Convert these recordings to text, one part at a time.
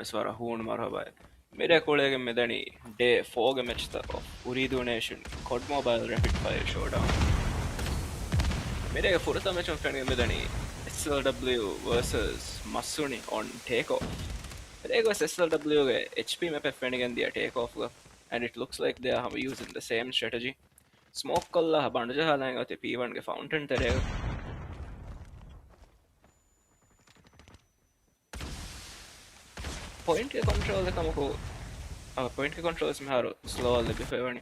Swara Hoon Marhabai. Mire colleague Medani, day 4 match of Ooredoo Nation, COD Mobile Rapid Fire Showdown. Mire Furta match of Fenny Medani, SLW versus Masuni on takeoff. Mire was SLW HP map Fennigan the takeoff, and it looks like they are using the same strategy. Smoke Kolla Bandaja Halang at the P1 fountain today. Point control the Kamako. Point control is slowly before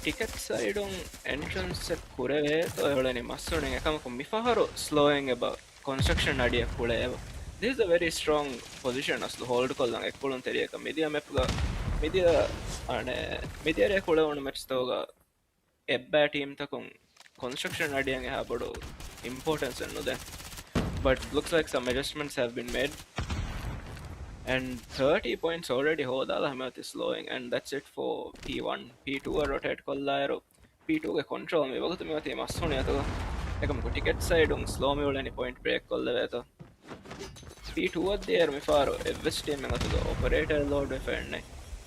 ticket side on entrance at Kureve, Toyolani Mastering a come from Mifaharo, slowing about construction idea Kureva. This is a very strong position as the hold Kolang Ekulunteria, Media Mepga, Media and Media Kula on Metstoga, Ebba team Takung, construction idea Habado, importance and that. But looks like some adjustments have been made. And 30 points already hold Alhamad is slowing, and that's it for P1. P2 rotate Kollairo. P2 control me. What me team Masunia to a ticket side on slow me any point break Kollaveto. P2 at there me faro, every team to the operator load defend.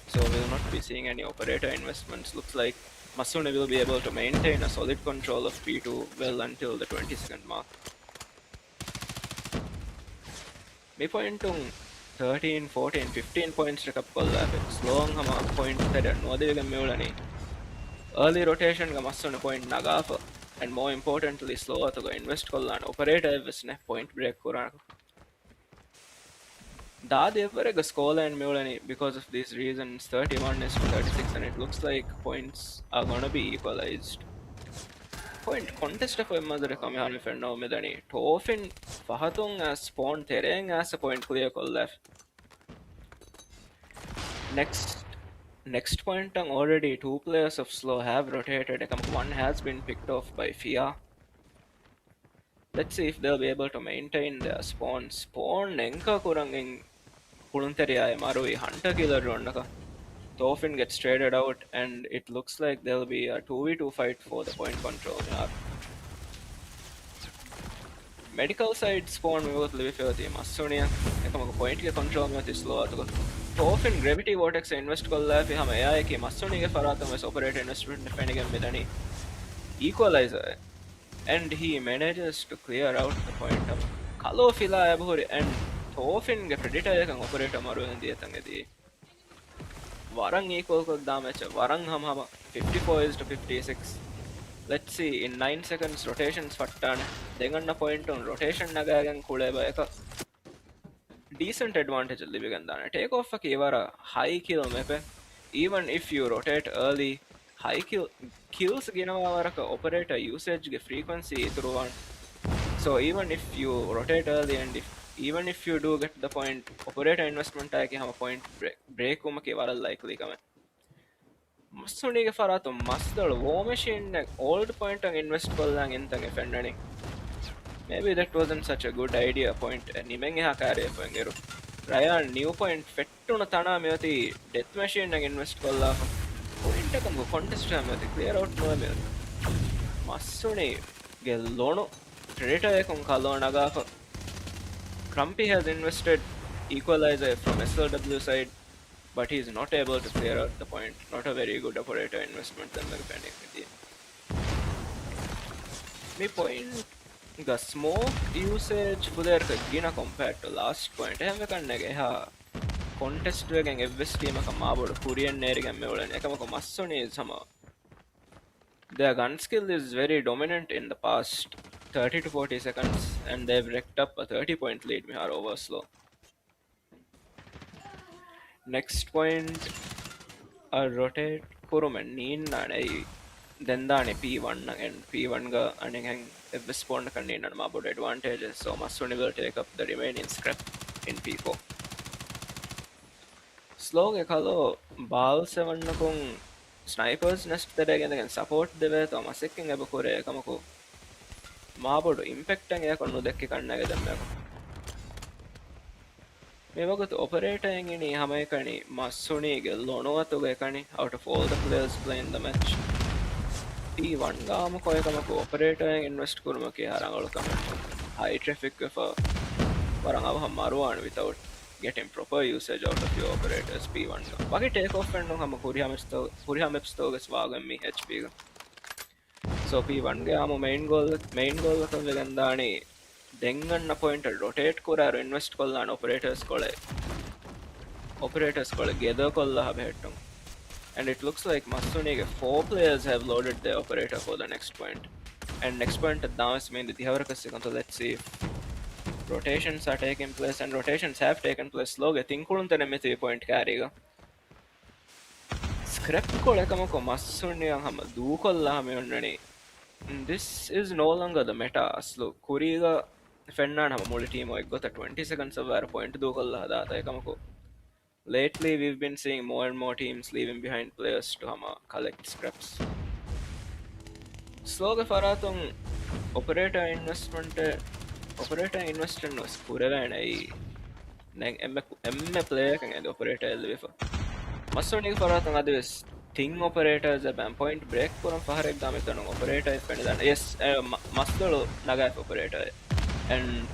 So we'll not be seeing any operator investments. Looks like Masune will be able to maintain a solid control of P2 well until the 20-second mark. Me point 13, 14, 15 points to Kapkolla. Slow Hama point that Nodiga Mulani. Early rotation Gamasson point Nagafa, and more importantly, slower to go invest Kollan. Operator was ne point break Kuran. Da they were a score and Mulani because of these reasons 31 is to 36, and it looks like points are gonna be equalized. Point contest of a mother Kamihani Fendo Medani. Tofin Fahatung as spawn Tereng as a point clear call left. Next point already 2 players of slow have rotated. One has been picked off by Fia. Let's see if they'll be able to maintain their spawn. Spawn Nenka Kuranging Pulunteria Marui Hunter Killer Rondaka. Tofin gets traded out, and it looks like there'll be a 2v2 fight for the point control. Medical side spawn we both live for the Masunia. Point control me slow. Tofin gravity vortex invest kolla fi hama AI ki Masuni ge farata mes operate investment defending midani equalizer, and he manages to clear out the point of Kalo Fila Abhuri and Tofin ge predator can operate Amaru and the Tangedi. Warang equal damage, Warang Hamama 54 is to 56. Let's see, in 9 seconds rotations fattan, then a point on rotation nagagan Kuleba. Decent advantage Libigandana. Take off a Kivara high kill mepe. Even if you rotate early, high kills Ginavaraka operator usage frequency through one. So even if you rotate early and even if you do get the point, operator investment I have a point break Kivara likely come. Masuniga Farato Masdal war machine old point on invest Kollang in the defending. Maybe that wasn't such a good idea point. Nimenga carry Fangeru. Ryan new point Fettuna Tana Mati death machine and invest Kolla. Point a contest clear out no milk. Masuni Gelono Predator con Kalonagafa. Crumpy has invested equalizer from SLW side, but he is not able to clear out the point. Not a very good operator investment than the defending with the point. The smoke usage for their Gina compared to last point. I have a contest again every team a Kamabo, Korean Neri and Mel and Ekamako Masoni is Hama. Their gun skill is very dominant in the past 30 to 40 seconds, and they've racked up a 30-point lead Mihar over slow. Next point, a rotate Kuruman Nin and Dendani P1 and P1 ga and if the spawn contain and Mabud advantages, so Masuni will take up the remaining scrap in P4. Slow Gekalo Bal 7 Nakung snipers nest that again can support the way Thomas King Abukure Kamako Mabud impacting a Konudeki Kanagadam. Mevagut operating in Hamaikani, Masuni Lono to Gekani out of all the players playing the match. P1 ගාම කොයකම operator invest කරමු කියලා අරන් comment high traffic for Warang avaham maruwan without getting proper usage out of your operators P1 ga. Wage take off and hama Kuriha maps to gas wagan mi HP ga. So P1 ge hama main goal ka vegandani denganna point rotate koraru invest kollana operators kole gather kolla habe hettum. And it looks like Masunige 4 players have loaded their operator for the next point. And next point at Damas mean the Dihavarakas, let's see if rotations are taking place, and rotations have taken place. Sloge Tinkulunta Nemithi point carry. Scrap Kolekamako Masunia Hama Dukolla Hamunani. This is no longer the meta. Slow Kuriga Fennan Hamuli team got a 20 seconds of our point Dukolla Data Kamako. Lately, we've been seeing more and more teams leaving behind players to collect scraps. Sloga Faratung operator investment was Kurevana M player and operator Elvifa. Masonic Faratung others thing operators a point break for Faharek Damitano operator is better than yes, Masolo Nagaf operator and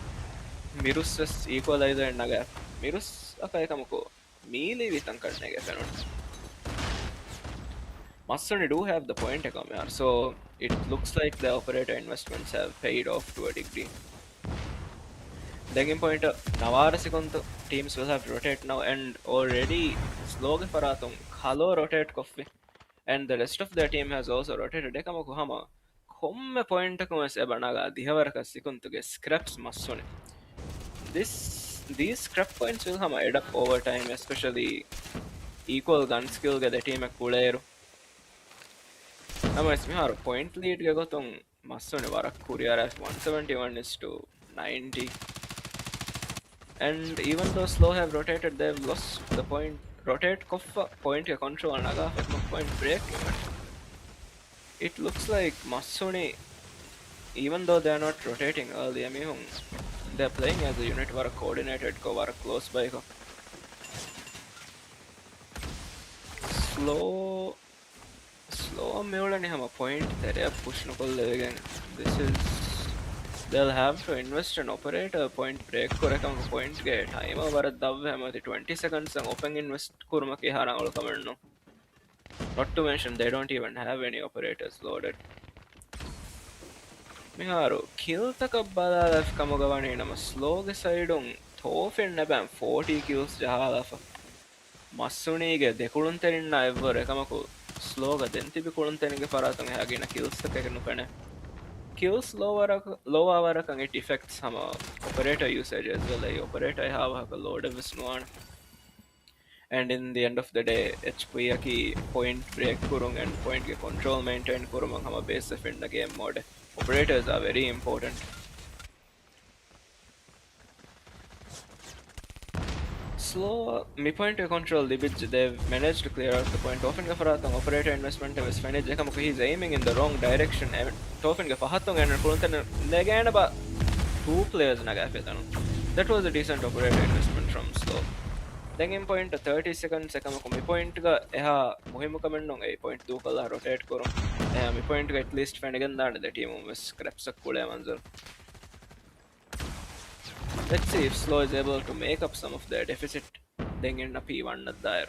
Mirus equalizer and Nagaf. Mirus Akaikamako. Melee with Ankarnega Fenon. Mustard do have the point economy, so it looks like the operator investments have paid off to a degree. Dengin point Navara Sekunto teams will have to rotate now, and already Slogan Faratung, Halo rotate coffee, and the rest of their team has also rotated Dekamakuhama. Come point Ebanaga, the Havaraka Sekunto scraps Masone. These scrap points will add up over time, especially equal gun skill the team at Kuleru. Now, as we have a point lead, we got on Masone Varak Courier as 171 is to 90. And even though slow have rotated, they've lost the point. Rotate Koffa point control Naga point break. It looks like Masone, even though they're not rotating early, they're playing as a unit where coordinated were close by. Slow Mulani have a point that they push again. They'll have to invest an operator point break correct point get time over the 20 seconds and open invest kurmaki harangol command. Not to mention they don't even have any operators loaded. Miharu kill the Kabala Kamogavani in a slow side on Thofin Nabam 40 kills Jahalafa. Masuniga, they couldn't tell in ever Kamako slow then Tibi couldn't tell Faratang again a kills the Kakanupene. Kills lower and it affects some operator usage as well. The operator have a load of Visnuan. And in the end of the day, HP point break kurung and point control maintain kurung hama base in the game mode. Operators are very important. Slow me point to control the bit they've managed to clear out the point. Often Gafaratong operator investment was finished. He's aiming in the wrong direction. Often Gafahatong and Kuruntan again about 2 players Nagafetan. That was a decent operator investment from Slow. Then in point 30 seconds mi point ga eha muhimu kamennong a point 2 kala rotate korum. Mi point ga at least fendigan dana the team was scraps kule manzal. Let's see if Slow is able to make up some of their deficit. Then in a P1 at there.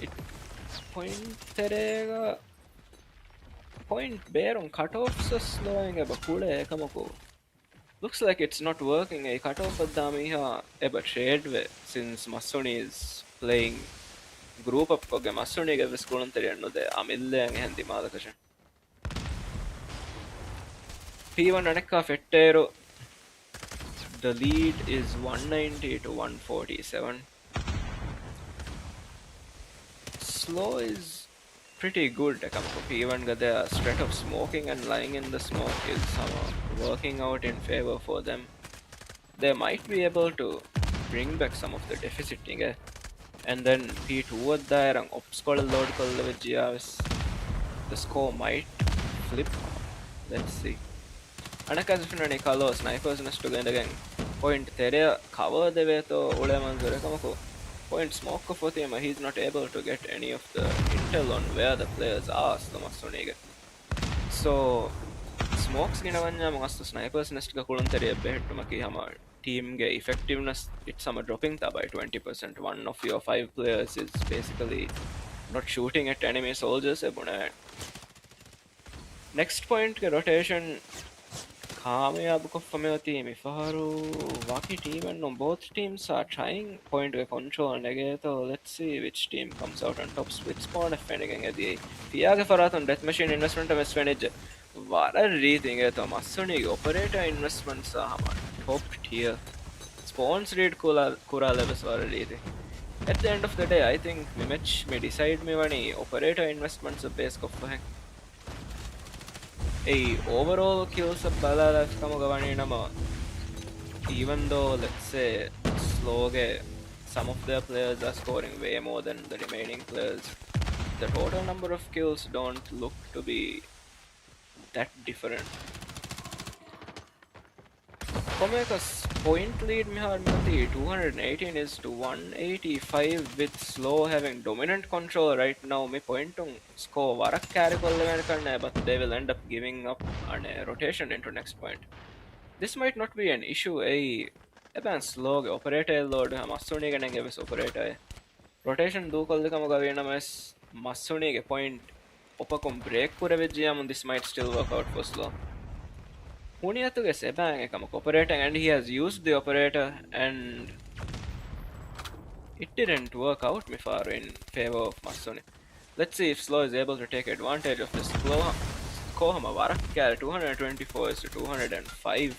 It point bear on cutoffs slowing a bakule kamako. Looks like it's not working. A cutoff at Damiha eba trade way since Masoni is playing group up koge Masoni gave Skulantariano de Amille and Hendi Malakashan. P1 Aneka Fettero. The lead is 190 to 147. Slow is pretty good. P1 got the stretch of smoking and lying in the smoke is working out in favor for them. They might be able to bring back some of the deficit. And then P2 at there and obscure load with GRS. The score might flip. Let's see. Anakazufinani Kalo snipers nest together again. Point Terea cover the way to Ulemanzure. Point smoke for him, he's not able to get any of the intel on where the players are. So smokes Ginavanya amongst the snipers nest Kakulan Terea Behetumaki Hamar. team ge effectiveness it's some dropping ta by 20%. One of your 5 players is basically not shooting at enemy soldiers ebuna. Next point ke rotation කාමයාබ කොෆමති මිෆහරු Waki team and no, both teams are trying point to control negato. Let's see which team comes out on top. Split spawn if anything at the Fiaga Farathon Death Machine investment of Svenage. What a reading at Masuni operator investments are top tier. Spawns read Kura levels were reading. At the end of the day, I think Mimich may decide me when operator investments are base of a overall kills of Balala Kamagavani Nama. Even though, let's say, Sloge, some of their players are scoring way more than the remaining players, the total number of kills don't look to be that different. Komeka's point lead Miharmati 218 is to 185 with Slow having dominant control right now. Me point to score Varak carry but they will end up giving up on a rotation into next point. This might not be an issue. Eban slow operator load Masuni ganenge operator. Rotation do kollekama venamas Masuni point opakom break kurevijiam this might still work out for Slow. Huniyatuge Sebang ekama operating and he has used the operator and it didn't work out Mifar in favor of Masuni. Let's see if Slow is able to take advantage of this. Kohama Varak carry 224 is to 205.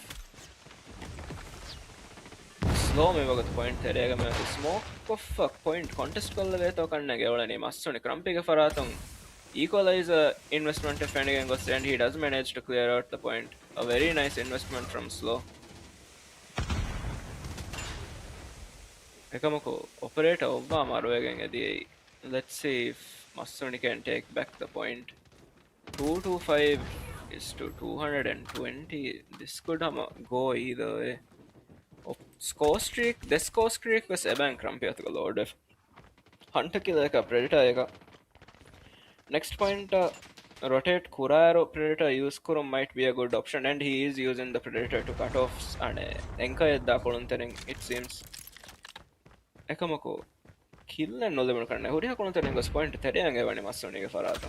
Slow me වගත point terega me smoke of point contest kolla veto kanna gewalani massuni krampiga farathon equalizer investment defending goes and he does manage to clear out the point. A very nice investment from Slow. Ekamaku operator obba maruwegen edi. Let's see if Massuni can take back the point. 225 is to 220. This could go either way. Score streak, this score streak was Eban Krampiataka Lord. Hunter kill like a predator. Next point, rotate Kuraro predator use Kurum might be a good option, and he is using the predator to cut off and Enka Edda Kolunthering, it seems. Ekamako kill and no limit karna. Huria Kolunthering was point Theriang Evani Masuni Farata.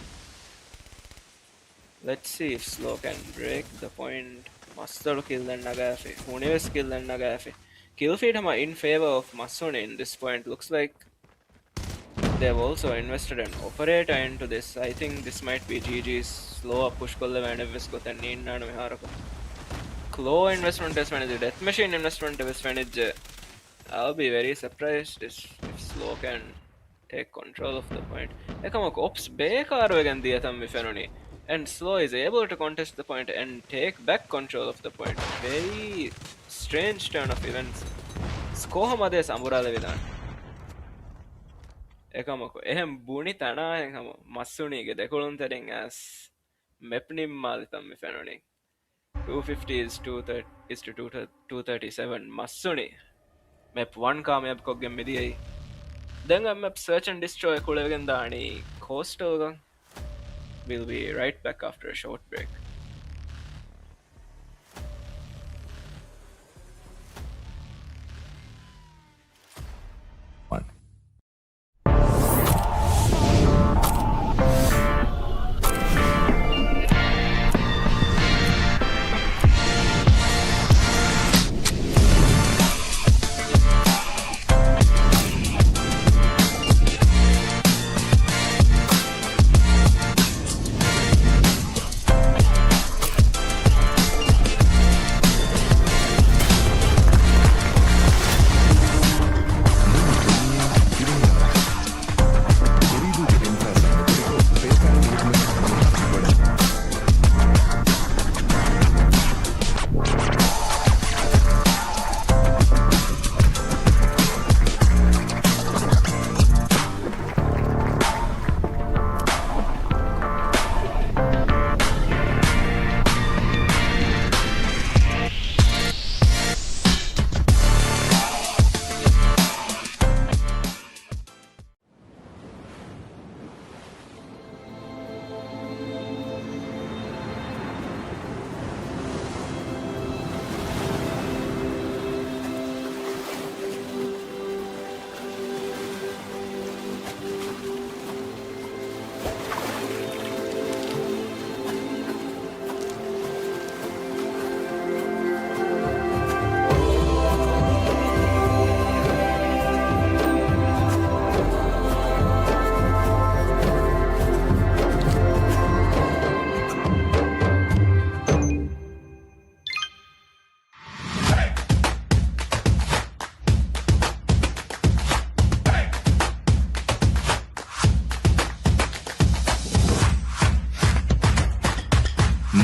Let's see if Slow can break the point. Master kill and Nagafi. Universe kill and Nagafi. Kill feed in favor of Masuni in this point. Looks like they've also invested an operator into this. I think this might be GG's. Slow push kolla venevisgot and Ninna Miharako. Claw investment is managed. Death Machine investment is managed. I'll be very surprised if Slow can take control of the point. Ekamako ops bekar vegan diyatam Mifenoni. And Slow is able to contest the point and take back control of the point. Very strange turn of events. Skohamade Samurala Vidan. Ekamako ehem buni tana ekama Masuniga dekolunthering as Mepnim Malitam Mifenoni. 250 is 237. Masuni. Map 1 Kamyab Kogem Midi. Then a map search and destroy Kulavendani Coastal. We'll be right back after a short break.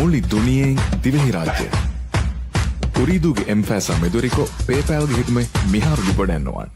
මුළි දුනියෙන් දිවෙහි රාජ්‍ය උරීදුගේ එම්ෆෑසා මෙදුරිකෝ පේපෑල්ගේ හිටුමේ මිහාරුගි ගොඩැන්නවාන්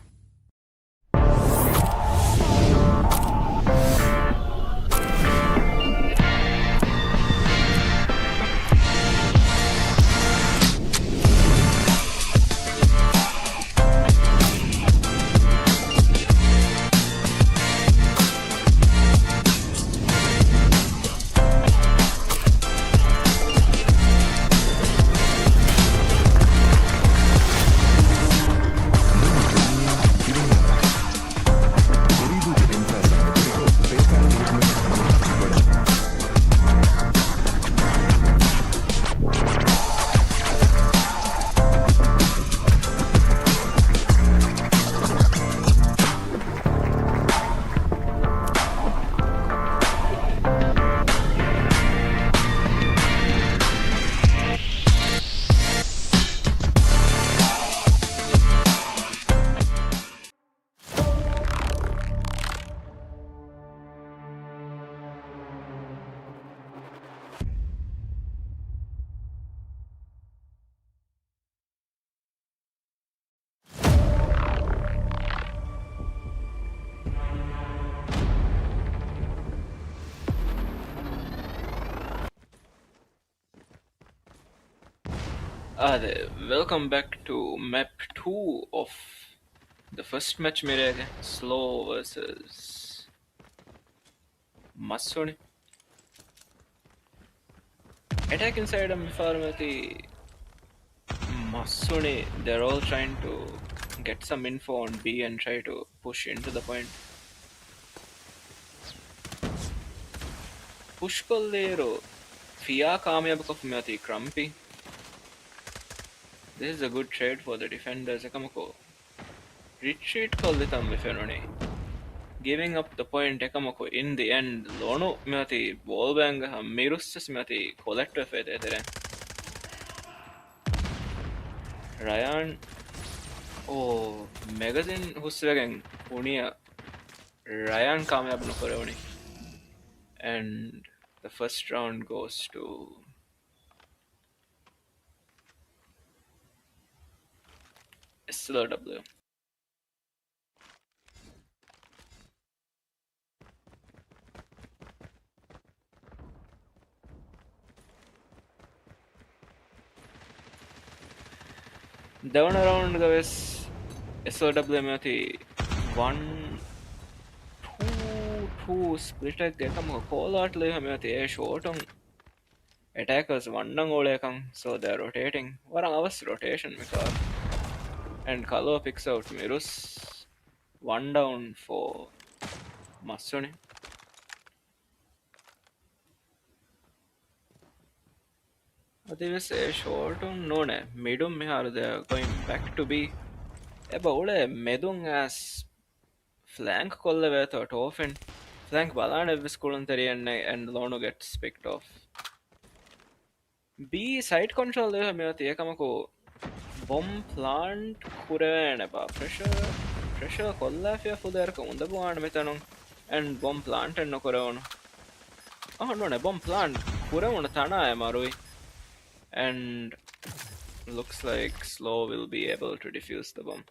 Welcome back to map 2 of the first match mirege slow versus Masuni. Attack inside of Mifarmati Masuni, they're all trying to get some info on B and try to push into the point. Push kollero Fia Kamyabakov Mati Crumpy. This is a good trade for the defenders. Ekamako retreat kollitam Miferone. Giving up the point Ekamako in the end. Lono Mati Ballbang Mirustas Mati collect of it. Ryan magazine Huswagan Unia Ryan Kamyab Nukoroni. And the first round goes to SLW. Down around the SLW mati 1-2 split ekam call out le hamati a short on attackers one dang olekam, so they're rotating. Warang avas rotation mikar. And Kalo picks out Mirus. One down for Masuni. They will say short on no ne. Midum mihar they're going back to be. Eba ole medung as flank kolle veto tofen. Flank balan evis kulanteri and Lono gets picked off. B side control le hamati ekamako bomb plant kureveneba pressure kollafia fuderka undabuan metanun and bomb plant and nokorevonu. No ne bomb plant kurevunu tana marui. And looks like Slow will be able to defuse the bomb.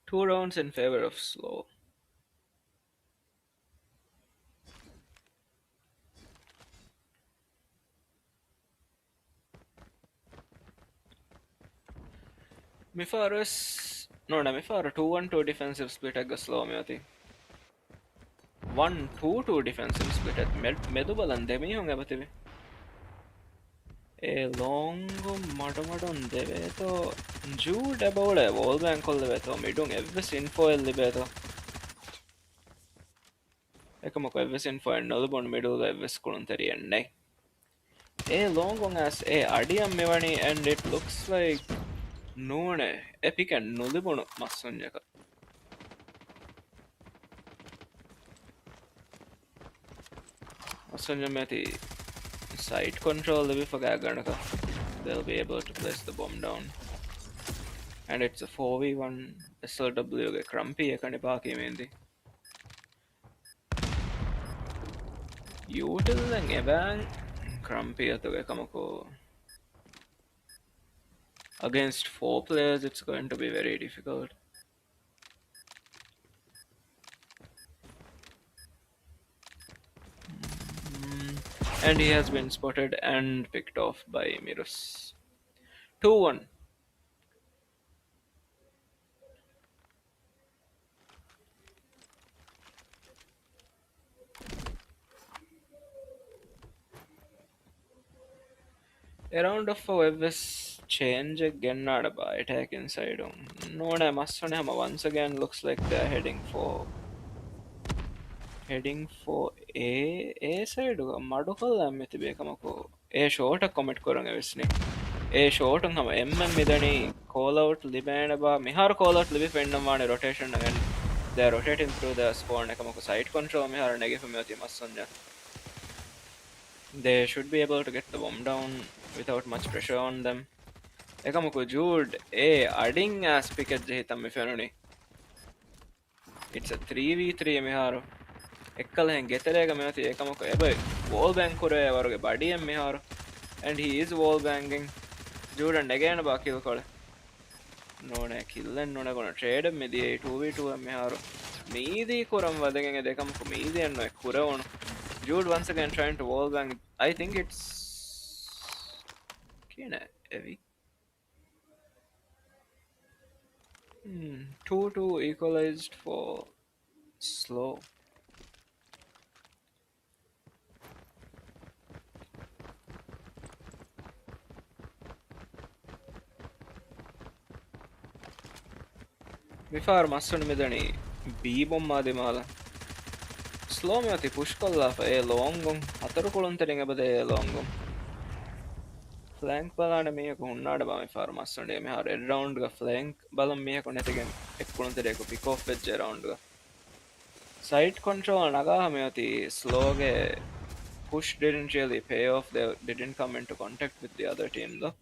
Two rounds in favor of Slow. Mifara 2-1-2 defensive split at Slow Miati. 1-2-2 defensive split at Medubalan Demihong Abativi. A long Madamadon Deveto Jude about a wall bank call the Veto, Midung Evis info Libeto. Ekamako Evis info and Nulbon middle Evis Kulunteri and Nay. A long as a Adiam Mevani, and it looks like Nune Epic and Nulibon Masunjaka. Masunjamati side control for Gaganaka. They'll be able to place the bomb down. And it's a 4v1 SLW Crumpy Ekanipaki Mendi. Util ebang crumpy atuge kamako against four players. It's going to be very difficult. And he has been spotted and picked off by Mirus. 2-1. Around of a webs change again not by attack inside on. No Masonhama once again looks like they're heading for A side Madokal Mitibekamako. A short a comet Koranga A short on him M Midani call out Libanaba Mihar call out Libby Fendam a rotation and they're rotating through the spawn Nakamako side control Mihar negative Masonja. They should be able to get the bomb down without much pressure on them. Ekamuko Jude, adding as picket Jehitam Mifenuni. It's a 3v3 Miharo. Ekkalhen Geterega Mati Ekamuko Ebe, wall bang Kure or body and Miharo. And he is wall banging. Jude and again about kill call. No kill and no gonna trade me the 2v2 and Miharo. Meedi Kuram Vadang and Ekamuko Meedi and Kura. Jude once again trying to wall bang. I think it's Kina heavy. 2-2 equalized for slow. Before Masun Midani, B bomb Madimala. Slow me ati push kolla fa a longum, Ataru Kulunteling about a longum. Flank balana me hunada by far Masun, me had a round the flank, balam me connect again, a Kuluntereko pick off edge around. Side control Naga Meati slow push didn't really pay off, they didn't come into contact with the other team though.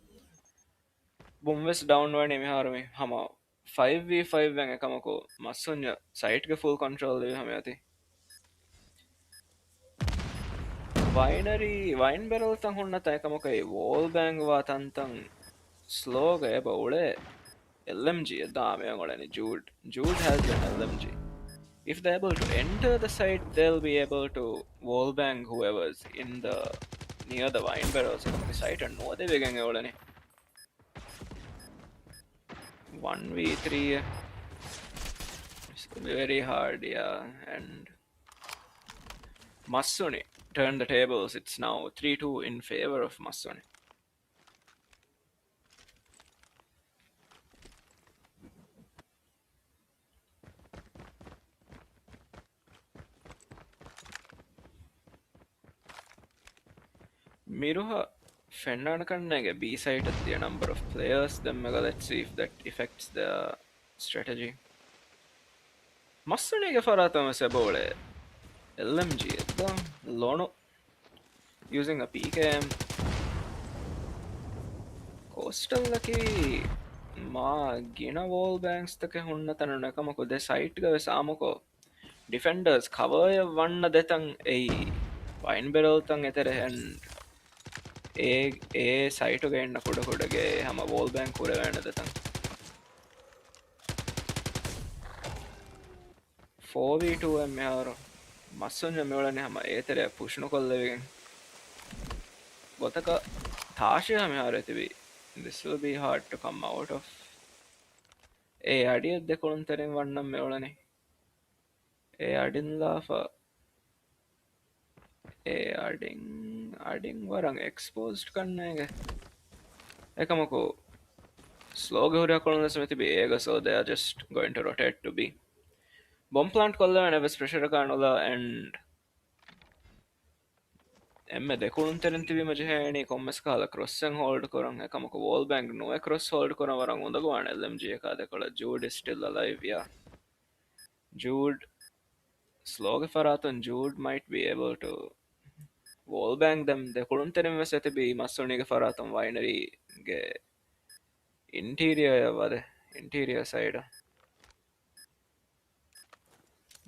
Bumwes downward Nimiharmi Hama 5v5 ವೆಂಗ ಕಮಕು ಮಸ್ಸುಂಜ ಸೈಟ್ಗೆ full control ಹಮೆಯತಿ wine barrel ತಂ ಹುಣ್ಣ ತೈಕಮಕ whole bang ವಾ ತಂತಂ ಸ್ಲೋಗ ಎಬ ಉಳೆ LMG ದಾಮೆಯೊಳನಿ Jude has an LMG. If they're able to enter the site, they'll be able to wall bang whoever's in the near the wine barrels of the site and know they begin 1v3. It's gonna be very hard, yeah. And Masuni turned the tables. It's now 3-2 in favor of Masuni. Miruha Fendanakannege B side at the number of players. Then let's see if that affects the strategy. Masuniಗೆ ಫರಾತಮ ಸೆಬೋಳೆ LMG the Lono using a PKM. Coastal laki ma gina wall banks take hunna tanana kamako de site ga samako defenders cover vanna detang ei wine barrel tang etere and a site ga enna kodage hama wall bank kore wenna detang 4v2 mr massunja meolane hama etere push no kollevegen gotaka taashe hame haretibi. This will be hard to come out of. Adiyadde kolunterin vannam meolani. Adinlafa. Ading warang exposed kannege. Ekamako slow gehuriya kolunna sameti be ega, so they are just going to rotate to B. Bomb plant kolla and have pressure kanola and emme දෙකුණුන්තරින් තිබීම ජෙහෙණි කොම්මස් කාලා ක්‍රොස්සෙන් hold කරන් එකමක wall bank නොය cross hold කරන වරන් උඳගවන LMG එක දෙකල Jude is still alive. Yeah, Jude slow faratan Jude might be able to wall bang them දෙකුණුන්තරින් වෙස තිබී මස්සුණිගේ faratan winery ගේ interior side.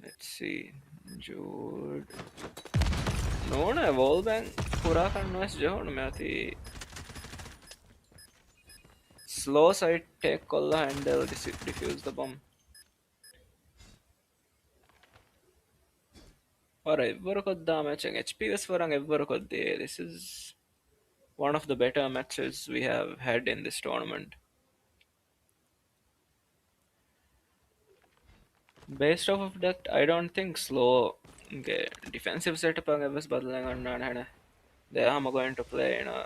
Let's see. Jude නෝන වෝල්බැන් පුරා කන්නවස් ජහුණු මෙති slow side take kolla handle defuse the bomb or ever kodda matching HPS varang ever kodde. This is one of the better matches we have had in this tournament. Based off of that, I don't think slow okay, defensive setup ang evs badalanganna. They are going to play in a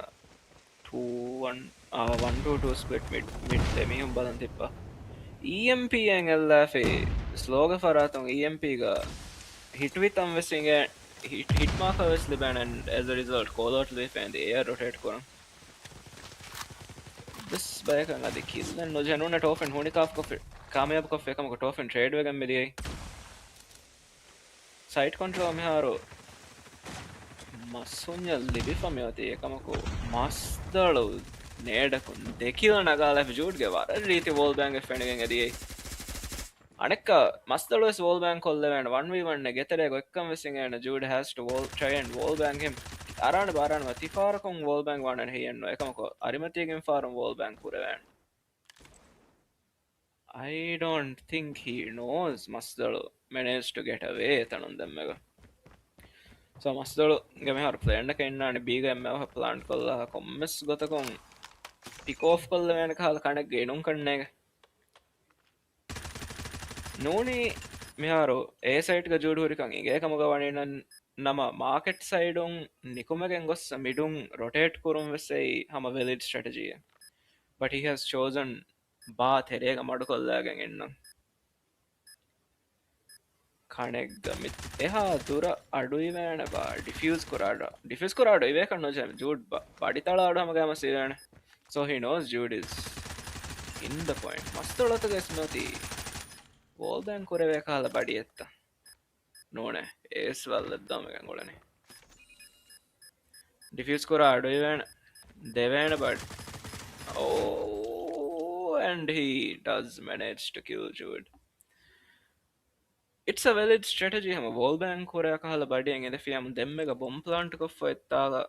2-1 1-2 split mid temihum badan tippa. EMP ang LFA slow ga faratong EMP ga hit with wessing hit marker wess liban and as a result call out lift and the air rotate koran. This back ang adi kill and no januna top and hunikaf ko kamyab ko fekam ko top and trade wegam medi site control me haro masunya libi famyoti ekamako masdalu nedakun dekila nagala jude ge wara riti wall bang fenegen adi අනෙක්ක මස්තලුවස් wall bang කොල්ලවන්න 1v1 ගෙතරේ එක්කම විසින් Jude has to try and wall bang him අරාණ බාරාණ තිපාරකොන් wall bang වන්න හියන්න එකමකො අරිමතියකින් ෆාරම් wall bang පුරවන්න I don't think he knows මස්තලු managed to get away තනුන් දෙම්මක so මස්තලු ගෙමහර ප්ලේන්ඩ කෙන්නාන බීග එම්මව ප්ලාන්ට් කොල්ලා කොම්මස් ගොතකොන් පික් ඕෆ් කොල්ලවන්න කාල කණක් ගේනුම් කන්නේක නෝනි මෙහාරු ඒ සයිට්ග ජූඩුවරිකන් ඒකමග වනන නම මාකෙට් සයිඩුන් නිකුමගෙන් ගොස්ස මිඩුන් රොටේට් කුරුම් වෙසෙයි හම වෙලිඩ් ස්ට්‍රටජිය but he has chosen බා තෙරේක මඩු කොල්ලාගෙන් එන්න කනෙක්ගමිත් එහා දුර අඩුයිවෑන බා ඩිෆියස් කුරාඩ ඉවේ කන්න ජම ජූඩ් පඩිතලාඩ හමගම සිරන so he knows Jude is in the point මස්තොලතක ස්මති wall bang kurave kala badiyetta none es valleddamegen golane diffuse kora adoiven devena but oh and he does manage to kill Jude. It's a valid strategy hama wall bang kora kala badiyen edefiam demmega bomb plant ko foettaga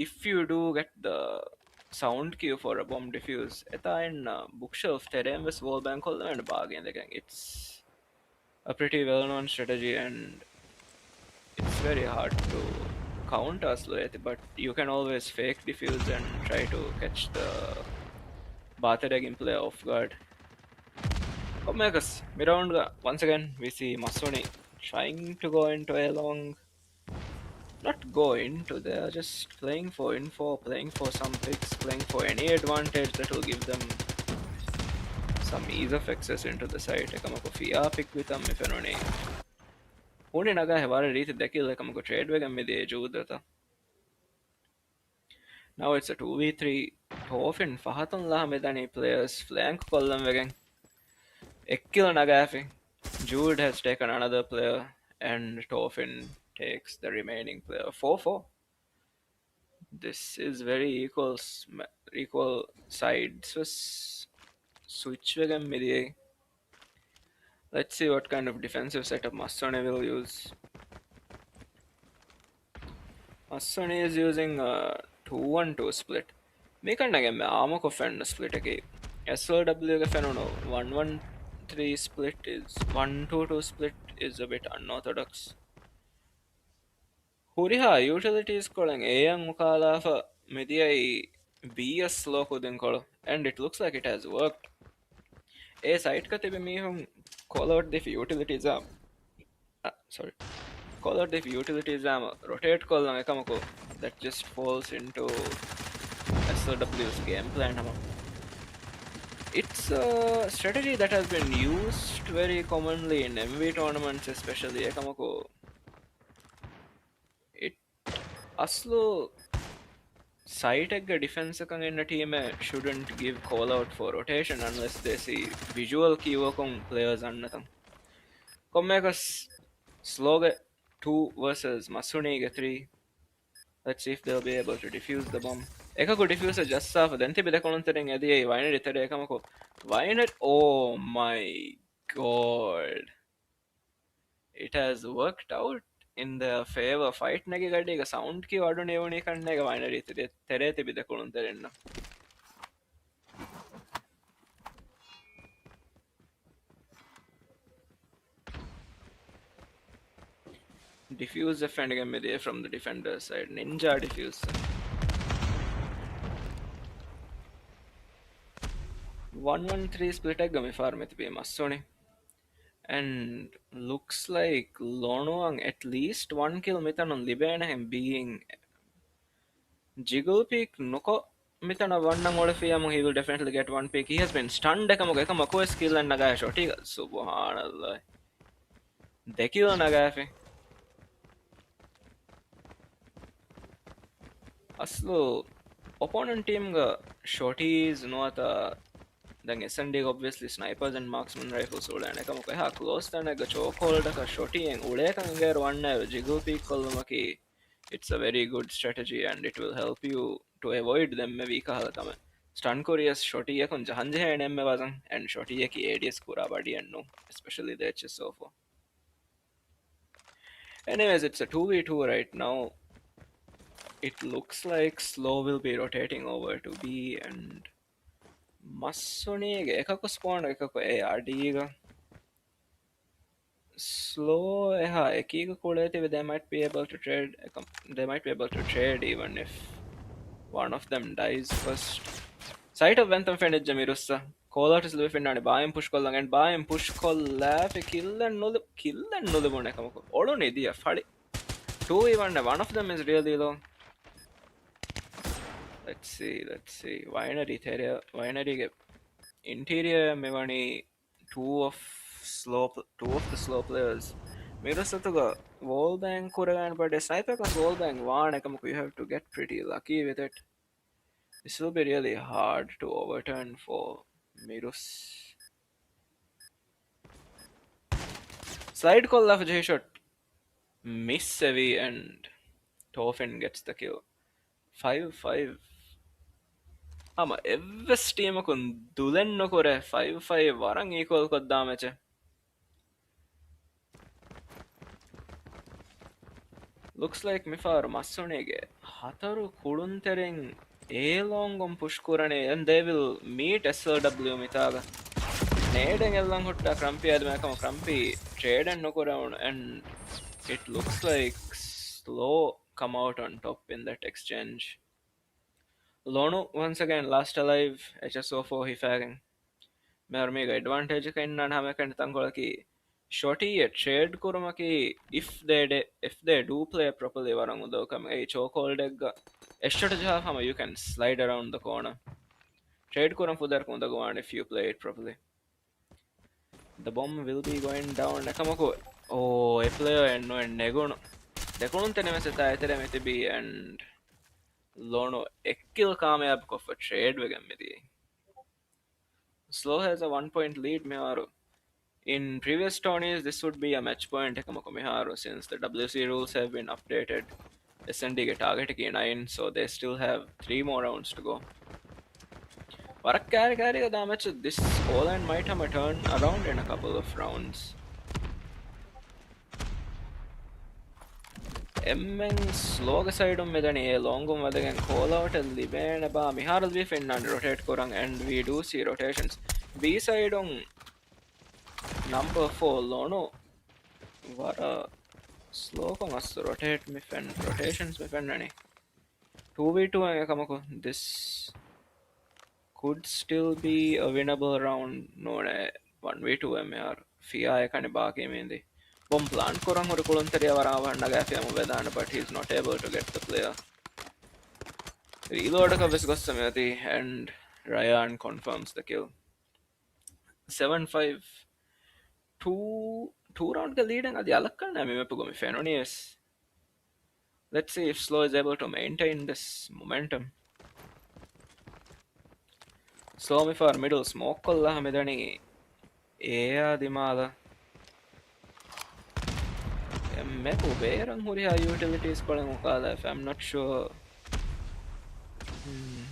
if you do get the sound cue for a bomb defuse eta in bookshelf terem wes wall bang kolla and bagen deken it's a pretty well-known strategy and it's very hard to counter slowly, but you can always fake defuse and try to catch the Batareg in play off guard. Omegas, mid-round once again we see Masuni trying to go into a long not go into, they are just playing for info, playing for some picks, playing for any advantage that will give them some ease of access into the site. Ekamako Fia pick with them if any. Huni naga hevara riti dekil ekamako trade wegam midi judata. Now it's a 2v3. Tofin fahatun lah medani players flank kollam wegen. Ekkil nagafi. Jude has taken another player and Tofin takes the remaining player. 4-4. This is very equal sides. Switch wegen midi. Let's see what kind of defensive setup Masone will use. Masone is using a 2-1-2 split. Meekannage amako fenn split eki. SOW ge fenno 1-1-3 split is 1-2-2 split is a bit unorthodox. Huriha utilities kolen AN mukala fa mediyai BS lokuden kolo and it looks like it has worked. A site ka tibe mihun call out the utilities sorry. Call out the utilities rotate call ekamako that just falls into SOW's game plan. It's a strategy that has been used very commonly in MV tournaments, especially ekamako. It aslo site egga defense kan in a team shouldn't give call out for rotation unless they see visual keywork players annatham. Kommekas sloga 2 versus Masuni 3. Let's see if they'll be able to defuse the bomb. Ekaku diffuser just off then tibi dekontereng edi wine itere ekamako wine it. Oh my god. It has worked out in the favor fight nage gaddiga sound ki wadu nevuni kannega binary tere tibide kulun terenna. Diffuse defending me from the defender side. Ninja diffuse. 1-1-3 split egg gami farm it be massoni. And looks like Lonoang at least 1 kill mitan on Libana him being Jiggle peak Nuko Mitana one Molofiam, he will definitely get 1 pick. He has been stunned Dekamako skill and Naga shot. Subhanallah. Dekil Nagafi. Aslo opponent team ga shorties nuata then SND obviously snipers and marksman rifles uda and ekam ha close than ga chokehold ka shorty en ude kan ger one jiggle peak kollumaki. It's a very good strategy and it will help you to avoid them maybe kahala kame stun couriers shorty ekon jahanje and me wasan and shorty ki ADS pura body and no especially the HSO4. Anyways, it's a 2v2 right now. It looks like Slow will be rotating over to B and Masoniga ekako spawn ekako ARD ga Slow ekiga kuletive they might be able to trade they might be able to trade even if one of them dies first. Site of Ventham Fended Jamirusa. Call out is living on a buy and push call and buy and push call laugh a kill and no the one. Odo Nidia Fadi. Two even one of them is really low. Let's see. Winery interior Mevani two of the slow players. Mirasatuga wall bank Kuragan, but a sniper can wall bank one you have to get pretty lucky with it. This will be really hard to overturn for Mirus. Slide call of J shot. Miss Sevi and Toffin gets the kill. 5-5. Evs team kun dulen no kore 5-5 warang equal koddamache. Looks like Mifar Masunege. Hataru Kuruntereng A long on push kurane and they will meet SLW Mitaga. Nading along hutta Crumpy Admakam Crumpy trade and knock around and it looks like Slow come out on top in that exchange. Lono once again last alive HSO4 he fagging. Mermega advantage kind and Hamakan Tangolaki. Shorty a trade kurumaki if they do play properly Varangudo come a chokehold egg. Eshota you can slide around the corner. Trade kuram fudar kundaguan if you play it properly. The bomb will be going down. Nakamako. Oh, a player and no and Negono. The Kuntenemeseta Eteremetibi and Lono Ekil Kameab of a trade with Midi. Slow has a 1 point lead, Miharu. In previous tourneys, this would be a match point Takamako Miharu since the WC rules have been updated. SND get target 9, so they still have 3 more rounds to go. Carry damage. This Poland might have a turn around in a couple of rounds. MN slow side medani longum again call out and liban about Miharal we fin and rotate korang and we do see rotations. B side on number 4 Lono. What a slow kong us rotate me fen rotations me fen any. 2v2 kamako. This could still be a winnable round. No 1v2 MR. Fia kind of baki mendi. Bomb plant korang or kulunteria varavahanagafiamu vedana, but he's not able to get the player. Reload ka visgosamyati and Ryan confirms the kill. 7-5. Two round ka lead and adi alakkanna me mepugomi fenonies. Let's see if Slow is able to maintain this momentum. Slow me for middle smoke kolla medani Ea dimala. Mepu Beran Huria utilities if I'm not sure.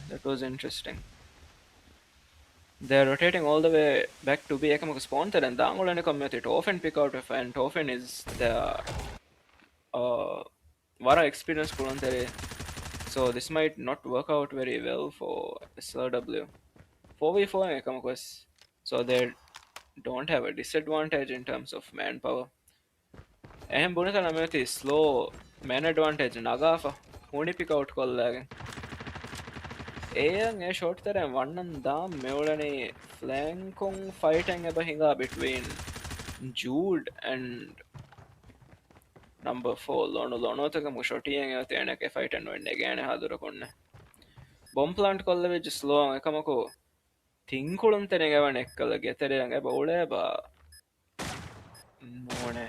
That was interesting. They're rotating all the way back to be Ekamaka sponsor and Dangol and community Tofen pick out of and Tofen is the uh, vara experience kuluntere. So this might not work out very well for SLW. 4v4 ekamakos. So they don't have a disadvantage in terms of manpower. එහෙන් බුණත නමති slow man advantage නගාෆා හුණි pick out කොල්ලාගෙන් ඒයන් ඒ short තරම් වන්නන් දාම් මෙවලනේ flank fight එකෙන් එබ හිඟා between Jude and number 4 ලොනොතකම shortiyen A තේනක fight and වෙන්නේ ගෑනේ හදුර කොන්න bomb plant කොල්ලවෙජ් slow එකමකෝ තින්කුළුන් තෙන ගවන එක්කල ගෙතරයන් එබ උලේ බා නෝනේ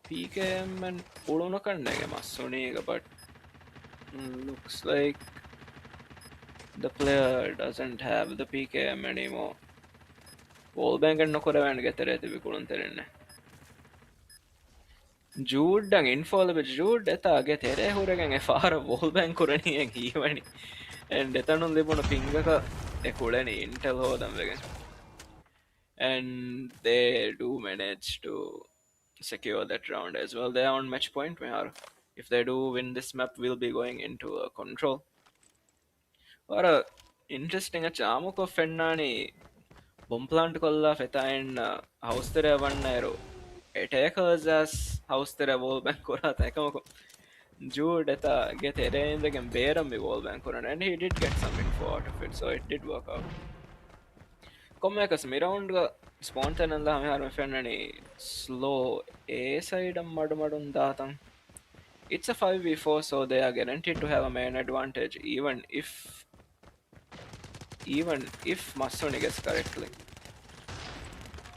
PKM and උළුණ කන්නේගේ මස්සුනීක but looks like the player doesn't have the PKM anymore. Wallbang and Nokoravan get the Retivikulunterine. Jude dang info with Jude deta get a huragan a far wallbang kurani and even and detanun live on a pinga a kurani intel ho them again. And they do manage to secure that round as well. They are on match point. If they do win this map, we'll be going into a control. Or a interesting a chamuko fennani bomb plant kolla fetain house tere vannairu attackers as house tere wall bank kora takamako Jude eta get ere indegen beram mi wall bank koran and he did get some info out of it, so it did work out. Kommekas mi round ga spawn tanalla me har me fennani slow a side madun datan. It's a 5v4, so they are guaranteed to have a main advantage even if Masoni gets correctly.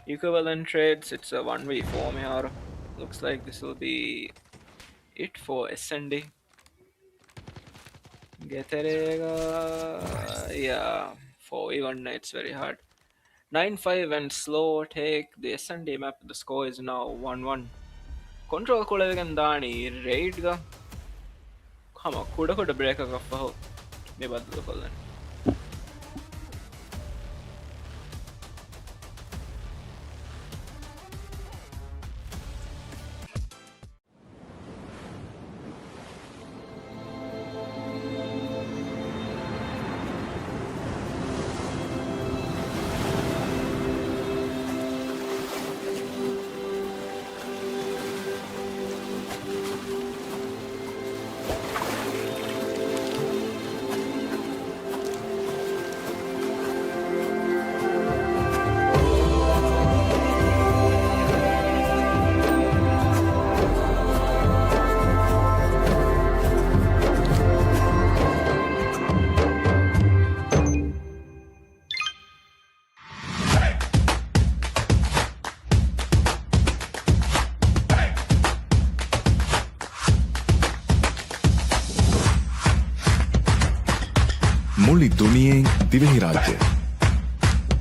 Equivalent trades, it's a 1v4 mehar. Looks like this will be it for SND. Geterega, yeah, 4v1, it's very hard. 9-5 and slow take the SND map. The score is now 1-1. Control Kulagan Dani, raid ga. Come on, could break a cup. Maybe the Kulan. මුළි දුනියෙන් දිවෙහි රාජ්‍ය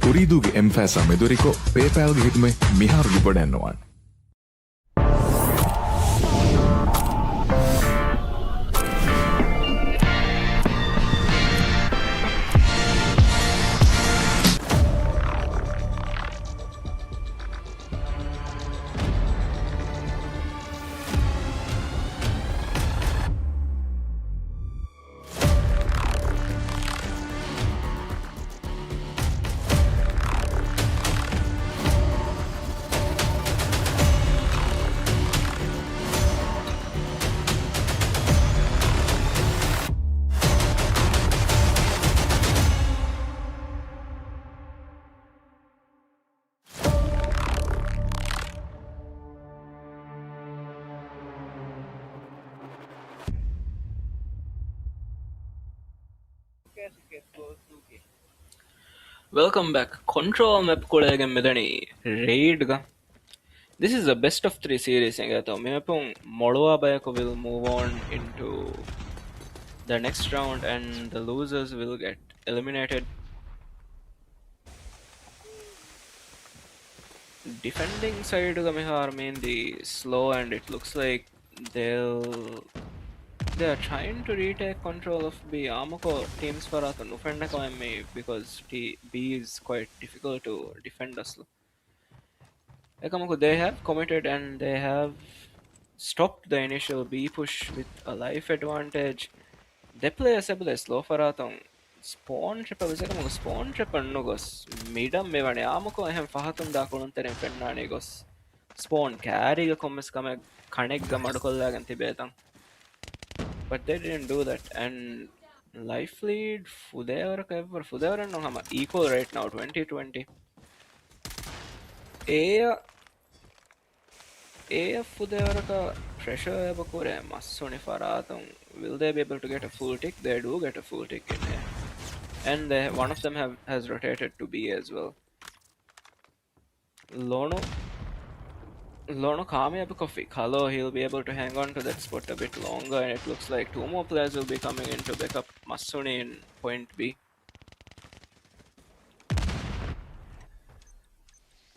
උරීදුගේ එම්ෆෑසා මෙදුරිකෝ පේපෑල්ගේ හිතුමේ මිහාරුගි පොඩැන්නවන් Welcome back. Control map kodegen medani raid ga. This is the best of 3 series engato. Mepung Molwa Bayako will move on into the next round and the losers will get eliminated. Defending side ga mehar mean the slow and it looks like they are trying to retake control of B. Amako teams for us defend because B is quite difficult to defend us. They have committed and they have stopped the initial B push with a life advantage. They play a slow faraton. Spawn trip was a spawn trip and nugos. Midam mevane amako and Fahatun da Kulunter and Fernanigos. Spawn carry a commas come connect the Madukolag and Tibetan. But they didn't do that. And life lead Fudever and Nohama equal right now, 2020. A Fudevaraka pressure Bakure Masuni Farathon. Will they be able to get a full tick? They do get a full tick in here. And one of them has rotated to B as well. Lono Kamiyabu Coffee. Hello, he'll be able to hang on to that spot a bit longer, and it looks like two more players will be coming in to back up Masuni in point B.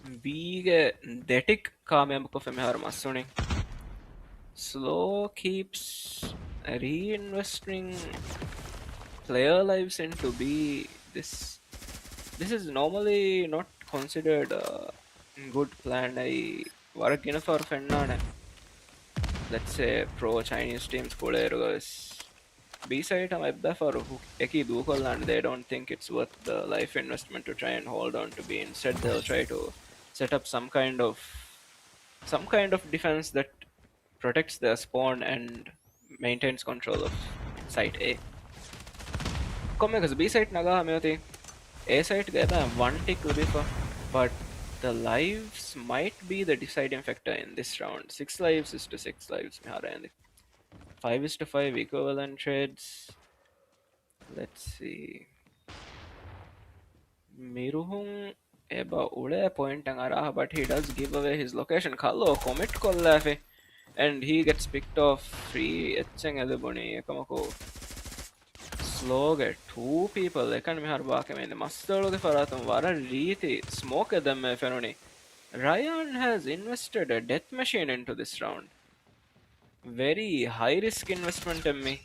Bige Detik Kamiyabu Coffee Mehar Masuni. Slow keeps reinvesting player lives into B. This is normally not considered a good plan. I work in for Fennane. Let's say pro Chinese teams is B side am ebba for eki and they don't think it's worth the life investment to try and hold on to B. Instead they'll try to set up some kind of defense that protects their spawn and maintains control of site A. Come B site naga hamyoti. A site gaya one tick will be for, but the lives might be the deciding factor in this round. 6 lives is to 6 lives. 5 is to 5 equivalent trades. Let's see. Miruhung eba ule point angara, but he does give away his location. Kallo commit kollafe, and he gets picked off free. Etcheng edebuni ekamako. Slow get 2 people. Ekan mihar baakemene mastologe faratum vara reeti smoke them fenoni. Ryan has invested a death machine into this round. Very high risk investment in me.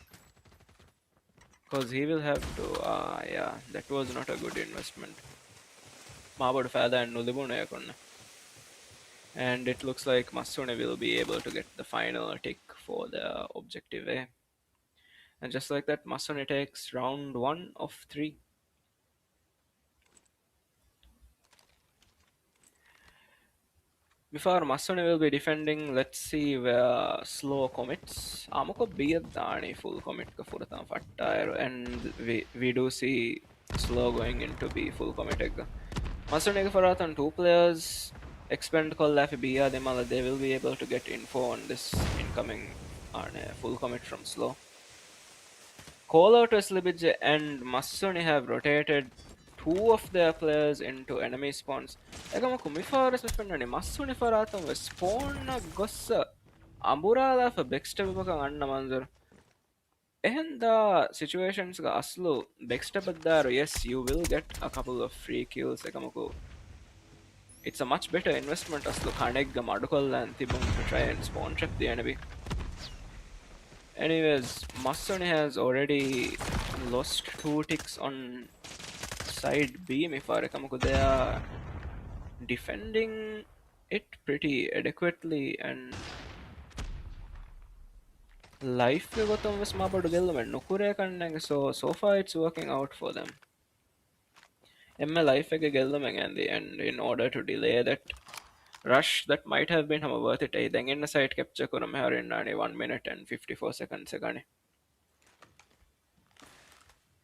Because he will have to. Yeah, that was not a good investment. Mabad Fada and Nulibune. And it looks like Masune will be able to get the final tick for the objective A. And just like that, Masune takes round 1 of 3. Before Masune will be defending, let's see where slow commits. Amako Biyadani full commit ka furatan fattayaro, and we do see slow going into B full commit egg. Masune Faratan 2 players expend Kollafi Biya Demala, they will be able to get info on this incoming full commit from slow. Call out Slippage and Masuni have rotated 2 of their players into enemy spawns. Ekamaku Mifaras Mifenani Masuni Faratam was spawn Gossa Amburala for Bextep Anna Manzur. And the situations ga aslu Bextep, yes, you will get a couple of free kills. Ekamaku. It's a much better investment as Lukanek Madukal and Tibum to try and spawn trap the enemy. Anyways, Masoni has already lost 2 ticks on side B. Mifarekamuku, they are defending it pretty adequately, and life gotam was mabadu gellumen nukure kannenge, so far it's working out for them. Emme life ege gellumen and the end in order to delay that rush that might have been worth it. Then in the side capture kuram her in 1 minute and 54 seconds agane.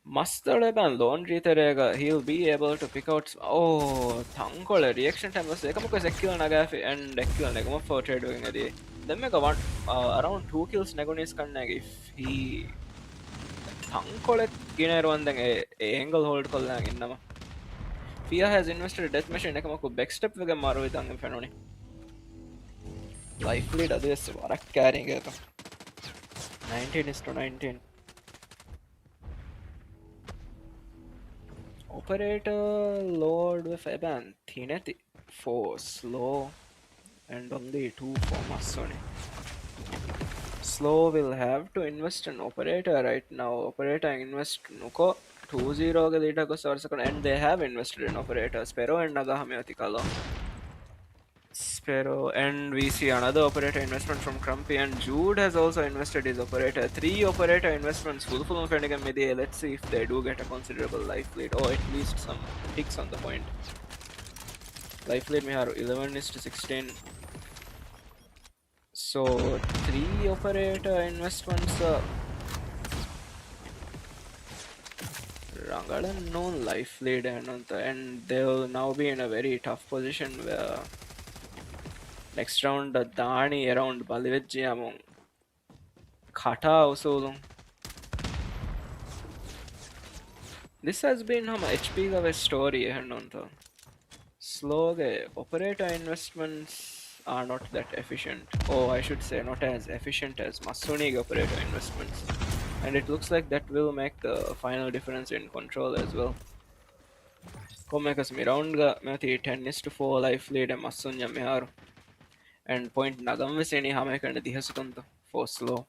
Mustard laundry terega, he'll be able to pick out. Oh, Thankole reaction time was Ekamuka Sekil Nagafi and Ekil Negama for trade doing a day. Then make around 2 kills Negonis Kannag if he Thankole Giner one thing a angle hold Kolang in Nama. Fia has invested a death machine Nekamuku backstep with a Maru with Angam Fenoni. Life lead others were carrying it. 19 is to 19. Operator load with Eban Thineti for slow and only 2 for Masoni. Slow will have to invest in operator right now. Operator invest Nuko 2-0 leader and they have invested in operators. Pero and Nagahamyati Kalo. Sparrow, and we see another operator investment from Crumpy, and Jude has also invested his operator. 3 operator investments, full media. Let's see if they do get a considerable life lead, or at least some ticks on the point. Life lead, we have 11 is to 16. So 3 operator investments. Rangalan no life lead, and they'll now be in a very tough position where next round Dani around Maldives among Kata also. This has been some HP of a story hennonta. Slow operator investments are not that efficient. Oh, I should say not as efficient as Masonic operator investments. And it looks like that will make the final difference in control as well. Komekas Miroundga Mati 10 is to 4 life lead and Masunya Miharu. And point Nagamveseni Hamekanda Dihasukanto for slow.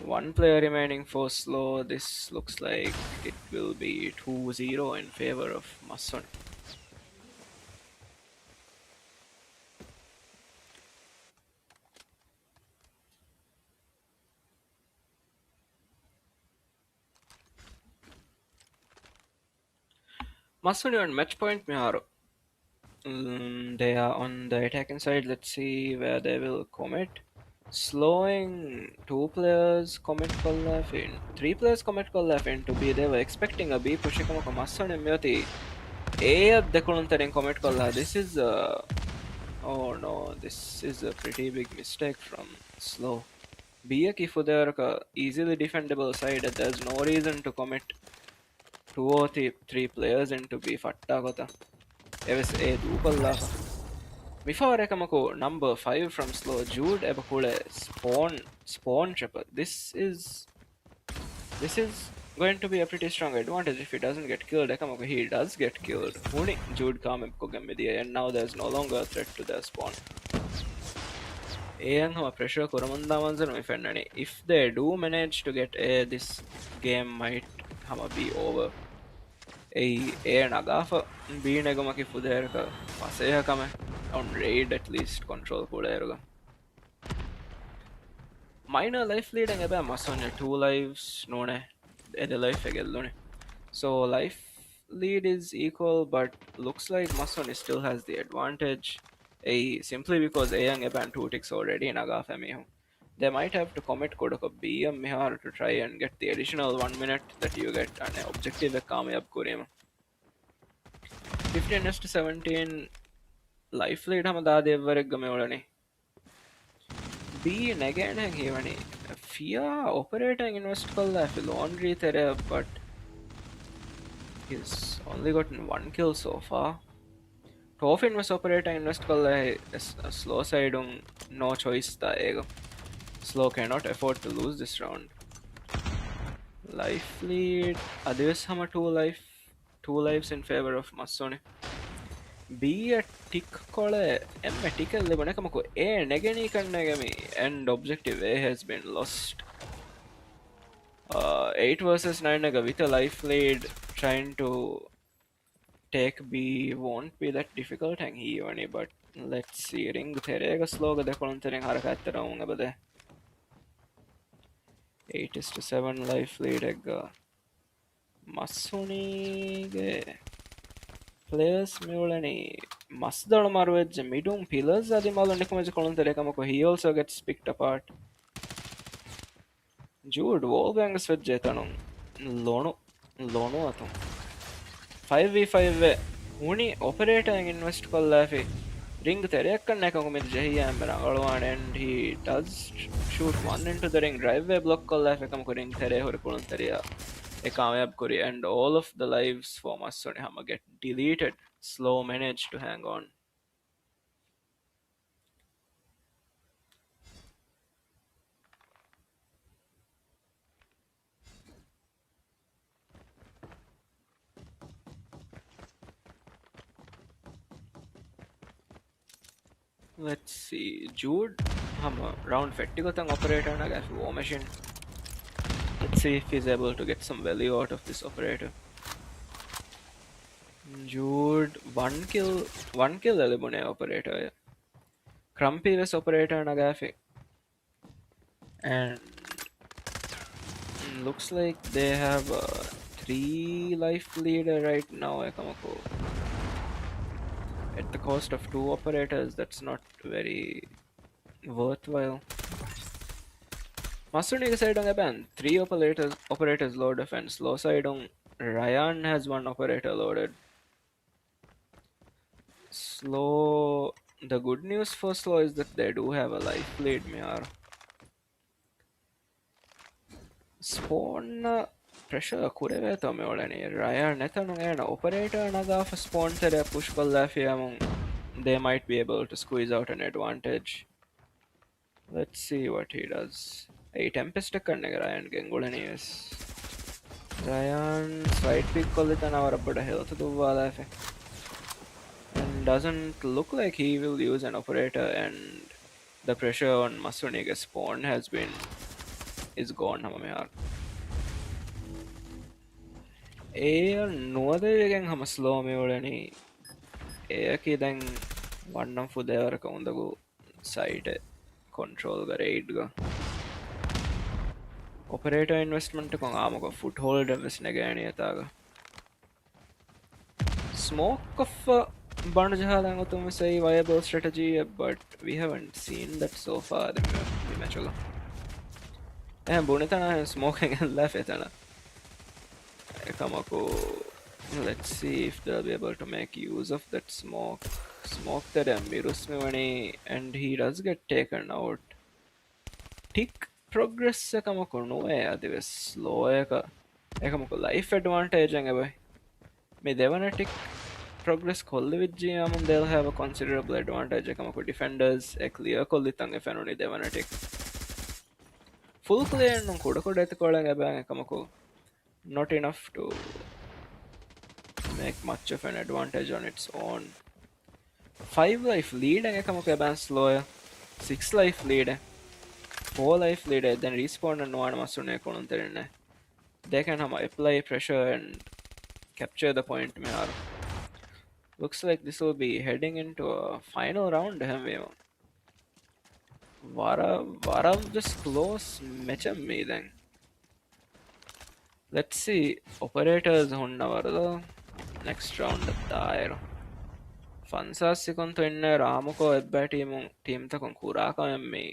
One player remaining for slow. This looks like it will be 2-0 in favor of Mason. Mason on match point Miharu. They are on the attacking side. Let's see where they will commit. Slowing 2 players commit left in 3 players commit left in to B. They were expecting a B push Mason and Myoti. A at the Kuluntarin commit this is oh no, this is a pretty big mistake from slow. B a Kifuder easily defendable side. There's no reason to commit 2 or 3 players into B Fatta Gota. Eves A Dupalla. Before Ekamako number 5 from slow Jude Ebakule spawn tripper. This is going to be a pretty strong advantage if he doesn't get killed. Ekamako he does get killed. Huni Jude Kamepko Gamidia, and now there's no longer a threat to their spawn. A pressure Kuramanda if they do manage to get A, this game might be over. A Nagafa B Negamaki Fuderka Paseha Kame on raid at least control Kuderga. Minor life leading about Masonia 2 lives no the life again. So life lead is equal, but looks like Masoni still has the advantage. Simply because A and Eban 2 ticks already in Agafemihu. They might have to commit Kodaka B and Mihar to try and get the additional 1 minute that you get an objective Kamayab Kurima. 15 to 17 life lead Hamada Devaragameolani. B again Hivani. Fia operating invest laundry there, but he's only gotten 1 kill so far. Toffin was operating invest slow side no choice the slow cannot afford to lose this round. Life lead Adivas Hama 2 lives in favor of Masoni. B a tick call M a tick A negani kannagami, and objective A has been lost. 8 versus 9 with a life lead trying to take B won't be that difficult and he only, but let's see ring Terega slow the Kolantering Harakatara 8 is to 7 life lead egg Masuni players Mulani Masdal Marwedge Midum pillars are the Malandikamaj Kolanterakamako. He also gets picked apart. Jude Wolbangs with Jetanum Lono Atom 5v5 Uni operating invest Kolafi ring Terekan Nakamid Jahiam Rangalwan, and he does shoot 1 into the ring driveway block Kolafekam Kuring Tere Horikulunteria Ekamab Kuri, and all of the lives for Masonihama get deleted. Slow managed to hang on. Let's see, Jude round Fettigotang operator and a war machine. Let's see if he's able to get some value out of this operator. Jude, one kill eliminate operator. Crumpy was operator nagafi. And looks like they have 3 life leader right now, Ekamako. At the cost of 2 operators, that's not very worthwhile. Masuniga side on ban 3 operators low defense. Low side on Ryan has 1 operator loaded. Slow. The good news for Slow is that they do have a life lead, Miyar. Spawn pressure kureve me olani. Ryan netanu and operator naga for spawn tere push kolla they might be able to squeeze out an advantage. Let's see what he does. Hey, Tempest kannega Ryan gengulani is. Ryan side pick kollitan our but health duvala and doesn't look like he will use an operator and the pressure on Masuniga's spawn is gone hamamehar. ඒ නුවදයගෙන් හම ස්ලෝමවලනි ඒකි දැන් වන්නම් ෆුදේවරක උඳගු සයිට control ගරේඩ්ග operator ඉන්වස්ටමට කොන් ආමක ෆුට හෝල්ඩ වෙස්න ගෑනයතාග smoke of බණ ජහලන් උතුම say viable strategy but we haven't seen that so far the matchල බුණතන ස්මෝකෙන් ලැෆ එතන එකමකෝ let's see if they'll be able to make use of that smoke that Mirusmivani and he does get taken out tick progress එකමකෝ නොවේ අදිව slow එකමකෝ life advantage එකබයි මේ දෙවන tick progress කොල්ල විජ්ජියම they'll have a considerable advantage එකමකෝ defenders clear කොල්ලිතන් එෆැනුනි දෙවන tick full clear නම් කුඩ ඇතකොලන් එබෑ එකමකෝ not enough to make much of an advantage on its own. 5 life lead and come okay ban slower. 6 life lead. 4 life lead then respawn and one masune konunterine. They can apply pressure and capture the point. Looks like this will be heading into a final round. Vara just close match me then. Let's see operators Honda next round tire. Fansasikonto inne Ramuko ebba team takon kuraka me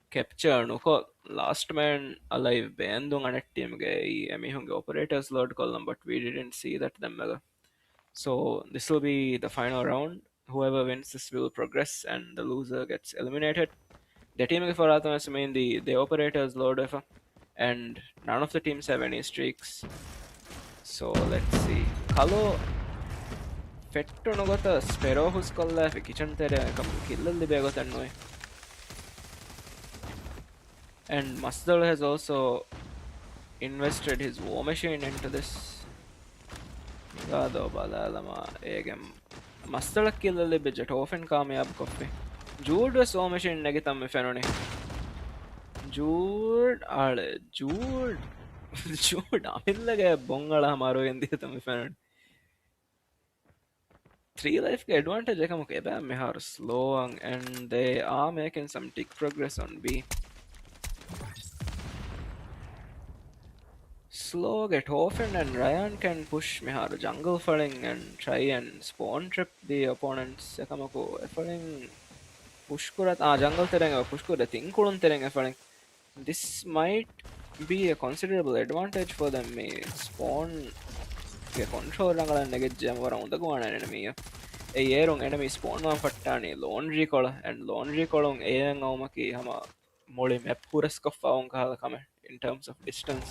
capture nuko last man alive bendung anet team ge emihunge operators load column but we didn't see that them so this will be the final round. Whoever wins this will progress and the loser gets eliminated. The team ge farata mean the operators load and none of the teams have any streaks. So let's see. Kalo Fetto nogota Spero who's called the kitchen tere kill the begotanoi. And Masdal has also invested his war machine into this. Gado balalama egem Masdal kill the budget often kamyab coffee. Jude was war machine negatam fenoni. Jude amillage bongala maro endiyatam fenoni. 3 life advantage ekam mehar slow and they are making some tick progress on B. Slow get often and Ryan can push mehar jungle falling and try and spawn trip the opponents ekamako falling push kurat jungle tereng push kurat thing kulun tereng falling. This might be a considerable advantage for them me spawn control rangalan negej jamara undaguana enemy erong enemy spawn wan fattani laundry kola and laundry kolon en awmaki hama moli map puras koffawon kala kame in terms of distance.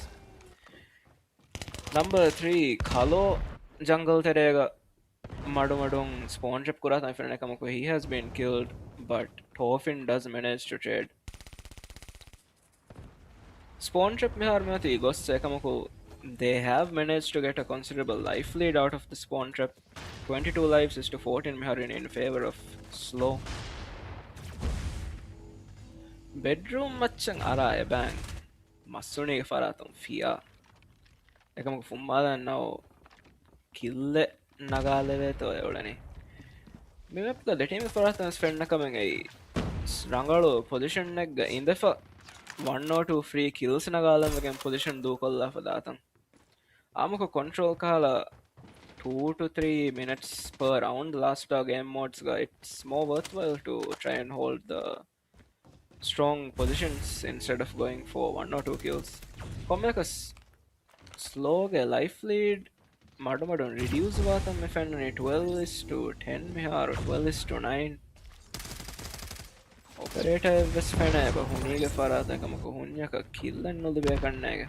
Number 3 Kalo jungle terega madung spawn trap kurata ifene kamako he has been killed but Torfin does manage to trade spawn trap mehar mati ghost ekamako they have managed to get a considerable life lead out of the spawn trap. 22 lives is to 14 Miharin in favor of slow. Bedroom machan ara ebang Masuni faratum fia. Ekam fumada now kill nagaleveto evlani mimepka the team faratan friend coming a rangalu position negga indefa one or two free kills nagalam again position do kolla for datan amuko control kala 2 to 3 minutes per round last game modes ga it's more worthwhile to try and hold the strong positions instead of going for one or two kills කොමක slow ge life lead මඩ reduce වාතම් මෙෆැන්නනේ 12 is to 10 මෙහාර 12 is to 9 operator වෙස් ෆැනෑ බහුණීගේ ෆරාතකමක හුන්යක කිල්ලන් නොදබය කන්නෑගේ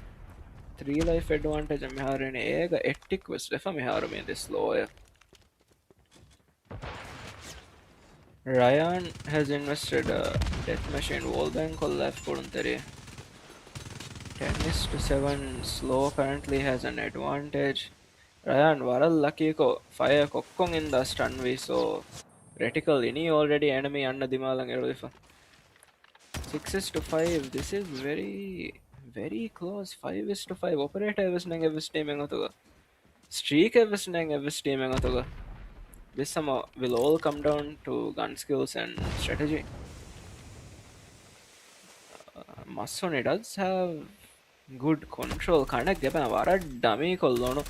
3 life advantage මෙහාරනේ ඒක එට්ටික් වෙස් වෙෆ මෙහාර මේ this slow Ryan has invested a death machine wall bank on left Kuruntere. 10 is to 7 slow currently has an advantage. Ryan varal lucky ko fire kokkon in the stun we so reticle ini already enemy anna dimalang erudifa. 6 is to 5 this is very close 5 is to 5 operator was nang evis teaming otuga streak evis nang evis teaming otuga this summer will all come down to gun skills and strategy. Masoni does have good control. Kanak gepan vara dummy kollono,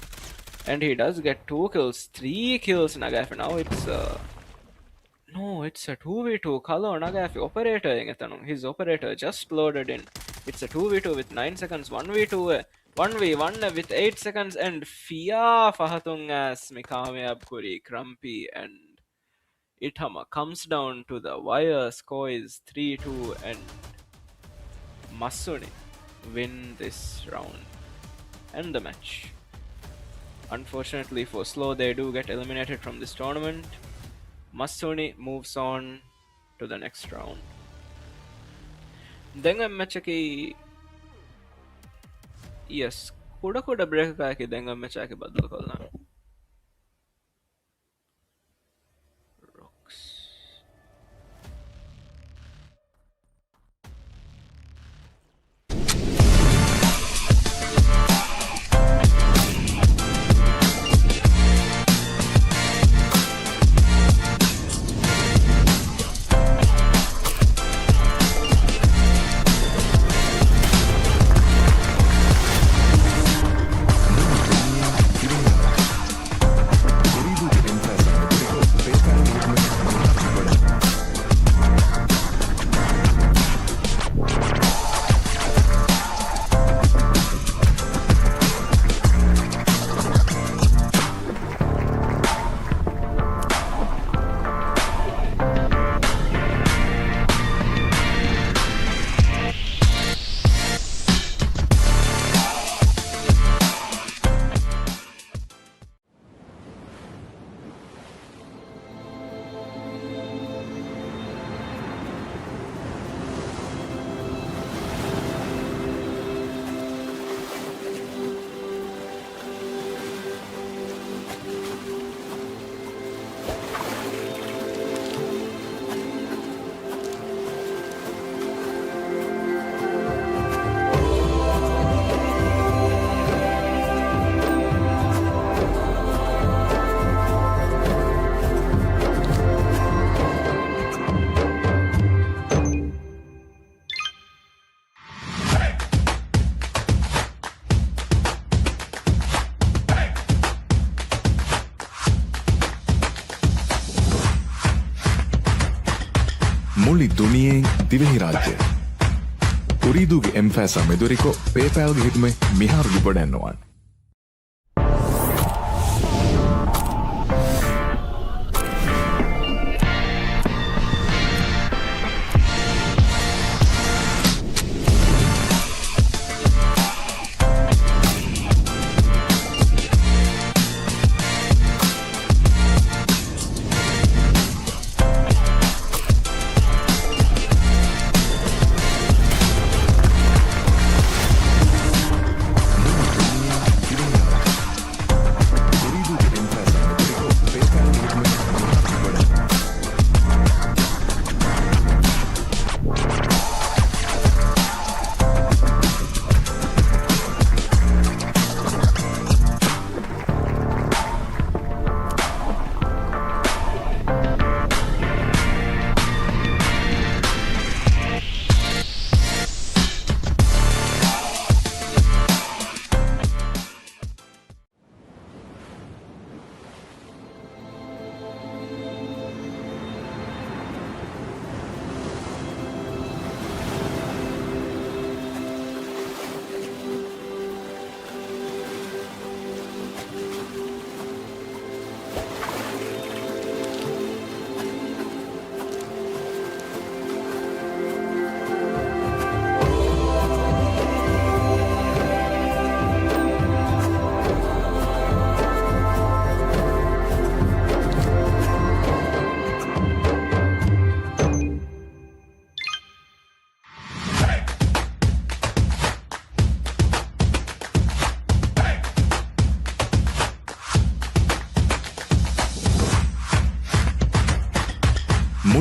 and he does get 2 kills, 3 kills. Nagaf now it's no, it's a 2v2. Kalo Nagaf operator ingetanu. His operator just loaded in. It's a 2v2 with 9 seconds. 1v2. 1v1 with 8 seconds and Fia Fahatung as Mikame Abkuri, Crumpy and Itama comes down to the wire. Score is 3-2 and Masuni win this round and the match. Unfortunately for Slow, they do get eliminated from this tournament. Masuni moves on to the next round. Then a match yes, kuda break ki denga match ki badal kolna. Rocks. මුළි දුනියෙන් දිවෙහි රාජ්‍ය උරීදුගේ එම්ෆෑසා මෙදුරිකෝ පේපෑල්ගේ හිටුමේ මිහාරුගි බොඩැන්නවාන්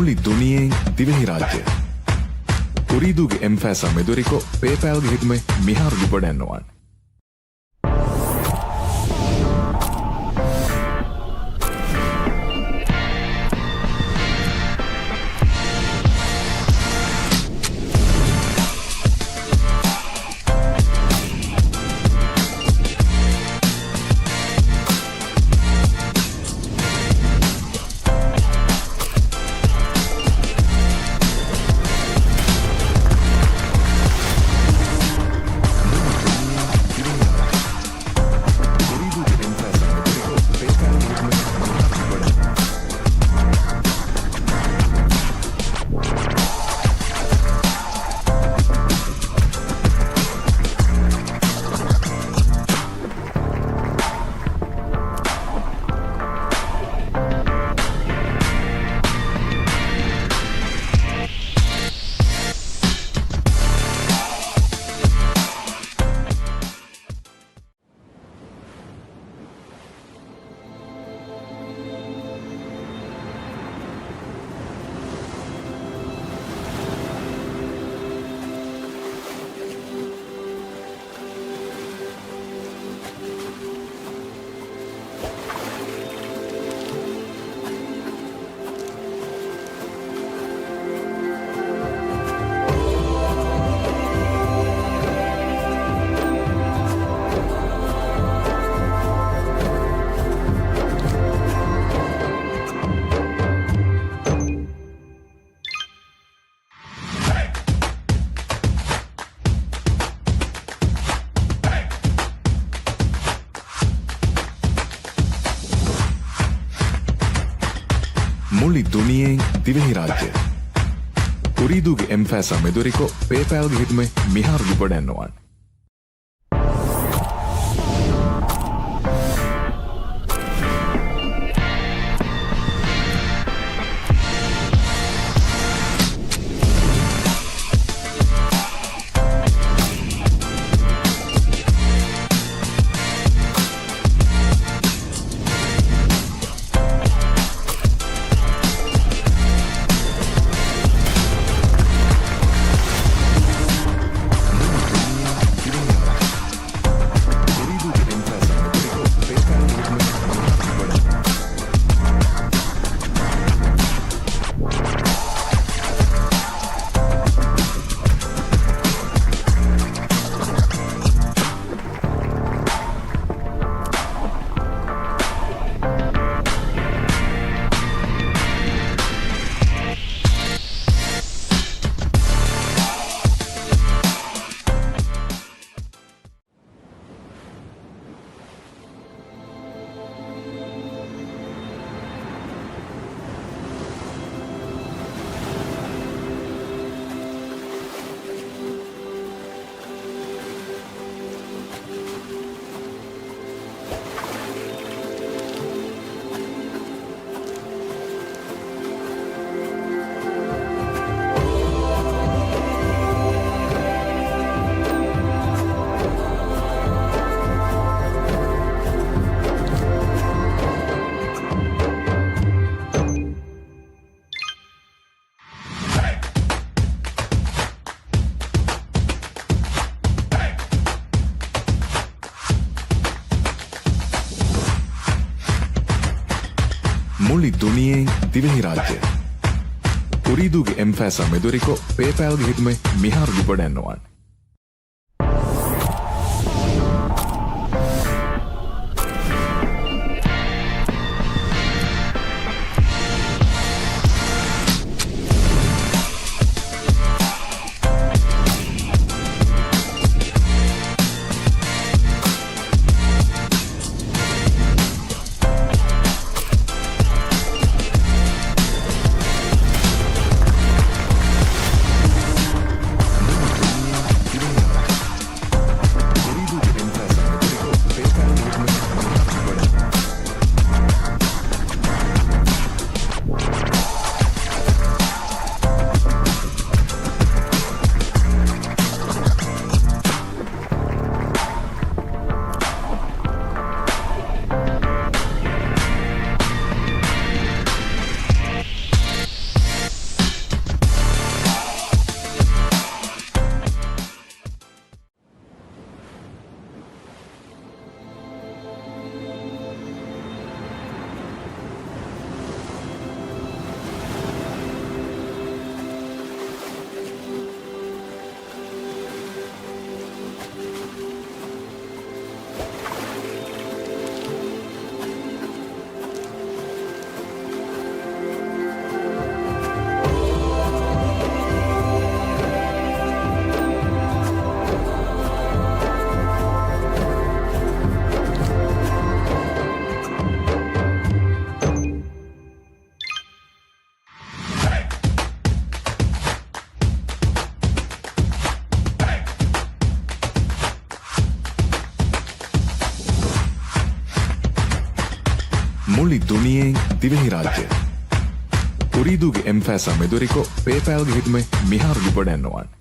මුළි දුනියෙන් දිවෙහි රාජ්‍ය උරීදුගේ එම්ෆෑසා මෙදුරිකෝ පේපෑල්ගේ හිටුමේ මිහාරු ගොඩැන්නුවන් මුළි දුනියෙන් දිවෙහි රාජ්‍ය උරීදුගේ එම්ෆෑසා මෙදුරිකෝ පේපෑල්ගේ හිටුමේ මිහාරු ගොඩැන්නුවන් මුළි දුනියෙන් දිවෙහි රාජ්‍ය උරීදුගේ එම්ෆෑසා මෙදුරිකෝ පේපෑල්ගේ හිටුමේ මිහාරු ගොඩැන්නුවන් මුළි දුනියෙන් දිවෙහි රාජ්‍ය උරීදුගේ එම්ෆෑසා මෙදුරිකෝ පේපෑල්ගේ හිටුමේ මිහාරුගි ගොඩැන්නවන්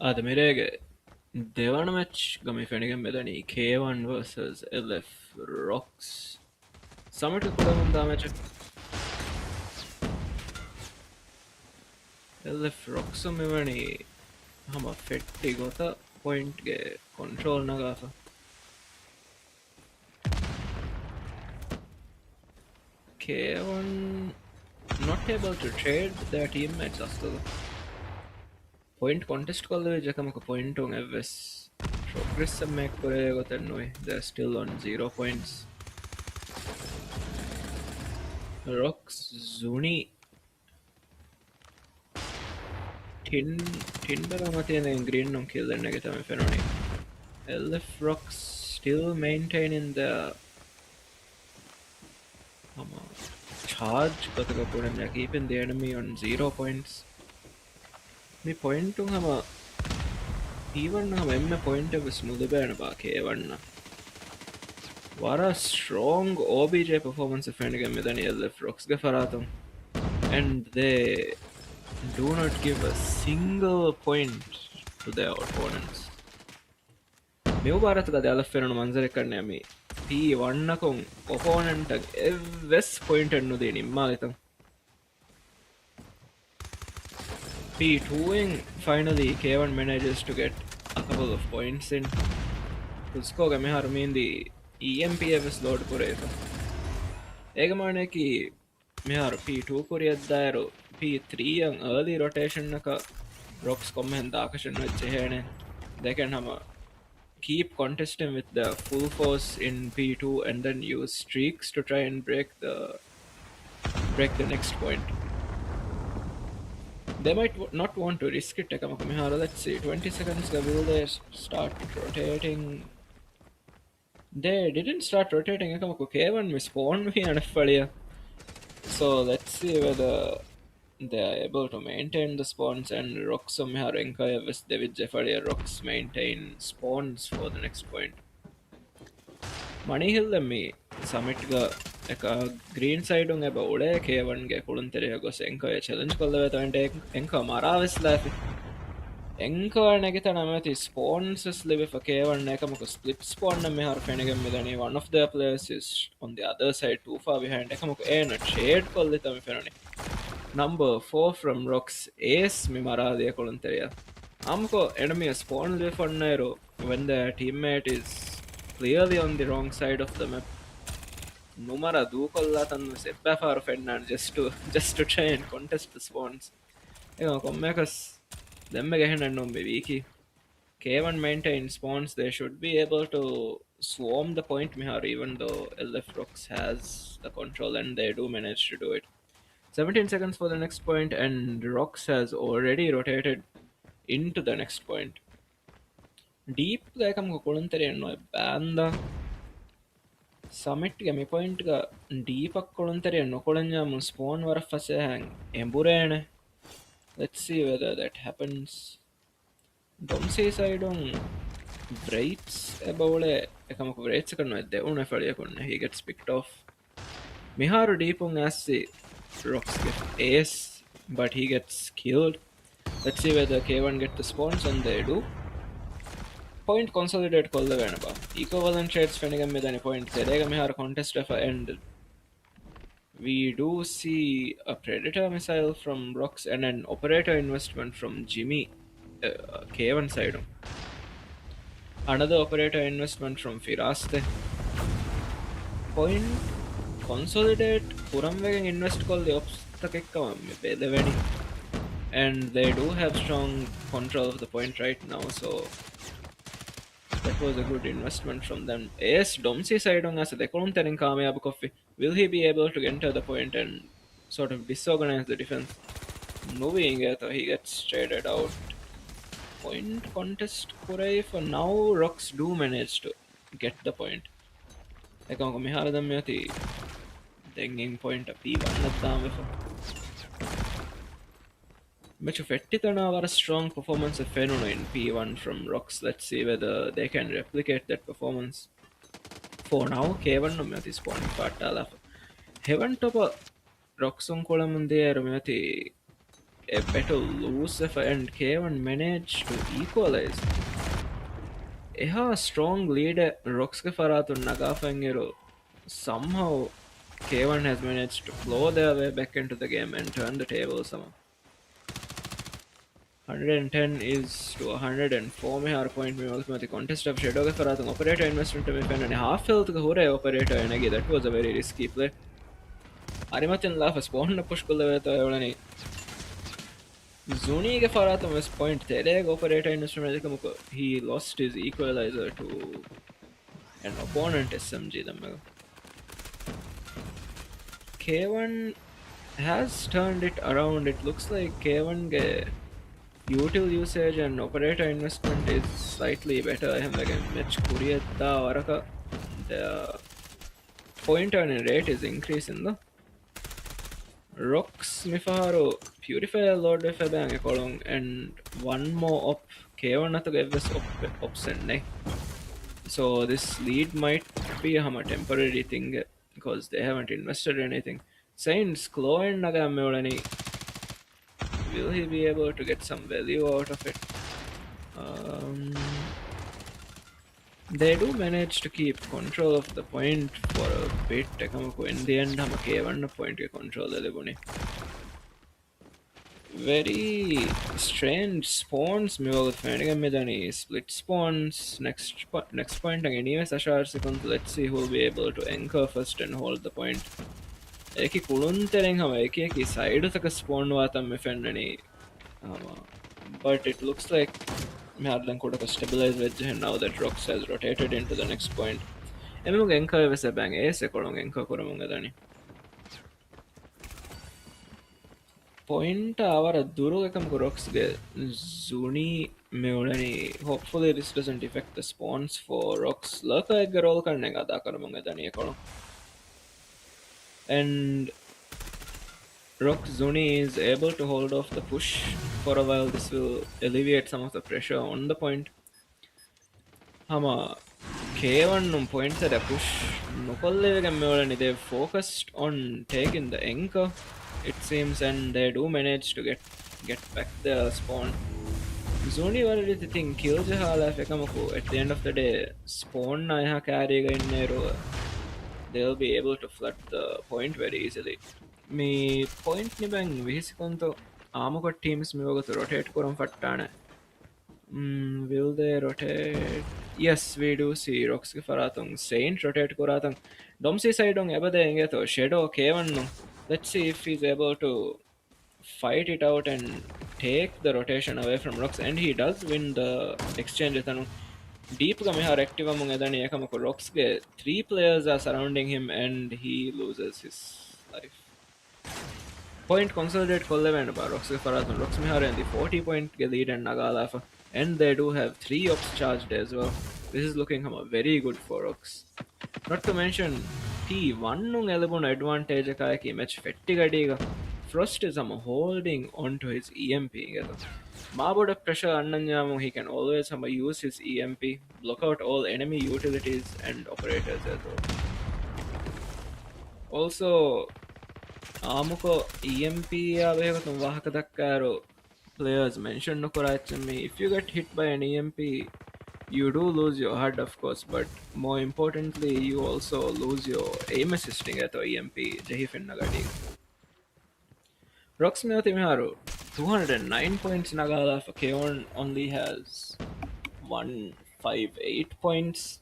අද මෙරේගේ දෙවන මැච් ගම ෆෙනිගෙන් බෙදනී K1 vs LF Rocks සමට කුඩමුන්දා මැච් LF Rocks මෙවැනි හම ෆෙට්ටි ගොත පොයින්ට්ගේ කොන්ට්‍රෝල් නගාස K1 not able to trade their teammates අස්තද point contest කල්ල ජකමක point on FS progress make කරේ ගොතන්නුයි they're still on 0 points Rocks Zuni Tinder මතියන green on kill දෙන්න එක තමයි ෆෙනෝනි LF Rocks still maintaining the charge got the opponent they're keeping the enemy on 0 points මේ point උන් හැම even හැම එම්ම point එක ස්මුද බෑන බාකේ වන්න වර ස්ට්‍රෝංග OBJ performance ෆෙන්ඩිගෙන් මෙතන LF Rocks ගේ ෆරාතුම් and they do not give a single point to their opponents මෙව ಭಾರತದ LF ಫೆರಣ ಮಂಜರೆ ಕಣ್ಣೆ ಮಿ P1 ನಕೊಂ opponent ಎವ್ವೆಸ್ ಪಾಯಿಂಟ್ ಅನ್ನು they ನಿಮ್ಮಾಲಿತಂ P2ing finally K1 manages to get a couple of points in उसको गमे हर में दी EMPFS load करेगा एक माने कि मैं हर P2 को रियद्दायरो P3 yang early rotation नका Rocks को मैं दाकशन वच्चे हैं ने they can हम keep contesting with the full force in P2 and then use streaks to try and break the next point. They might not want to risk it. Let's see, 20 seconds will they start rotating? They didn't start rotating. K1 spawn so let's see whether they are able to maintain the spawns and Rocks Rocks maintain spawns for the next point. Money hill me summit එක green සයිඩුන් ඇබ ඔඩේ K1ගේ කුළුන් තෙරය ගොස් එංකය challenge කොල්ල වෙතන්ට එංක මරාවෙස්ලාති එංක නැගත නමති ස්පෝන්සස් ලිව K1 එකමක ස්පලිට් ස්පෝන්න මෙහර ෆෙනගෙන් මෙදනී one of their players is on the other side too far behind එකමක ඒන ෂේඩ් කොල්ල තම ෆෙනනි number 4 from Rocks Ace mi මරාදිය කුළුන් තෙරය අම්කෝ enemy spawn ලිව ෆන්නයිරෝ when their teammate is clearly on the wrong side of the map. Numara dukolla tannu seppafaru fennan just to try and contest the spawns. Ega kommekas demme gehennen nummi wiki. K1 maintain spawns, they should be able to swarm the point mihar even though LF Rocks has the control and they do manage to do it. 17 seconds for the next point and Rocks has already rotated into the next point. Deep ekam koluntere no banda Summit ge me point ga deep koluntere no kolanya mun spawn war fase hang emburene. Let's see whether that happens. Domsey side on Wraiths ebole ekamaku Wraiths කරනවා දෙවුන ෆලියකුන්නේ he gets picked off. Miharu deepun assi Rocks get ace but he gets killed. Let's see whether K1 get the spawns and they do. Point consolidate kolla venaba. Equivalent trades fenigam medani point terega Miharu contest of end. We do see a predator missile from Rocks and an operator investment from Jimmy K1 side. Another operator investment from Firaste. Point consolidate Puramvegen invest call the obstacle Bedeveni. And they do have strong control of the point right now, so that was a good investment from them. Yes, Domsey side on as they couldn't tell in Kameyab Coffee. Will he be able to enter the point and sort of disorganize the defense? Moving it, he gets traded out. Point contest Kurai for now. Rocks do manage to get the point. Ekam ko mihara dammyati dengin point a P1 naddam for Mechu fettitana var a strong performance of Fenuno in P1 from Rocks. Let's see whether they can replicate that performance. For now, K1 no myati spawn pattala. Heaven top Rocks on Kolamunde myati a better Lucifer and K1 managed to equalize. Eha strong leader Rocks ke faratu Nagafangero. Somehow K1 has managed to claw their way back into the game and turn the tables somehow. 110 is to 104 me har point me ultimate contest of Shadow ke faratu operator investment me pen and half health ke hore operator enage that was a very risky play. Arimatin la fa spawn na push kolla veto evlani Zuni ke faratu mes point tere operator investment ekam he lost his equalizer to an opponent SMG damme. K1 has turned it around. It looks like K1 ge util usage and operator investment is slightly better. I have like a match kuriyetta varaka the point earning rate is increasing the Rocks mifaharu purifier load if bang kolong and one more op K1 atu gevs option ne. So this lead might be a temporary thing because they haven't invested anything. Saints Claw and Nagamolani. Will he be able to get some value out of it? They do manage to keep control of the point for a bit. In the end, हम K1 point के control ले लेबुनी. Very strange spawns me वगत फैनिगा में जानी split spawns next point anyway Sashar second. Let's see who will be able to anchor first and hold the point. Eki kuluntereng hama eki side taka spawn watam me fennani but it looks like me hadlan koda stabilize wedge now that Rocks has rotated into the next point. Emu anchor wese bang ace kolong anchor koramunga dani point avara duru ekam Rocks ge Zuni meulani. Hopefully this doesn't affect the spawns for Rocks. Lurker egg roll karne ga da karamunga dani kolong. And Rock Zuni is able to hold off the push for a while. This will alleviate some of the pressure on the point. Hama K1 points at a push. They focused on taking the anchor, it seems, and they do manage to get back the spawn. Zuni already think kills at the end of the day. Spawn Naya carry in they'll be able to flood the point very easily. Me point ni bang vihisikonto amuka teams me wagatu rotate koram fattane Will they rotate? Yes, we do see Rocks Faratung. Saint rotate Kuratang. Domsi side on Ebade Shadow K1. Let's see if he's able to fight it out and take the rotation away from Rocks. And he does win the exchange. Deep Gamiha Activa Mungadani Yakamako Rocks. Three players are surrounding him and he loses his life. Point consolidate Kollevand by Roxy Farazan, Roxmihar and the 40-point lead and Nagalafa. And they do have 3 ops charged as well. This is looking very good for Rox. Not to mention, P1 nung elabun advantage kayaki match fettigadiga. Frost is holding onto his EMP. Maboda pressure annanyamu, he can always use his EMP, block out all enemy utilities and operators as well. Also, ආමුකෝ EMP ආවේකතුන් වාහක දක්කාරෝ players mentioned me. If you get hit by an EMP, you do lose your HUD of course, but more importantly you also lose your aim assisting at EMP Jehifinnagadi. Roxmiothi Miharu 209 points Nagala for Keon only has 158 points.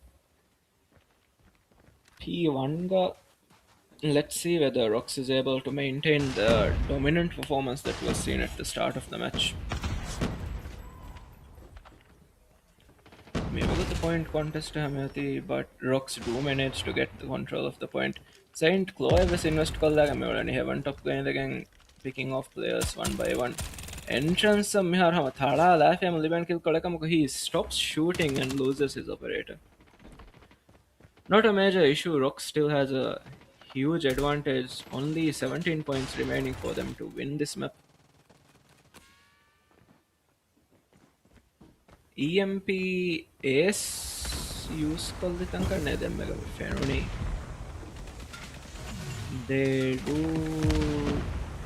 P1 ga. Let's see whether Rox is able to maintain the dominant performance that was seen at the start of the match. Maybe with the point contest but Rox do manage to get the control of the point. Saint Chloe was invest and haven't top going again, picking off players one by one. Entrance of Mihar Hamathala, Lafayam Liban kill Kodakamuko, he stops shooting and loses his operator. Not a major issue, Rox still has a huge advantage, only 17 points remaining for them to win this map. EMP Ace use they do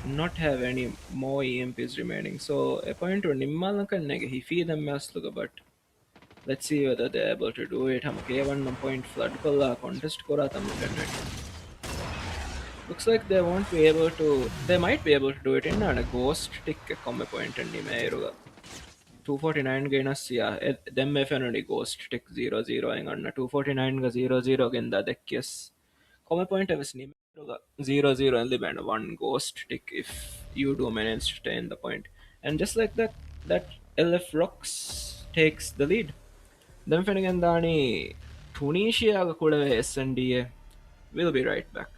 not have any more EMPs remaining, so a point to Nimmalanka he feed them but let's see whether they're able to do it. K1 point flood contest looks like they won't be able to. They might be able to do it in a ghost tick combo point and 249 gainers them if ghost tick 0-0 and 249 0-0 genda dekkes combo point was 0-0 and band one ghost tick if you do manage to stay in the point. And just like that, that LF Rocks takes the lead. Then Fenigandani Tunisia Kuda SNDA. We'll be right back.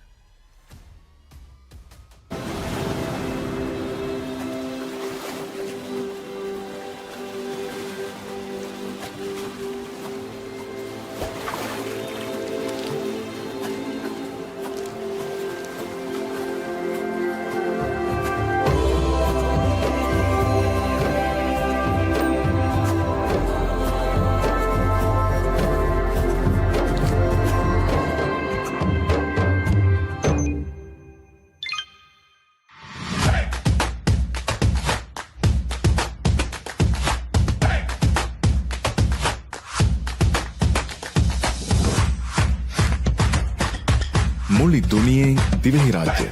මුළි දුනියෙන් දිවෙහි රාජ්‍ය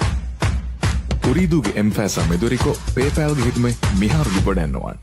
උරීදුගේ එම්ෆෑසා මෙදුරිකෝ පේපෑල්ගේ හිටුමේ මිහාරුගේ ගොඩැන්නවන්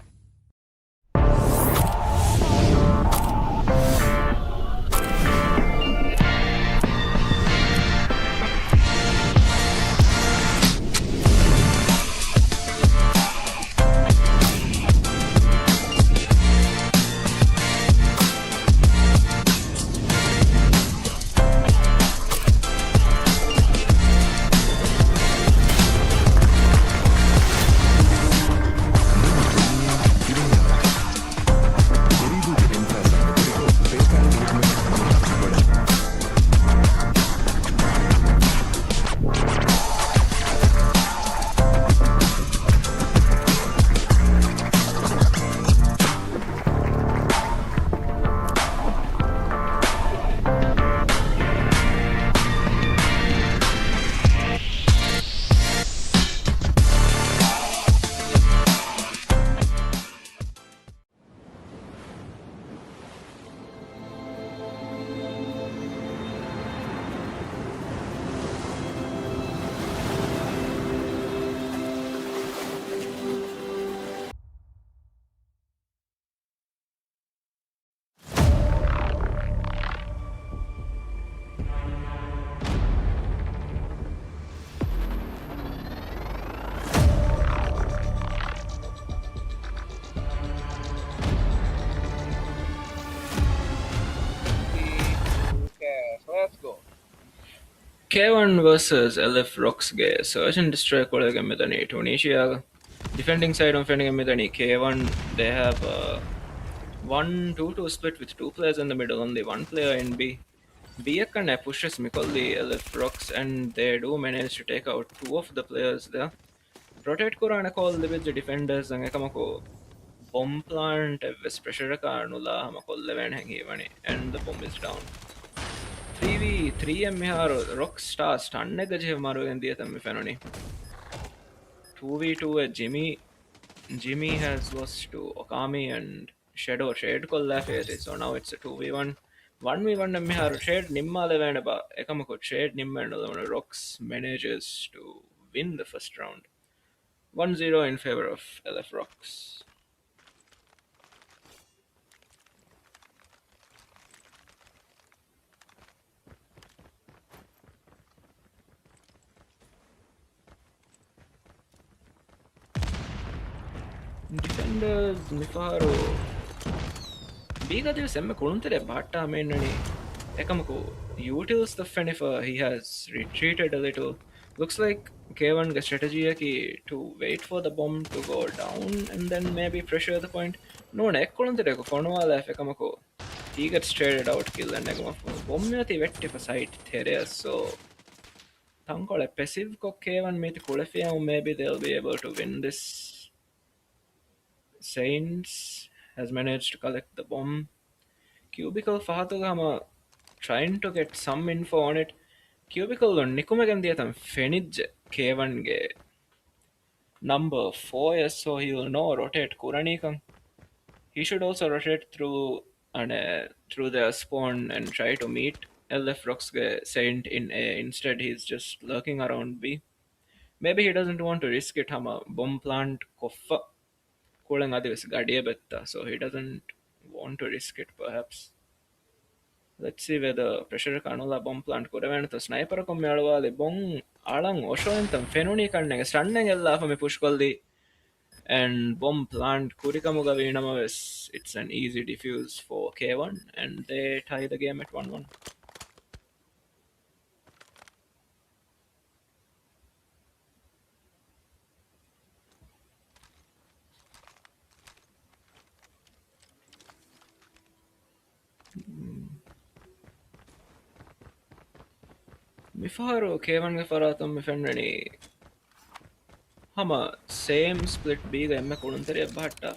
K1 versus LF Rocksಗೆ Search and Destroy ಕೊಳಗೆ ಮಿದನಿ Tunisia defending side on defending ಮಿದನಿ K1 they have 1-2-2 split with two players in the middle, only one player in B. B akkane pushes Mikolli LF Rocks and they do manage to take out two of the players there. Rotate kurana call with the defenders and ekamako bomb plant with pressure kaanula hamako 11 hangi vani and the bomb is down. 3v3 MR Rockstar stun එක ජෙව මරු එන්දිය තමයි ෆැනොනි 2v2 Jimmy has lost to Okami and Shadow Shade kolla phase so now it's a 2v1 1v1 MR Shade nimma levena ba ekamako Shade nimma no Rocks manages to win the first round 1-0 in favor of LF Rocks. Defenders Mifaro Biga semme kuluntere batta menani ekamako utils the Fenifer he has retreated a little. Looks like K1 ga strategy ki to wait for the bomb to go down and then maybe pressure the point. No ne kuluntere ko konwala ekamako he gets traded out kill and ekamako bomb yati vetti for site there so tankole passive ko K1 meti kulefia maybe they'll be able to win this. Saints has managed to collect the bomb. Cubicle Fahatugama trying to get some info on it. Cubicle Nikumagandiatam Fenij K1 ge number 4 yes, so he will know rotate Kuranikam. He should also rotate through the spawn and try to meet LF Roxge Saint in A. Instead he's just lurking around B. Maybe he doesn't want to risk it Hama bomb plant Koffa. So he doesn't want to risk it perhaps. Let's see whether pressure kanula bomb plant kodavenata sniper komme alwali bomb alang oshoentam fenuni kannege stannenge ella afame push koldi and bomb plant kurikamuga veenamaves it's an easy defuse for K1 and they tie the game at 1-1. Mifaru K1 ge faratam mifennani hama same split B ga emme kuluntere batta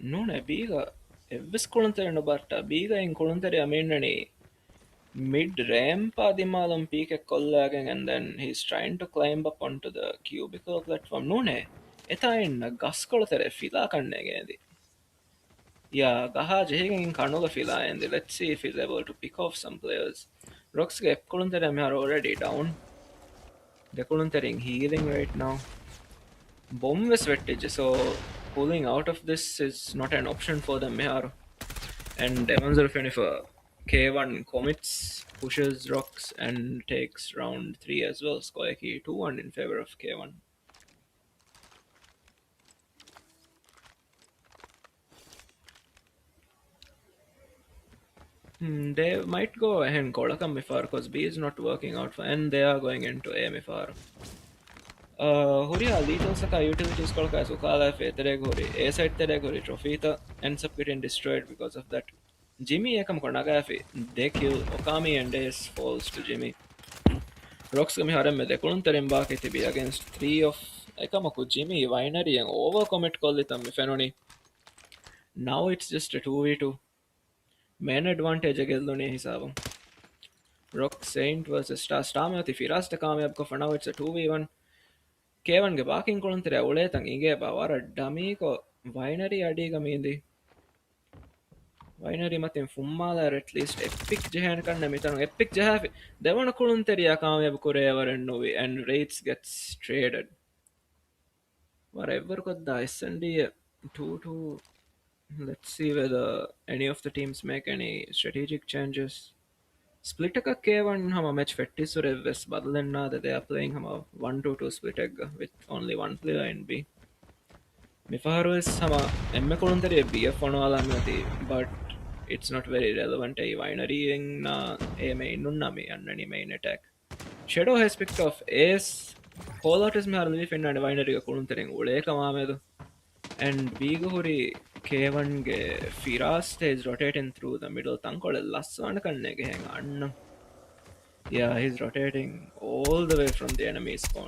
nune B ga evvis kuluntere no batta B ga in kuluntere amennani mid ramp adimalum peak kollagen and then he's trying to climb up onto the cubicle platform nune eta in gaskolotere fila kannege yeah gaha jehegen kanuga fila and let's see if he's able to pick off some players. Rocks ge kuluntere me are already down. They're kuluntere healing right now. Bomb is vettage, so pulling out of this is not an option for them here. And Evans if K1 commits, pushes Rocks and takes round 3 as well. Score 2-1 in favor of K1. They might go ahead and call a Mifar because B is not working out for, and they are going into A Mifar. Huria little saka utilities kolka sukala fetereg hori A side tereg hori Trophyta ends up getting destroyed because of that. Jimmy ekam konagafi they kill Okami and Ace falls to Jimmy. Rocks kami haremme de kulunterin baaki be against 3 of ekamaku Jimmy winery and overcommit kollitam fenoni. Now it's just a 2v2. Main advantage agellune hisabam. Rock Saint versus Star Mati Firasta Kamyab ko for now it's a 2v1. K1 ge baakin koluntere uletan ige bawara dummy ko winery adiga mindi winery matin fummala at least epic jehen kanna mitanu epic jahafi devana kolunteriya kamyab kurevaren novi and rates gets traded whatever kodda SND 2-2. Let's see whether any of the teams make any strategic changes. Split එක K1 hama match fettisure wes badalenna that they are playing hama 1-2 split egg with only one player in B. Mifaharu is hama emme koluntere BF onwala mati but it's not very relevant a winery na a main nunna me annani main attack. Shadow has picked off Ace. Callout is me leaf in and binary kuluntereng uleka mamedu. And Bigahuri K1 ge Firas is rotating through the middle tankole lassan kanne ge hang anna. Yeah, he's rotating all the way from the enemy spawn.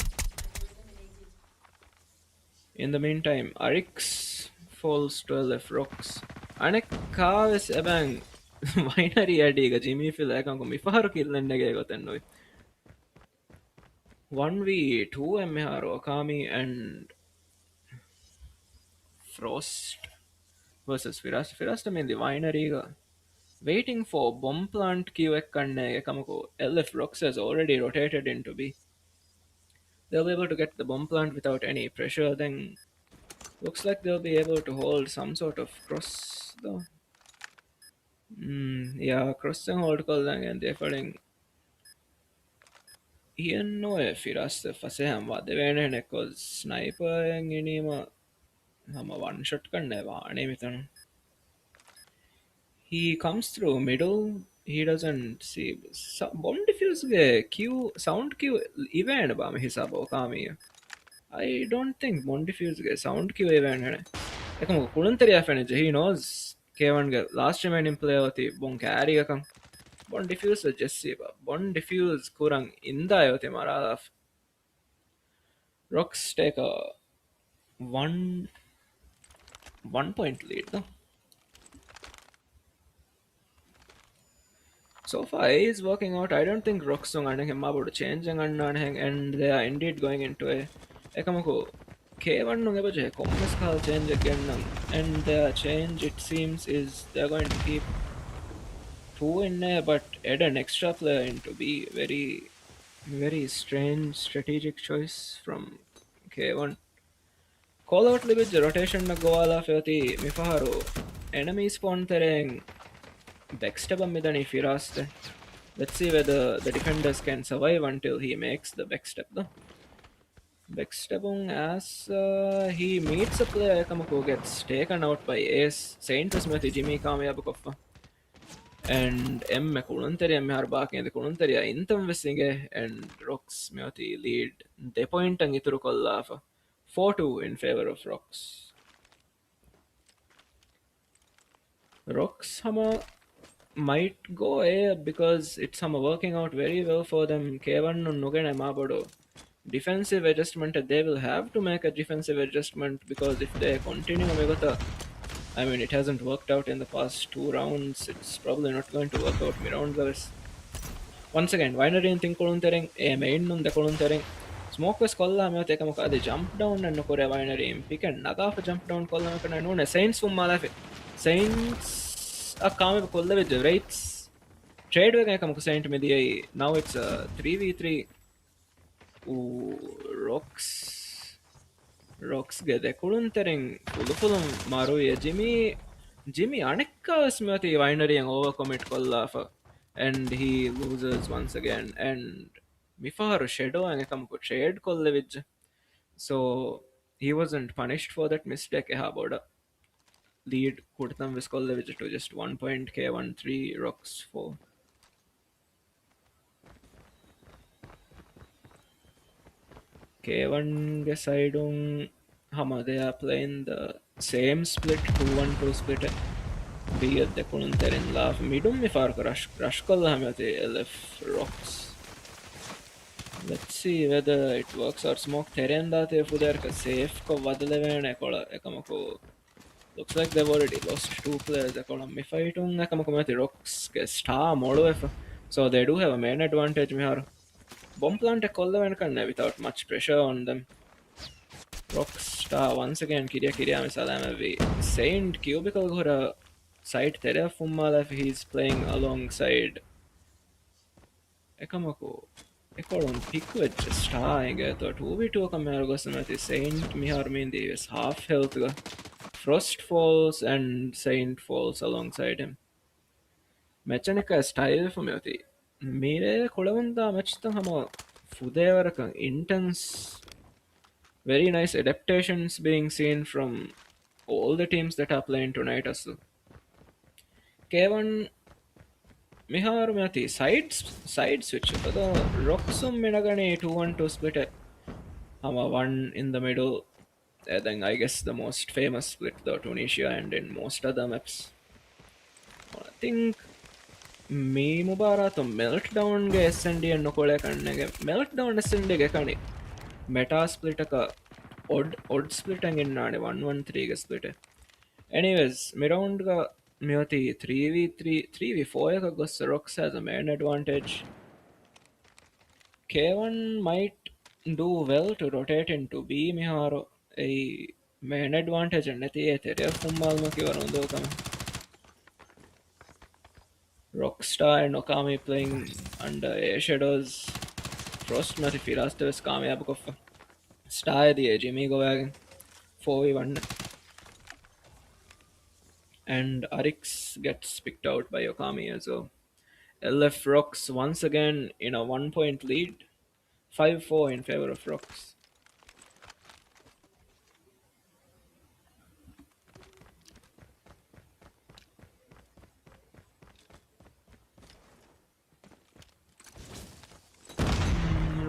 In the meantime, Arix falls to left rocks. Anek kaves ebang binary adiga Jimmy feel like mi faharu killennege gotennoi. 1v2 MR Okami and Frost versus Firas. Firas I mean the binary waiting for bomb plant Q kanne ekamako LF rocks has already rotated into B. They'll be able to get the bomb plant without any pressure, then looks like they'll be able to hold some sort of cross though. Yeah, crossing hold kollang and they're fighting. Hiennoe Firaste Faseham Vadevene cause sniper and inima Hama one shot can never name it. He comes through middle, he doesn't see bomb diffuse Q sound Q event bam hisabo kami. I don't think bomb diffuse sound Q event. Ekam Kulantari Afenage, he knows K1 last remaining player bon carry akam. Bon diffuse Jesse Bon diffuse kurang inda yote maralaf. Rocks take a one point lead though. So far A is working out. I don't think Rocksong and him about changing and they are indeed going into a Ekamako K1 nung ebaje commerce call change again and the change it seems is they're going to keep two in there but add an extra player into B. Very strange strategic choice from K1. Call out libid rotation na goala feti mifaharu enemy spawn tereng backstab midani firaste. Let's see whether the defenders can survive until he makes the backstep though. Backstabbing as he meets a player Kamako gets taken out by Ace Saint Smith Jimmy Kamiyabukoffa. And M Kulantari M Harbaki and the Kulantari Intam Vesinge and Rocks Meoti lead the point and Iturukollafa 4-2 in favor of Rocks. Rocks Hama might go A because it's Hama working out very well for them. K1 Nugen Mabado. Defensive adjustment they will have to make a defensive adjustment because if they continue Megata, I mean it hasn't worked out in the past 2 rounds, it's probably not going to work out in rounds. Once again, Winery and Tinkoluntereng, a main nun the Koluntereng. Smoke was Kolla Meotekamaka, the jump down and Nokore Winery, pick and Naga for jump down Kollakan and known as Saints from Malafi. Saints a Kami Kolla with the rates. Trade with Kamako Saint Media. Now it's a 3v3. Rocks. Rocks get the Kuluntereng, Fulufulum, Maruya, Jimmy Aneka Smithy Winery and overcommit Kollafa. And he loses once again. And Mifar Shadow and come trade Kollevich. So he wasn't punished for that mistake. Haboda lead Kurtam Viskollevich to just 1 point K13 Rocks 4. K1 Gesaidung Hama, they are playing the same split 2-1-2 split. Be at the Kununterin laugh. Midum Mifar Rush Kolla Hamati LF Rocks. Let's see whether it works out. Smoke Terenda Fuderka safe ko Vadalevan Ekola Ekamako. Looks like they've already lost 2 players. Ekola Mifaitung Ekamokomati Rocks star Modo. So they do have a main advantage. Mihar bomb plant Ekola without much pressure on them. Rockstar once again Kiria Misalamevi. Saint Cubicle Gora side Terafumala he's playing alongside Ekamako. Ekolon Pickwood star I thought 2v2 Kamargosamati Saint Miharmindi is half health. Frost falls and Saint falls alongside him. Mechanica style for Moti. Mire Kolavanda Machta Hama Fudevaraka intense. Very nice adaptations being seen from all the teams that are playing tonight as well. K1 Miharu Mati side switch. But the Roxum Minagani 2-1-2 split it. Hama one in the middle. Then I guess the most famous split the Tunisia and in most other maps. I think me Mubarato meltdown ge SND and Nokole kannege meltdown SND ge kani meta split ka odd split angin nane 1-1-3 ge split. Anyways, me round ga මෙoti 3v3 3v4 එක ගොස් Rox has a main advantage. K1 might do well to rotate into B miharo a main advantage නැති ඒ තෙරේ ෆුම්මාල්ම කිවරුන්දෝ කම Rockstar and Okami playing under A Shadows Frost නැති ෆිරාස්තවස් කාමයාබ කොෆ Star දියේ Jimmy ගොයාගෙන් 4v1 and Arix gets picked out by Okami as well. LF Rocks once again in a 1-point lead, 5-4 in favor of Rocks.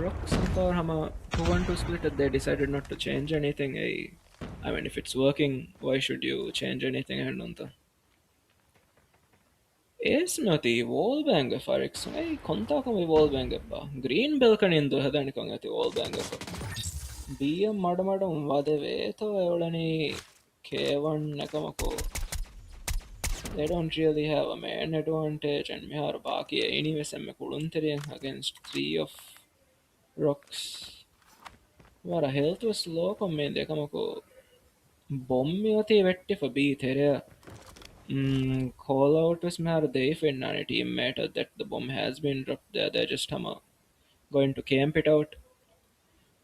Rocks for Hama 2-1-2 split, they decided not to change anything. I mean, if it's working, why should you change anything? Ace mati wall bang for Arix. Hey, konta kami wall bang ba. Green balcony indu hadani kongati wall bang ba. BM madam wade veto evlani K1 nakamako. They don't really have a main advantage and mihar baki anyways emme kulunteriyan against 3 of Rocks. Vara health was low komme dekamako bomb yoti vetti for B therea. Call out was mihar they finnani teammate that the bomb has been dropped there. They're just going to camp it out.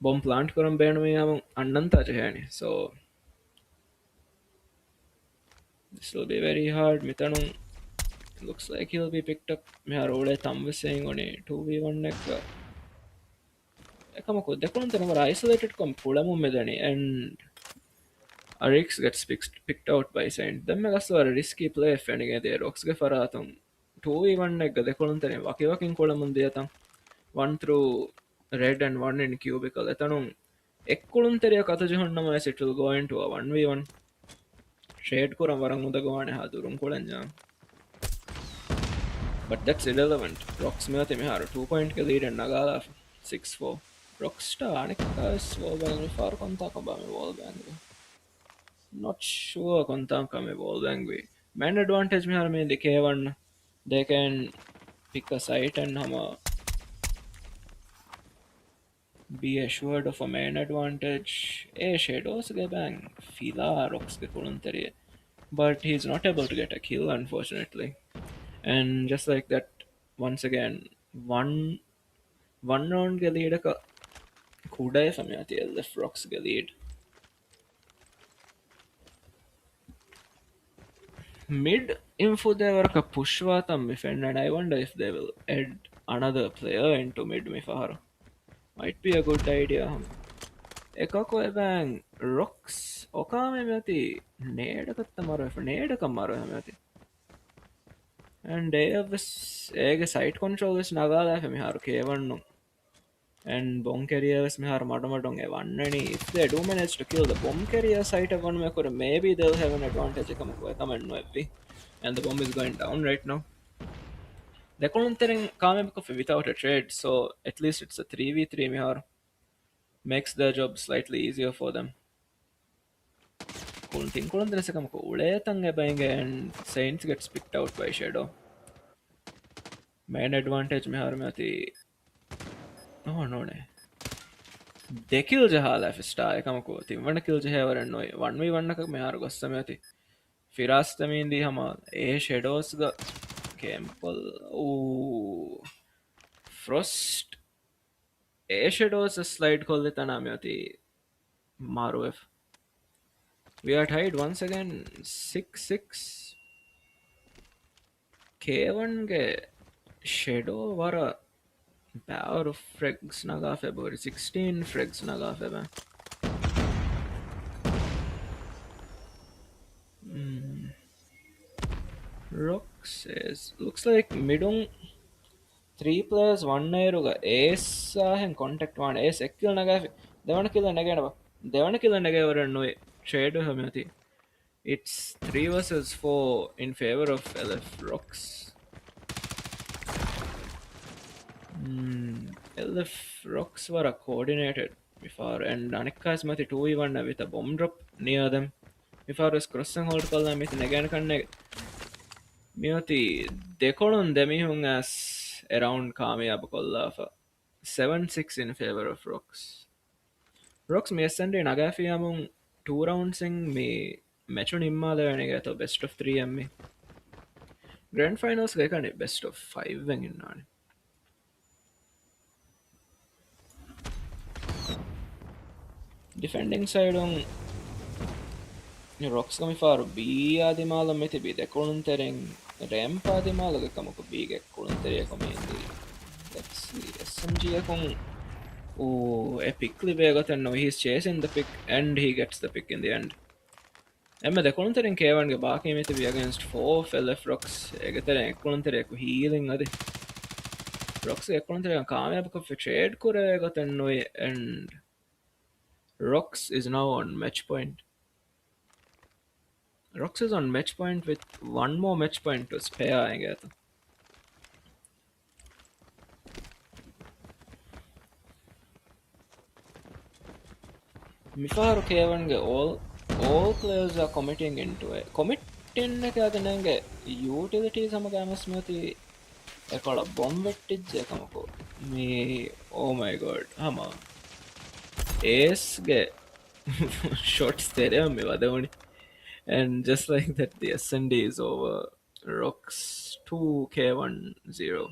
Bomb plant karam benu me annanta jehani. So this will be very hard. Mitanum looks like he'll be picked up. Mihar ole thumb was saying on a 2v1 neck. Ekamaku dekunta number isolated kom pulamu medani and Arix gets picked out by Saint. Them megaswar risky play fenige de Rox ge faratum 2v1 neck dekunta wakiwakin kolamun deatam 1 through red and 1 in cubicle etanum ekkulunteriya kata jehonnama as it will go into a 1v1 trade kuram warang udagwane ha durum kolanja. But that's irrelevant. Rox meati mehar 2-point ke lead and nagala 6-4. Rockstar anikkas wallbang far konta kabame wallbang. Not sure konta kame wallbang we. Man advantage mehar me the K1 they can pick a site and hama be assured of a main advantage. A shadows ge bang fila Rox ge kuluntere. But he's not able to get a kill unfortunately. And just like that, once again, one round ge lead ka kuda samyati LF Rocks ge lead. Mid info they were ka pushwatam mifend and I wonder if they will add another player into mid mifahar. Might be a good idea. Ekako bang Rocks Okame mati neda katta maro if neda kamaro mati. And they have this site control is nagala fe mihar K1 no. And bomb carriers mehar madamadong one and if they do manage to kill the bomb carrier site of one mekor maybe they'll have an advantage come and the bomb is going down right now. They couldn't come without a trade, so at least it's a 3v3 mehar makes their job slightly easier for them. And Saints gets picked out by Shadow. Main advantage mehar mati. Oh no ne. They kill Jahala if star එකමකෝ තිවන්න kill ජහවර නොයි 1v1 එකක් මෙහාර ගොස්සම ඇති ෆිරාස්තමින් දී හම ඒ shadows ද කැම්පල් ooh frost ඒ shadows slide කොල්ලේ තනාම ඇති මාරු F. We are tied once again 6-6 K1 ಗೆ shadow වර power of frags naga February 16 frags naga February. Rocks Rocks is looks like midung 3 players 1 ace contact one ace kill naga devana kill nagana devana kill naga no trade hamati. It's 3 versus 4 in favor of LF Rocks. LF Rocks were coordinated before and Anika is mati 2v1 with a bomb drop near them. Before is crossing hold call them with Nagan Connect. Mioti Dekolon Demihung as around Kamiyab Kolla 7-6 in favor of Rocks. Rocks me send in Agafi among 2 rounds in me Metro Nimma the best of 3 me. Grand finals best of 5 in none. Defending side on Rocks kami far B adimala meti B dekolun tereng ramp adimala kamuko B gekolun teriya komindi. Let's see SMG akong a pick got and now he's chasing the pick and he gets the pick in the end. Emma dekolun tereng K1 ge baki meti B against 4 LF Rocks egateren ekolun teriya ko healing adi. Rocks ekolun teriya kamyab ko trade kore got and no and Rocks is now on match point. Rocks is on match point with 1 more match point to spare, I guess. Mifar K1 all players are committing into it. Commit in the utilities Hamagamasmati I call a bomb vettage Kamako. Me oh my god. Hama. Ace get shots there me vadavani. And just like that, the SND is over. Rocks 2K10.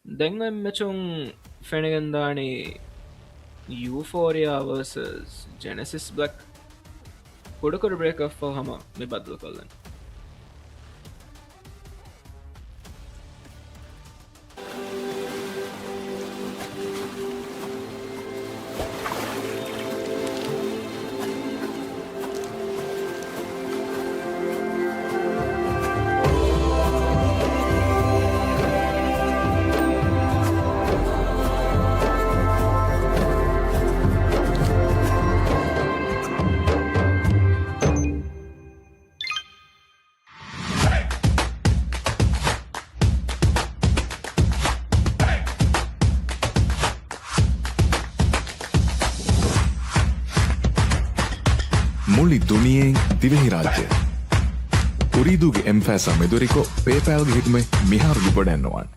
Then I'm matching Fenigandani Euphoria versus Genesis Black. Kudakur break off for Hama, me badal kallan. මුළි දුනියෙන් දිවෙහි රාජ්‍ය උරීදුගේ එම්ෆෑසා මෙදුරිකෝ පේපෑල්ගේ හිටුමේ මිහාරු ගොඩැන්නවන්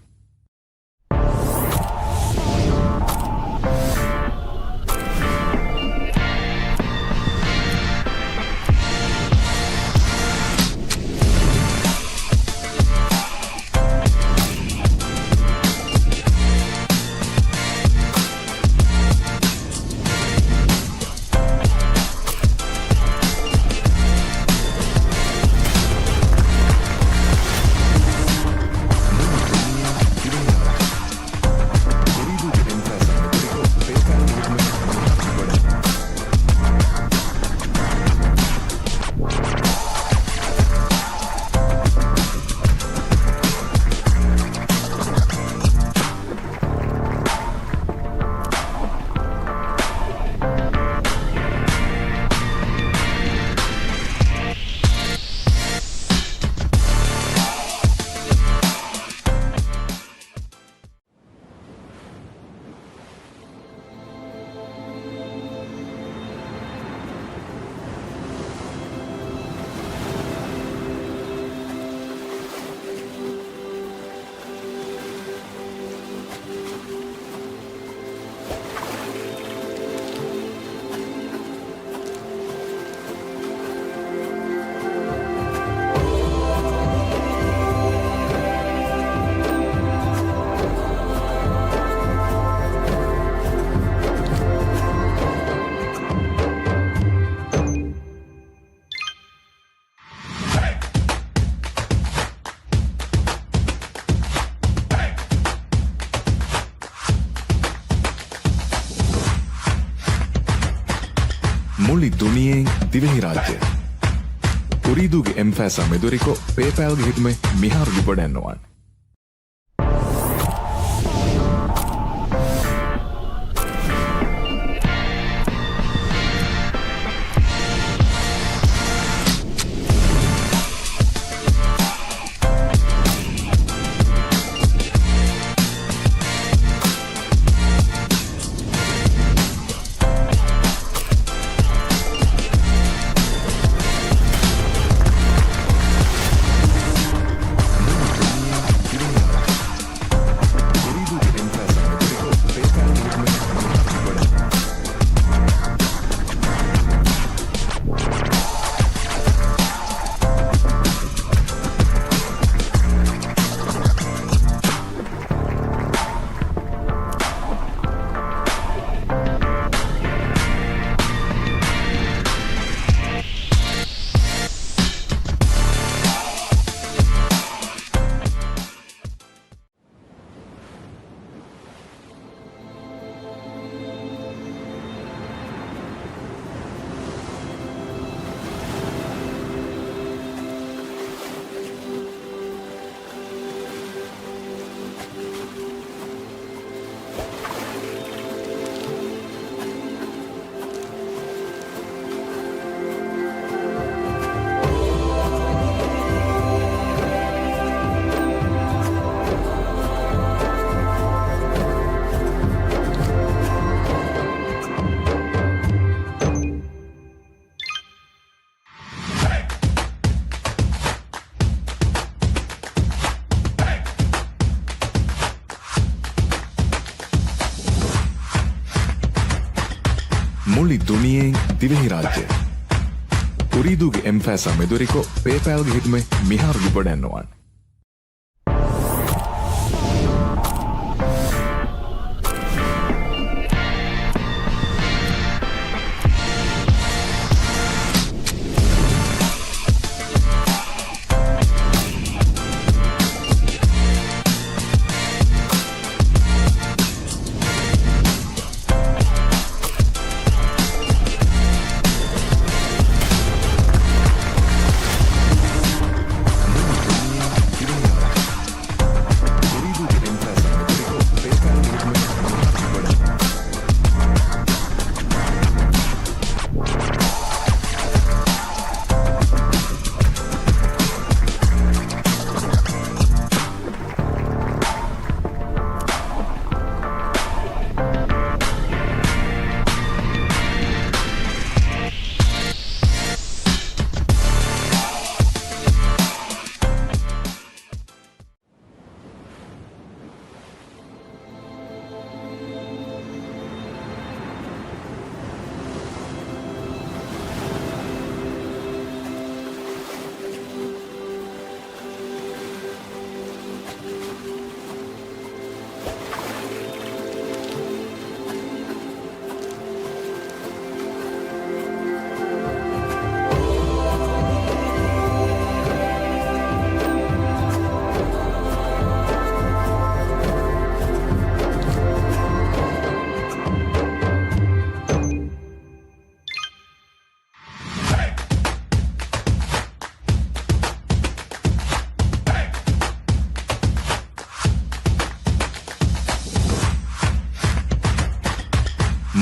මුළි දුනියෙන් දිවෙහි රාජ්‍ය Ooredooge M-Fasa meduriko PayPalge hitme miharuge bodennowan. මුළි දුනියෙන් දිවෙහි රාජ්‍ය. Ooredooge M-Fasa meduriko PayPalge hitme miharuge bodennowan.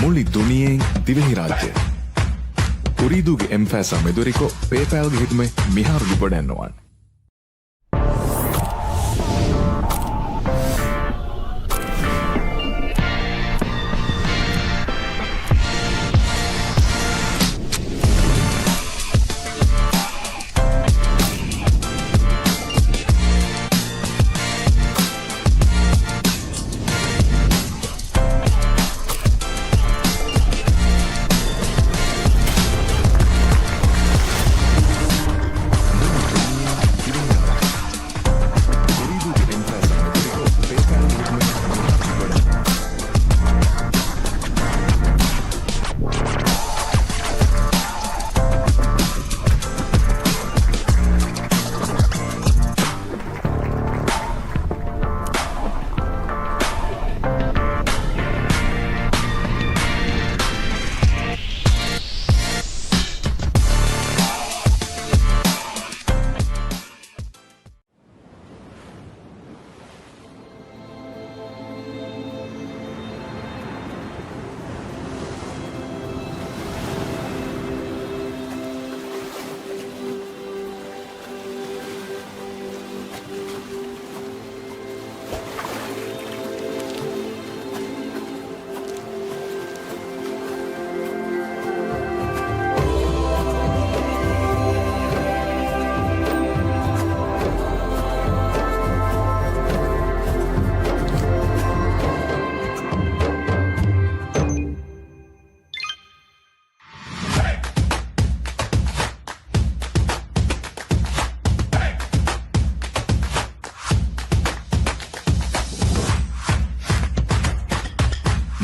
මුළි දුනියෙන් දිවෙහි රාජ්‍ය. Ooredooge M-Fasa meduriko PayPalge hitme miharuge bodennowan.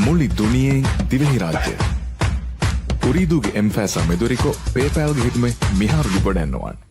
මුළි දුනියෙන් දිවෙහි රාජ්‍ය උරීදුගේ එම්ෆෑසා මෙදුරිකෝ පේපෑල්ගේ හිටුමේ මිහාරුගි බොඩැන්නවන්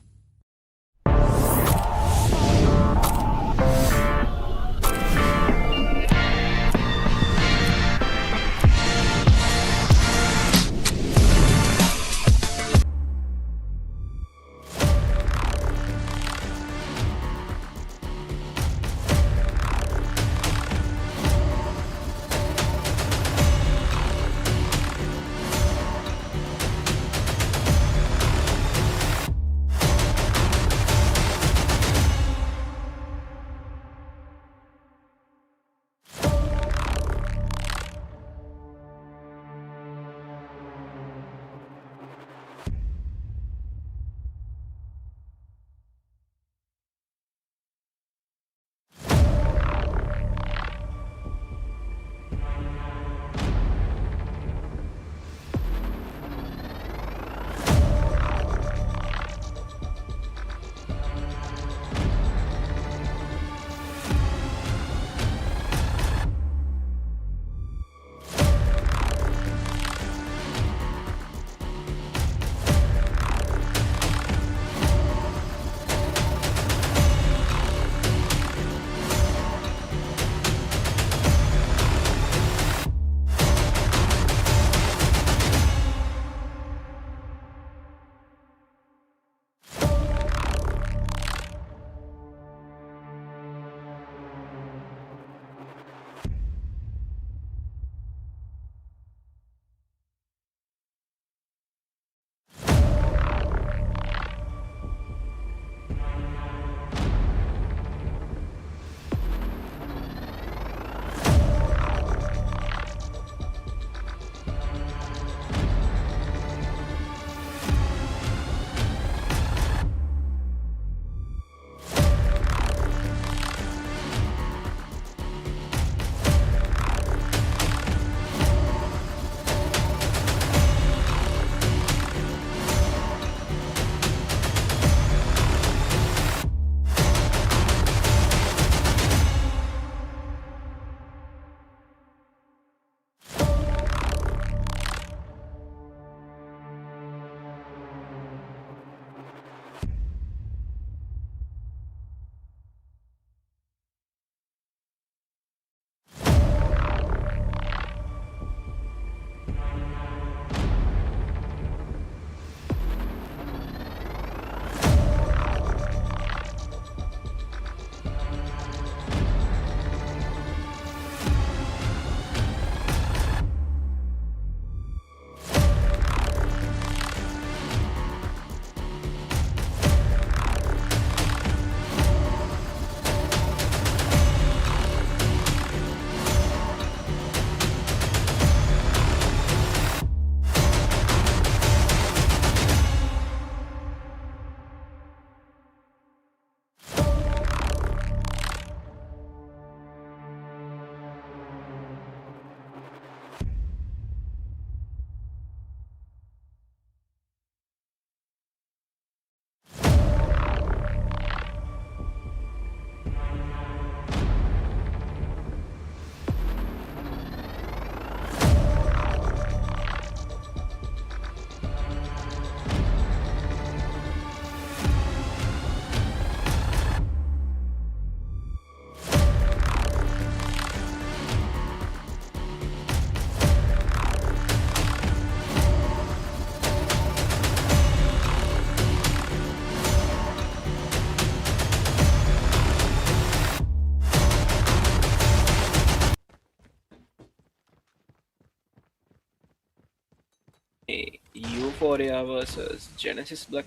Euphoria versus Genesis Black.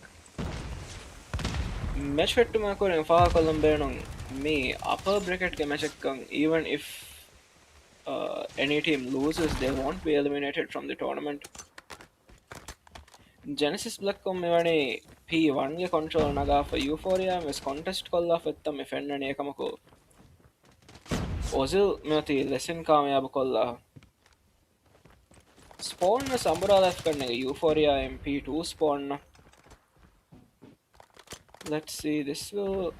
Match fettumaa koren faha kollam beenon me upper bracket ke match ekkan even if any team loses they won't be eliminated from the tournament. Genesis Black kom mewani P1 ge control naga for Euphoria mes contest kolla fettam me fennani ekamako Ozil mewati lesson kamayab kolla spawn na sambura left karne Euphoria MP2 spawn na. Let's see, this will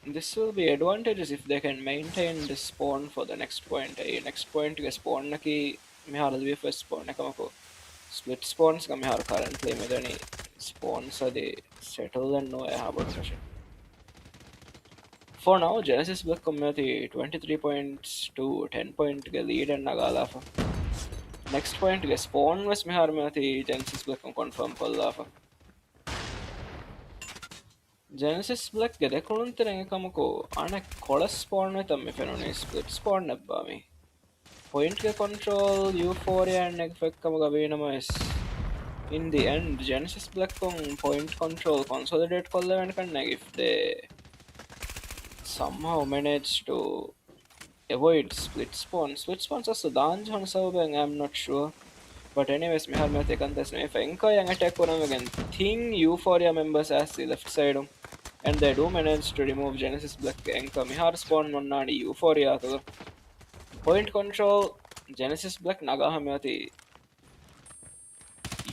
This will be advantages if they can maintain the spawn for the next point. Next point ke spawn naki mihar alwi first spawn nakamako split spawns ka mihar currently medani spawns adi settle and no about session. For now, Genesis Black community 23 points to 10 point ke lead and nagala fa. Next point ke spawn was mihar meati Genesis Black confirm kolla fa. Genesis Black ge dekuluntere kamako ane kola spawn with me fenoni split spawn nebba mi. Point ke control euphoria and effect kamaga venama is in the end Genesis Black on point control consolidate kolla and kanna if they somehow manage to avoid split spawns. Split spawns also dance on Saubang, I'm not sure. But anyways, me have my take on this. If Enka yang attack on again, thing Euphoria members as the left side. And they do manage to remove Genesis Black Enka. Mihar spawn on Nani Euphoria. Point control Genesis Black Nagahamati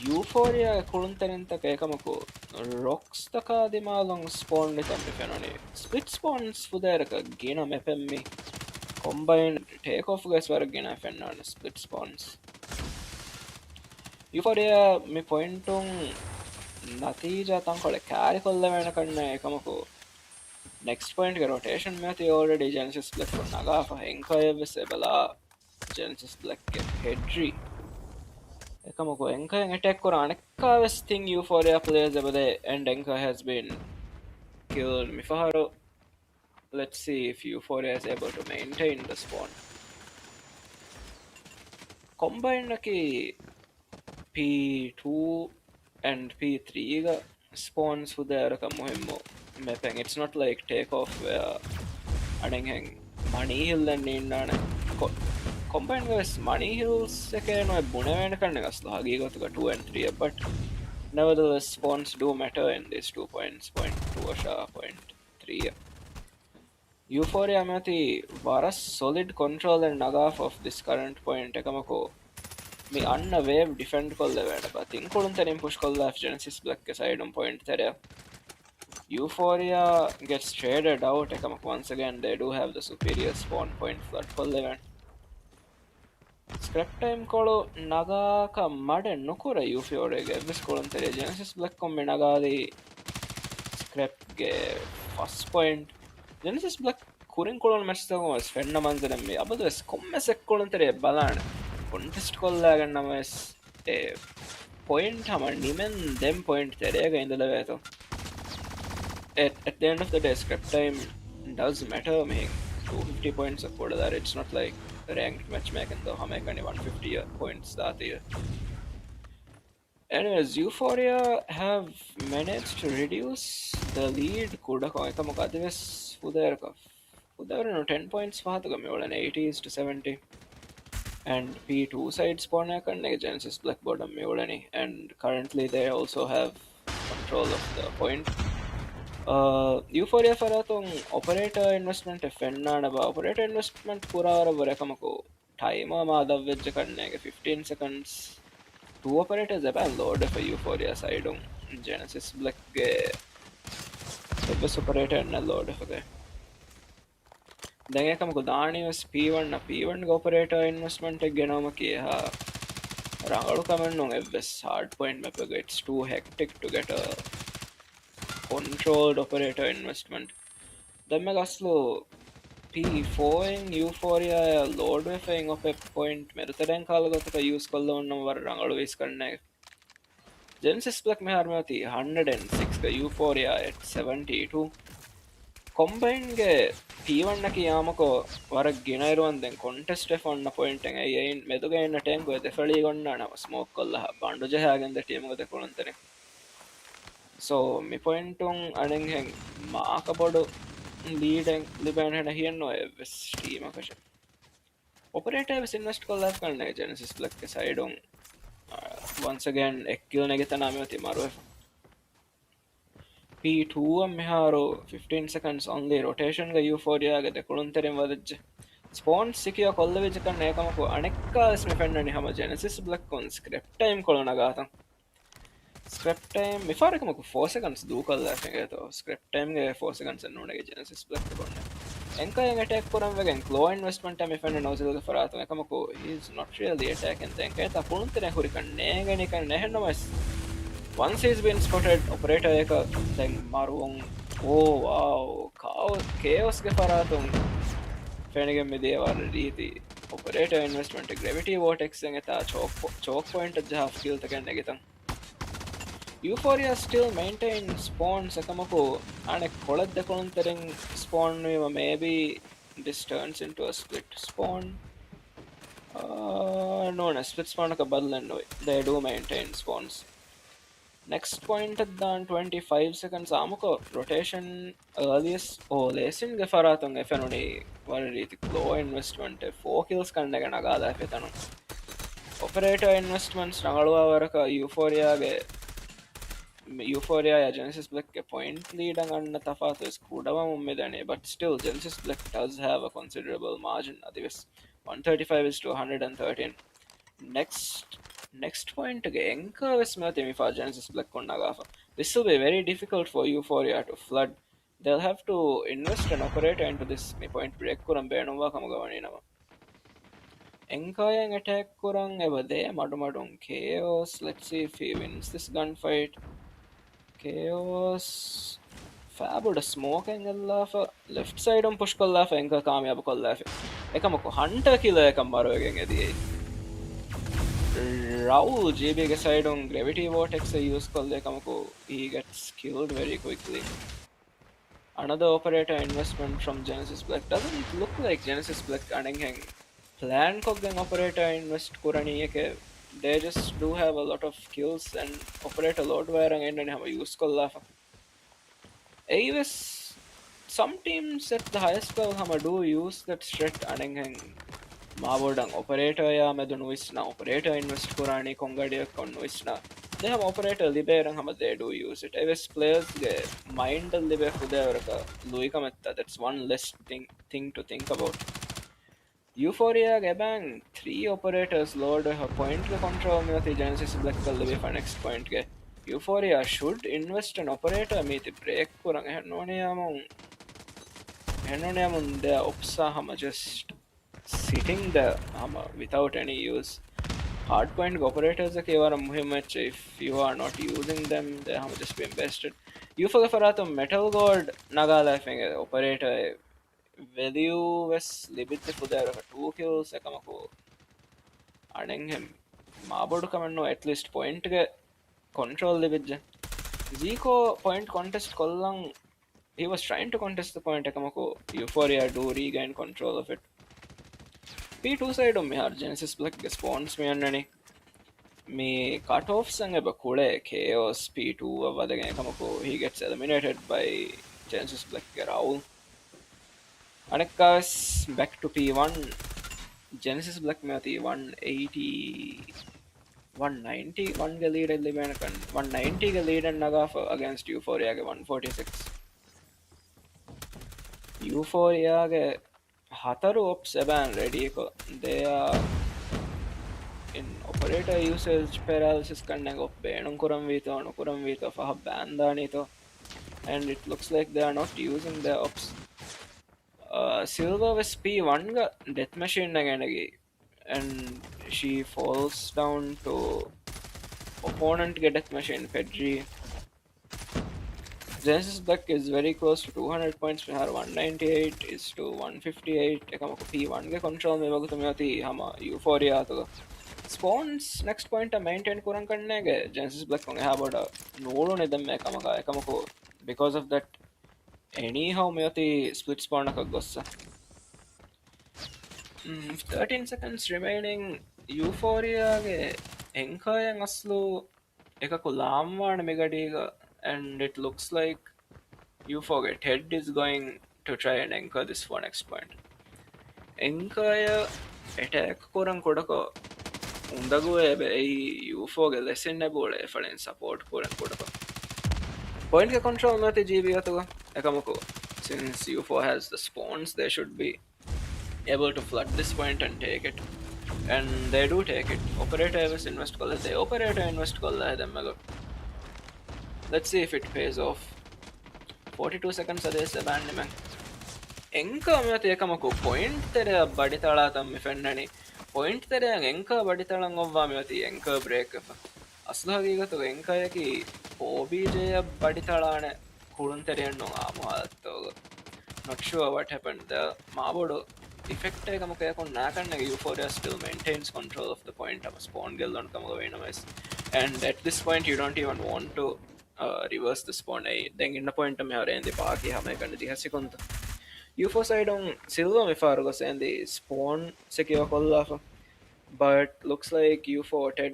Euphoria Kuruntanenta Kekamako. Rocks the Kadima long spawn with a split spawns for their Gina Mepemi. Combined takeoff guys වරගෙන පෙන්වන්න split spawns. Euphoria මේ point උන් නතිජා තංකොල carry කොල්ල වෙන කන්න එකමකෝ. Next point के rotation में थी already Genesis Black को नगा फहेंका वैसे बला Genesis Black के headry. එකමකෝ Enka attack कराने का वैसे thing Euphoria players abade and Enka has been killed. Mifaharo. Let's see if Euphoria is able to maintain the spawn. Combined P2 and P3 spawns for the mapping. It's not like takeoff where adding money hill and in combined with money hills again or Bunavan Kanagaslagi got 2 and 3, but nevertheless spawns do matter in these 2 points, point 2 or point 3. Euphoria mati varas solid control and nagaf of this current point ekamako me anna wave defend kolla veda but inkuluntarin push kolla Genesis Black ke side on point there. Euphoria gets traded out ekamako once again they do have the superior spawn point flood kolla veda. Scrap time kolo naga ka made nokura Euphoria ge this kuluntere Genesis Black komme nagadi scrap ge first point Genesis Black kurin kolon match was fenna manzare me abadu es komme sek kolontere balana contest kolla ganna es point hama nimen them point terega indala veto at the end of the day scrap time does matter me 250 points of that it's not like ranked matchmaking though hame kani 150 points that year. Anyways, Euphoria have managed to reduce the lead kuda ko ekama kadives uderka 10 points faatuga me 80s to 70 and P2 side spawn kanne Genesis Black bottom me and currently they also have control of the point. Euphoria faratong operator investment fenna ba operator investment purawara varakamako timer ma adavvejja kanne 15 seconds. 2 operators have load for Euphoria side on Genesis Black service operator and load for the then ekam godani was P1 operator investment genoma kiha rangalu kamen no evs hard point map it's too hectic to get a controlled operator investment then megaslo P4 in Euphoria load wefing of a point medutaren kalagotaka use kolla onnam war rangalu vis karne Genesis Black me harmati 106 ka Euphoria at 72 combined ge P1 naki yamako warak ginairuwan den contest f onna point en ayin meduga enna tank go defali gonna na smoke kolla bandu jahagen the team go de kolantene so me point on anen hen maaka bodu lead and liban hena hienno evs team akasha operator evs invest kolla karne Genesis Black ke side on once again ekkill negetana amati maru P2 meharo 15 seconds only rotation ga Euphoria ga dekulunterin wadajje spawn secure kollevij kanne ekamako anekka isme fennani hama Genesis Black on script time kolona gatan Scrap time මිෆාරකමක 4 seconds දූ කල්ලා ෆෙගේතෝ scrap time ගේ 4 seconds එන්නුනගේ Genesis Black කොන්න එන්කයෙන් attack කරම් වගෙන් claw investment time ඉෆෙන්න නොසිලක ෆරාතම එකමකෝ he's not really attacking then කේත පුණුතනේ හුරිකන් නේගනිකන් නැහෙන්නමස් once he's been spotted operator එක දැන් මරුවන් oh wow chaos ගේ ෆරාතුම් ෆෙනගෙන් මෙදේ වර රීති operator investment gravity vortex එකෙන් එතා choke point එක ජහ skill එකෙන් නැගිතන් Euphoria still maintain spawns එකමකෝ අනේ කොළද දෙකොළන් තරෙන් spawn වේව maybe this turns into a split spawn no split spawn එක බදලන්න ඔය they do maintain spawns next point at the 25 seconds ආමකෝ rotation earliest lesin ge faratun efenuni war riti claw investment 4 kills kannega nagala efetanu operator investments nangaluwa waraka Euphoria या Genesis Black के point lead अंगन तफात इस कूड़ावा मुम्मे देने but still Genesis Black does have a considerable margin अधिवेस 135 is to 113 next point के Enka वेस में तेमी फा Genesis Black को नगाफा this will be very difficult for Euphoria to flood they'll have to invest an operator into this me point break Kurram बेनुवा कमगवानी नवा Enka yang attack kurang ever there madum chaos let's see if he wins this gunfight chaos fabulous smoke engella for left side on push kolla fa enka kamyab kolla fa ekamako hunter killer ekam maruwegen edi Raul GB ge side on gravity vortex use kolla ekamako he gets killed very quickly another operator investment from Genesis Black doesn't look like Genesis Black anenghen plan koggen operator invest kurani eke they just do have a lot of kills and operator load wire and have use kolla Avis some teams at the highest level hama do use that strat anenghen mabodang operator ya medunu isna operator invest kurani kongadiya konnu isna they have operator liberang hama they do use it Avis players ge mind libe fudewaraka luika metta that's one less thing to think about Euphoria gebang 3 operators load her point ke control me the Genesis Black kalle for next point ke Euphoria should invest an operator me the break kurang hennoniyamun the opsa hama just sitting there hama without any use hard point operators ke wara muhimmat if you are not using them they hama just be invested Euphoria faratum metal god nagala fenge operator value was libit fuder 2 kills ekamako anenghem mabodu kamanno at least point ge control libijja Zico point contest kollang he was trying to contest the point ekamako Euphoria do regain control of it P2 side me har Genesis Black ge spawns me annani me cutoff sange ba kule chaos P2 avadagen ekamako he gets eliminated by Genesis Black ge Raul Anekkas back to P1 Genesis Black में आती 180 190 1 के lead ले मैंने कन 190 के lead and Naga against Euphoria के 146 Euphoria के हतारू ops एबन ready को they are in operator usage paralysis करने को बेनुकुरम वीतो फह बैंदानी तो and it looks like they are not using their ops Silver was P1 ga death machine naganagi and she falls down to opponent get death machine Pedri Genesis Black is very close to 200 points for her 198 is to 158 ekamako P1 ge control me wagutumati hama Euphoria to spawns next point maintain kuran kanne ge Genesis Black konge ha boda nolu nedam ekamako because of that anyhow මෙයති split spawn එකක් ගොස්සා 13 seconds remaining Euphoria ගේ එන්කයෙන් අස්ලු එකකු ලාම්වාන මෙගඩීග and it looks like Euphoria head is going to try and anchor this for next point එන්කය attack කරන් කොඩක උන්දගුවේ බැයි Euphoria lesson නැබෝල එෆලෙන් support කරන් කොඩක point ke control me the GB atuga ekamako since U4 has the spawns they should be able to flood this point and take it and they do take it operator was invest kolla they operator invest kolla demmego let's see if it pays off. 42 seconds adese banni men enka amati ekamaku point tere baditala tammi fennani point tere enka baditalan ovva meti enka break efa aslu hagigatu enka yaki obj baditalane kulun tereenno amu halattoga not sure what happened there maabodu effect ekamaku yakon nakanne euphoria still maintains control of the point am spawn gellon kamaga venamis and at this point you don't even want to reverse the spawn then in the point me hare endi paaki hame kanne dihasikonta UFO side on silver me fargo and the spawn secure kollafa but looks like UFO Ted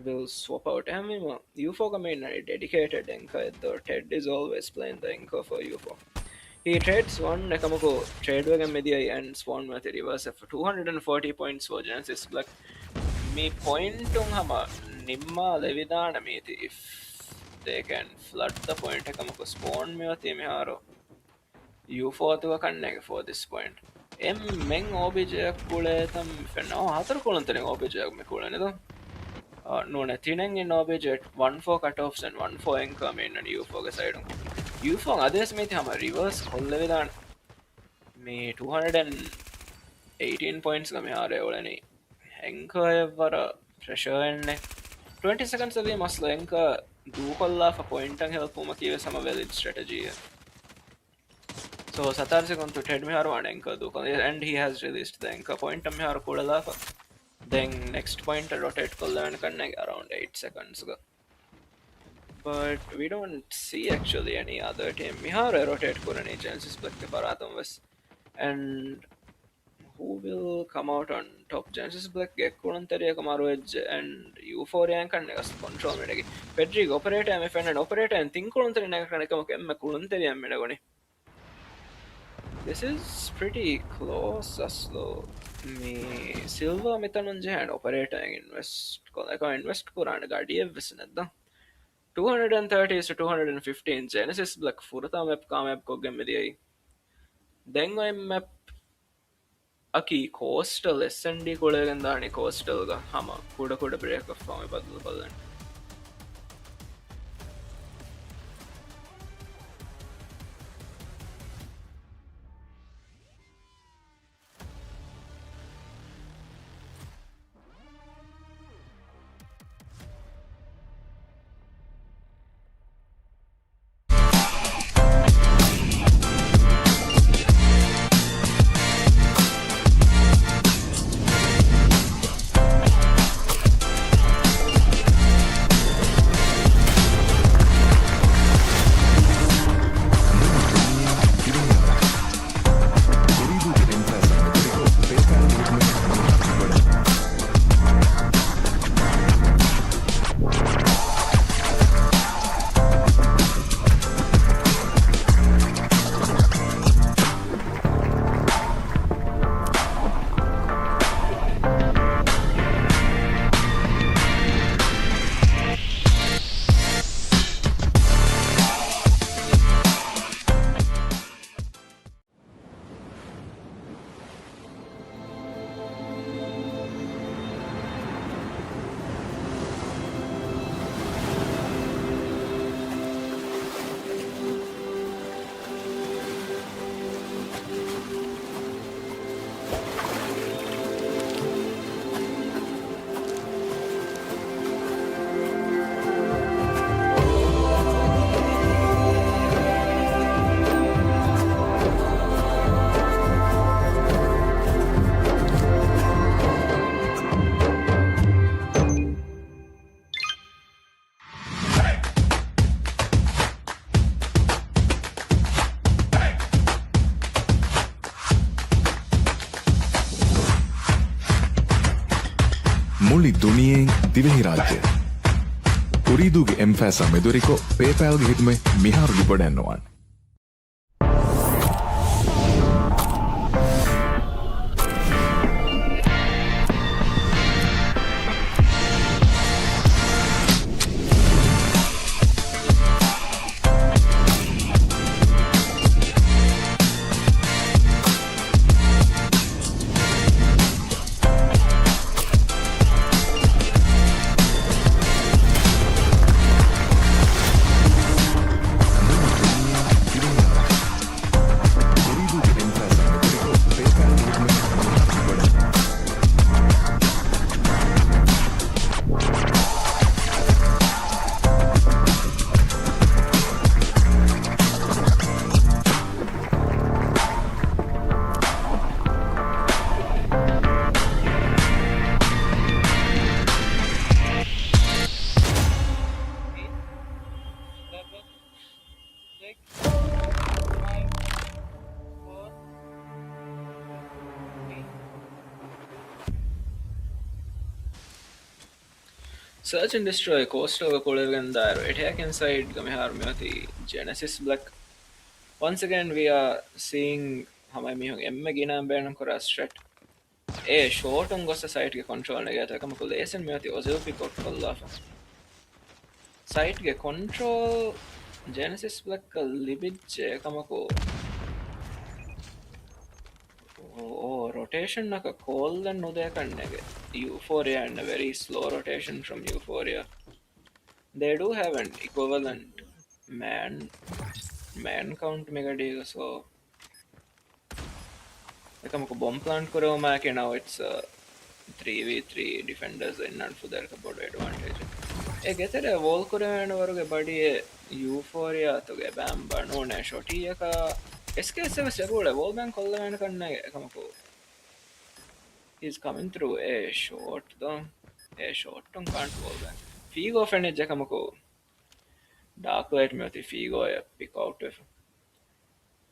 will swap out Amima. UFO main dedicated anchor though Ted is always playing the anchor for UFO. He trades one Nakamako trade wagon media and Swan with the reverse for 240 points for Genesis Black. Me point on Hama Nimma Levidana meet if they can flood the point Nakamako spawn me with Miharo. UFO to a connect for this point. Men OBJ kuletam fenno hatar kulantene OBJ me kuleneda. No nothing in OBJ 1 for cutoffs and 1 for anchor main and UFO side. UFO others me hama reverse kollavedan me 218 points game hare olani. Anchor evara pressure enne 20 seconds away must anchor do kolla for point and help uma kive sama valid strategy. So Satar se kontu Ted me haru anchor do and he has released the anchor point me haru kodala then next point rotate kollavan kanne around 8 seconds go. But we don't see actually any other team me haru rotate korani chances but paratam was and who will come out on top chances black get kulanteriya kamaru edge and euphoria kanne gas control medagi Pedrick operator me fan and operator and think kulanteriya kanne kamaku emme kulanteriya medagoni. This is pretty close aslo me silver metanunje and operator invest invest kurana gadiye visnedda 230 to 215 Genesis black furta map ka map ko gemediyai then I map aki coastal SND kolegandani coastal ga hama kuda break of me badlu ballan මුළි දුනියෙන් දිවෙහි රාජ්‍ය උරීදුගේ එම්ෆෑසා මෙදුරිකෝ පේපෑල්ගේ හිතුමේ මිහාරුදු පොඩැන්නවන් Search and destroy coastal Kulivandar, attack inside Gamiharmyati, Genesis Black. Once again, we are seeing Hamamihung Emmagina Bernam Kora strat. A short on Gossa site control negative, come less and Myati Ozil pick out Kolafa. Site get control Genesis Black a libid Kamako. Oh, rotation like a cold and no they can Euphoria and a very slow rotation from Euphoria. They do have an equivalent man man count mega deal, so like a bomb plant Kuromaki now it's 3v3 defenders in and for their about advantage. A get a wall Korean or a body Euphoria to get bamba no shoti yaka SK7 a wall bank color and he's coming through a short though. A short on can't wall bank. Figo fene Jakamako. Dark light mati Figo pick out of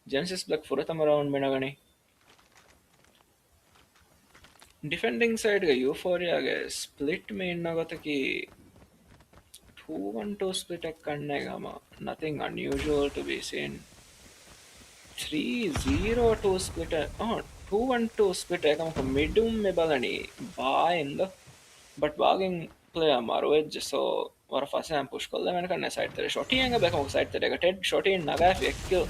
Genesis Black Furatam around Menagani. Defending side Euphoria split main Nagataki 2-1-2 split Kannegama. Nothing unusual to be seen. 3-0-2 split oh 2-1-2 split midum mebalani ba in the but bagging player Marwedge so or first and push call them and side the shotty and back of side the ted shotty in Naga kill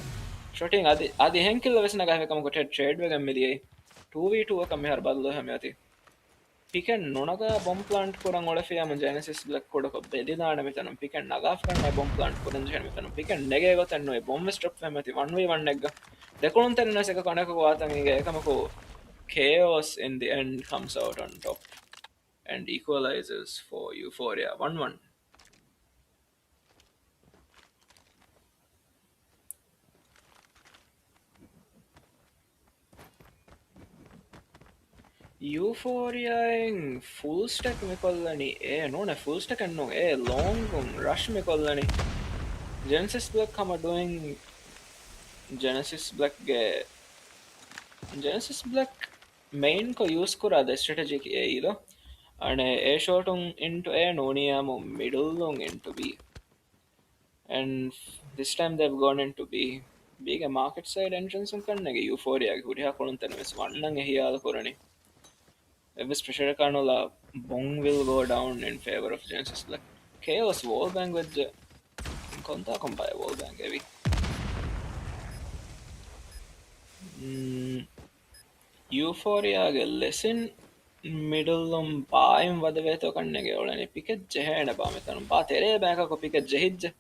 shooting Adi Henkel was Naga come ted trade with a media 2v2 come here Badlo Hamati. Pick and Nonaga bomb plant Kurangolafia Genesis Black Kodako Bedina and with an pick and Nagafkan my bomb plant Kuran with an pick and Negagot and no bomb struck Famati 1v1 nega. The Kuruntan in a second Kamako chaos in the end comes out on top and equalizes for Euphoria 1-1. Euphoria full stack Mikolani, no, full stack and no, long rush Mikolani. Genesis Black come doing Genesis Black Genesis Black main ko use kura the strategic either and a shot into a noniam middle into B. And this time they've gone into B. Big a market side entrance Euphoria could have one and if this pressure Carnola, Bong will go down in favor of Genesis Black. Chaos Wallbang with Konta Kompai Wallbang heavy. Euphoria lesson middle Baim Vadaveto Kanege and picket Jehan Abametan. Batere back a picket Jehid.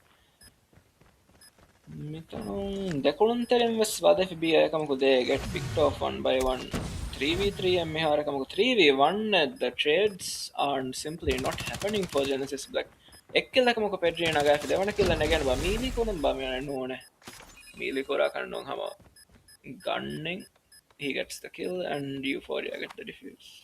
The Kurunterim was Vadef be a come they get picked off one by one. 3v3 and Mihara 3v1 the trades are simply not happening for Genesis Black. Ekkilakamuko Pedri and Aga, if they want to kill an again, but Mili couldn't bum and known Mili Korakan Hama gunning. He gets the kill and Euphoria get the defuse.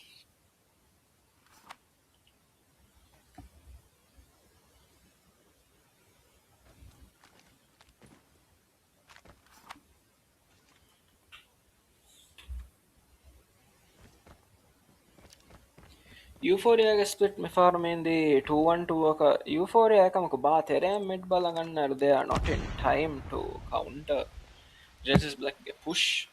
Euphoria split me farm in the 2-1-2 Euphoria come ba mid balangan they are not in time to counter Genesis Black push.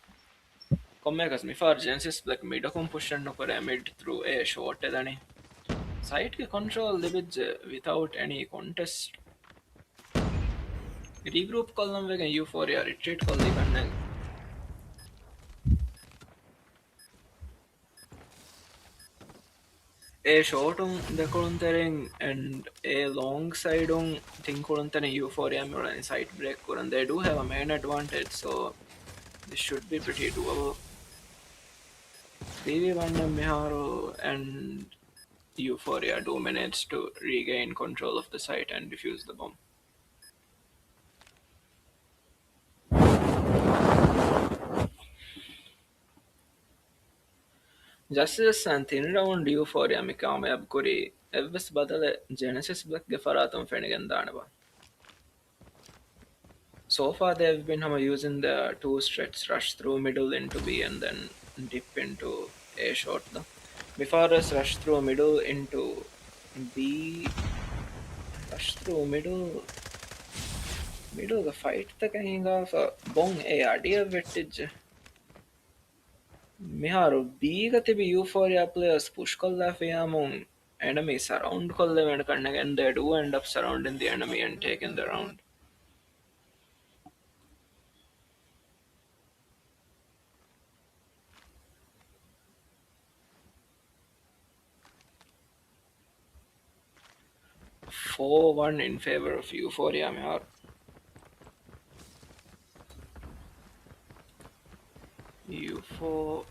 Commekas me for Genesis Black mid push and mid through a short edani. Site control limits without any contest. Regroup column with Euphoria retreat column a short on the Kuruntaring and a long side on Think Kuruntan Euphoria and side break and they do have a main advantage, so this should be pretty doable. 3v1 Miharu and Euphoria do manage to regain control of the site and defuse the bomb. Justice and thin round Euphoria Mikame Abkuri, Evis Badale, Genesis Black Gefaratum Fenigan Danaba. So far they've been using the two strats rush through middle into B and then dip into A short. The Before us rush through middle into B rush through middle the fight taken hinga for bong a idea vettage. Miharu B gatibi Euphoria players push kolla fiamon enemy surround kolla and again they do end up surrounding the enemy and taking the round. 4-1 in favor of Euphoria Mihar. U4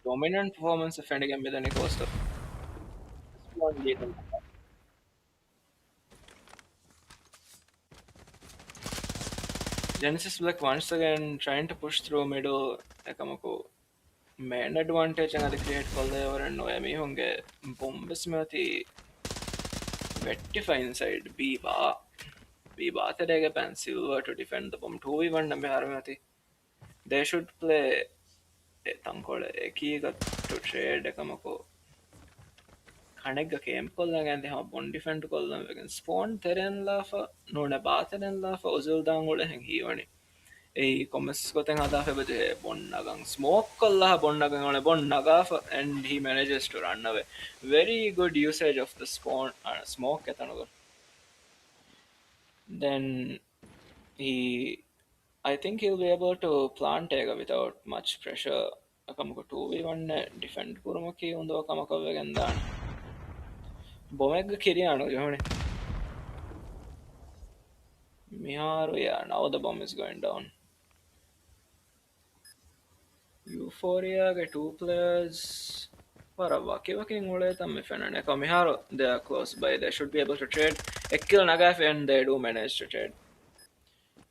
dominant performance defending him with any cost of one lead. Genesis Black once again trying to push through middle Ekamako main advantage and create Koldever and Noemi Hunge Bombismati Vetify inside B bar Terega Pan Silver to defend the bomb 2v1 Nambiharamati. They should play Tankole Ekiga to trade Ekamako කණෙක්ග කේම් කොල්ලගන් දෙහම බොන් defend කොල්ලමගෙන් spawn තෙරෙන්ලා නොන බාතරෙන්ලා ඔසුල්දාන් ගොඩ හැන් හීවනි ඒ කොමස් කොතෙන් හදා ෆෙබදේ බොන්නගන් ස්මෝක් කොල්ලා බොන්නගන් ඕන බොන්නගා and he manages to run away. Very good usage of the spawn smoke එතනකො. Then he I think he'll be able to plant Tega without much pressure. අකමක 2v1 defend කුරුමකී උන්දව කමකවගෙන් දාන්න බොමෙක්ග කිරියානු ජොහනේ Miharu, yeah, now the bomb is going down. Euphoria get two players. Waki Mule Tamifen and Miharu, they are close by. They should be able to trade. A kill Nagaf and they do manage to trade.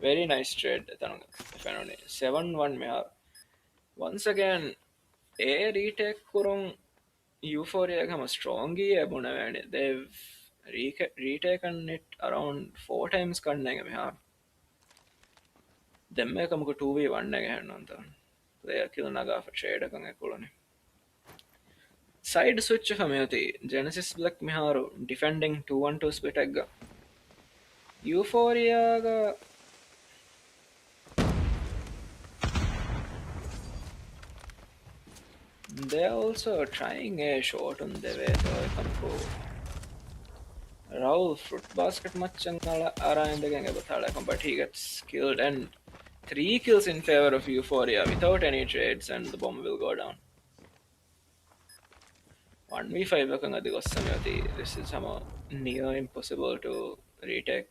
Very nice trade. 7-1 Miharu. Once again, a retake Kurung Euphoria come a strongy Abunavani. They've retaken it around 4 times Miharu. Demme kamku 2v1 එක හැන්නන්ත player kill naga for trade එකන් එකුලනේ side switch එක මෙයති Genesis Black මිහාරු defending 2-1-2 split එක Euphoria they're also trying a shot on the way to Raul fruit basket macchangala arayandegen ebathalakum, but he gets killed and 3 kills in favor of Euphoria without any trades and the bomb will go down. 1v5 එකකින් අද ගොස්සම යති. This is somehow near impossible to retake.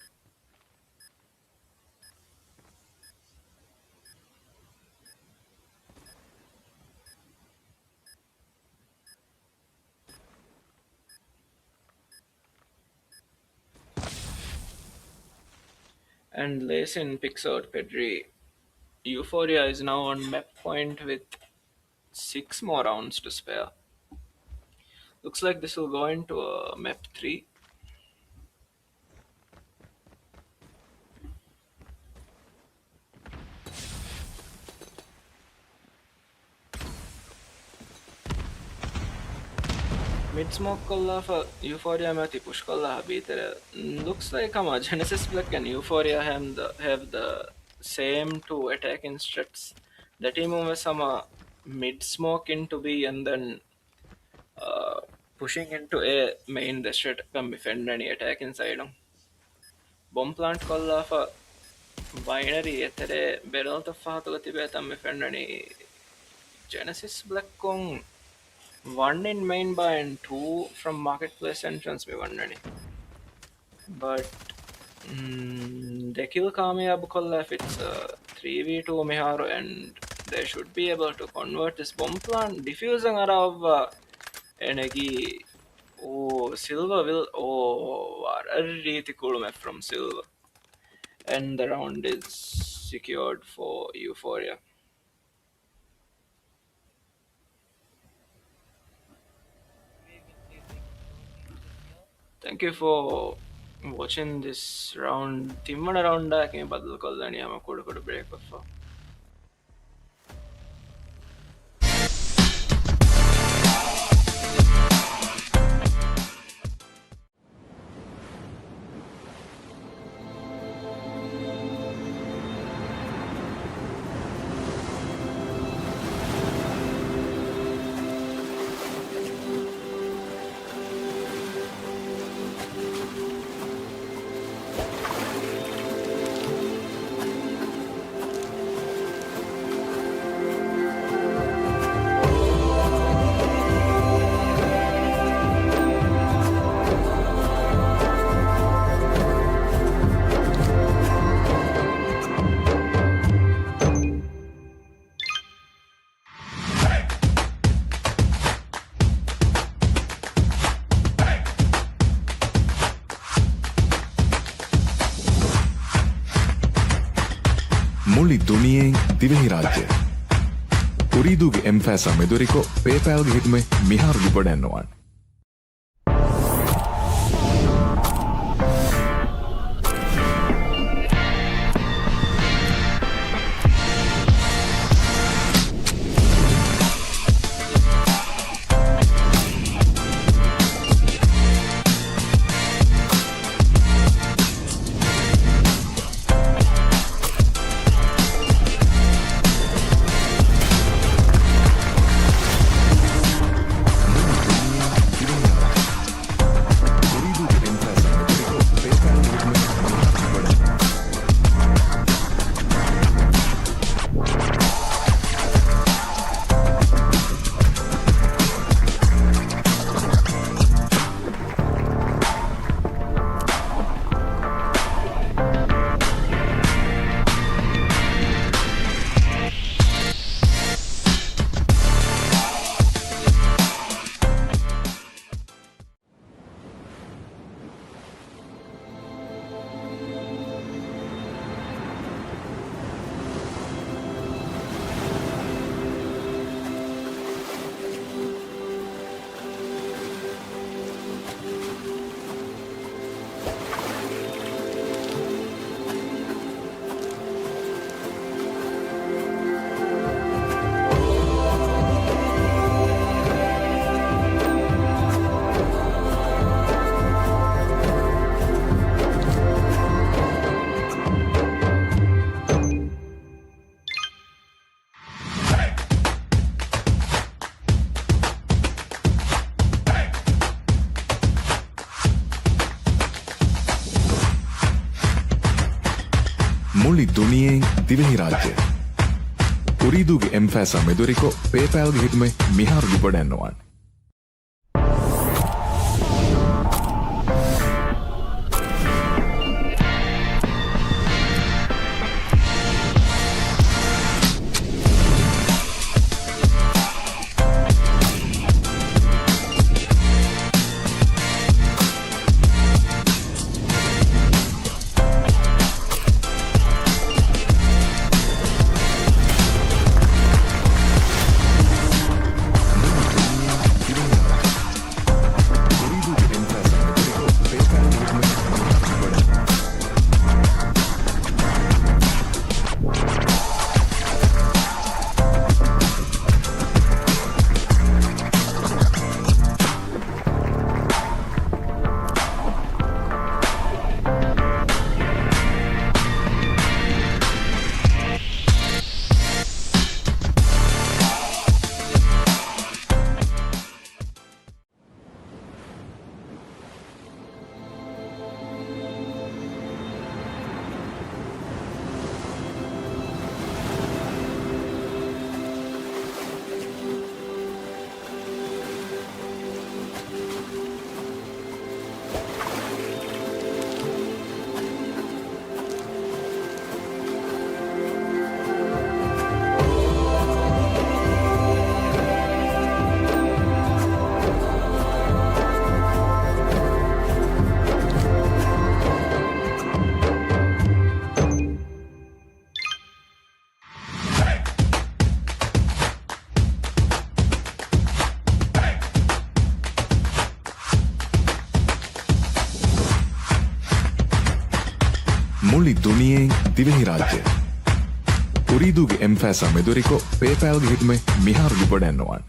And Laysin picks out Pedri. Euphoria is now on map point with 6 more rounds to spare. Looks like this will go into map 3. Mid smoke kolla for Euphoria mati push kolla habitere. Looks like Genesis Black and Euphoria have the same 2 attacking strats. The team was some mid smoke into B and then pushing into A main the strat can defend any attack inside. Bomb plant kolla for binary etere beral to fahatula tibe tam defend any Genesis Black kong 1 in main buy and 2 from marketplace entrance we won any. But they kill Kamiyab kolla if it's 3v2 Miharu and they should be able to convert this bomb plant diffusing arav enegi. Oh, Silver will a really cool map from Silver. And the round is secured for Euphoria. Thank you for watching this round. Timmana round ke badal kollani ama kodu break off. මුළි දුනියෙන් දිවෙහි රාජ්‍ය උරීදුගේ එම්ෆෑසා මෙදුරිකෝ පේපෑල්ගේ හිතුමේ මිහාරුගි බොඩැන්නවන් මුළි දුනියෙන් දිවෙහි රාජ්‍ය උරීදුගේ එම්ෆෑසා මෙදුරිකෝ පේපෑල්ගේ හිටුමේ මිහාරුගි පොඩැන්නවන් මුළි දුනියෙන් දිවෙහි රාජ්‍ය උරීදුගේ එම්ෆෑසා මෙදුරිකෝ පේපෑල්ගේ හිටුමේ මිහාරුගි පොඩැන්නවන්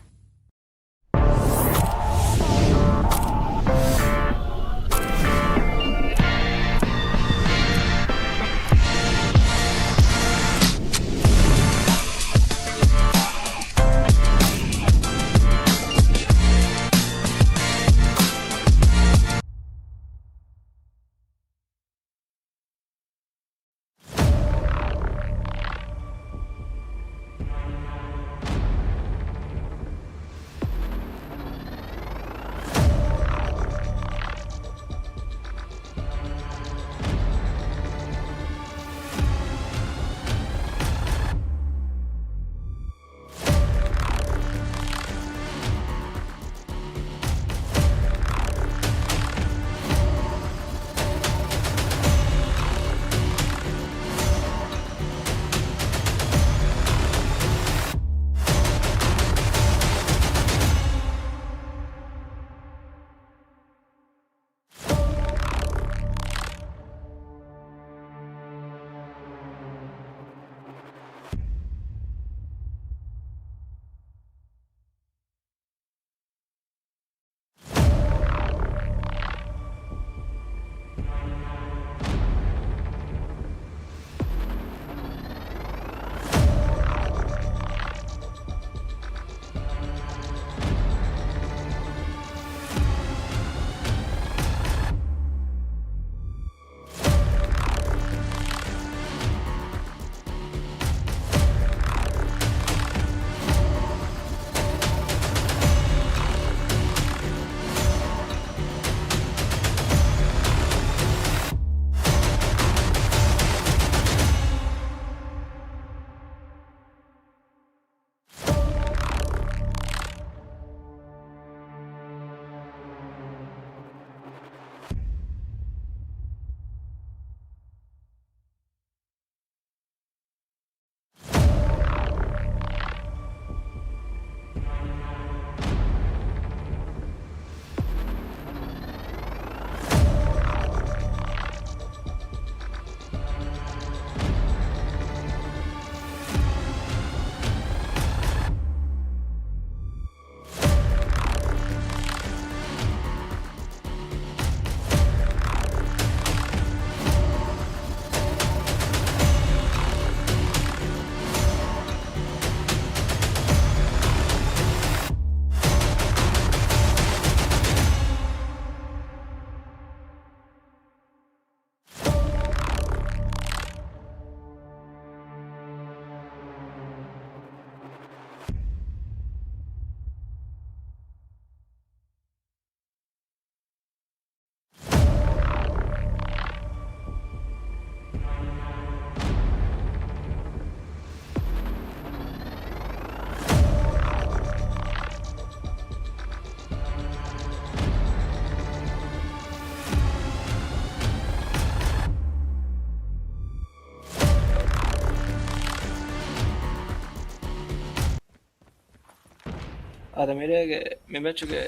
අද මෙරේගේ මෙමැච්චුගේ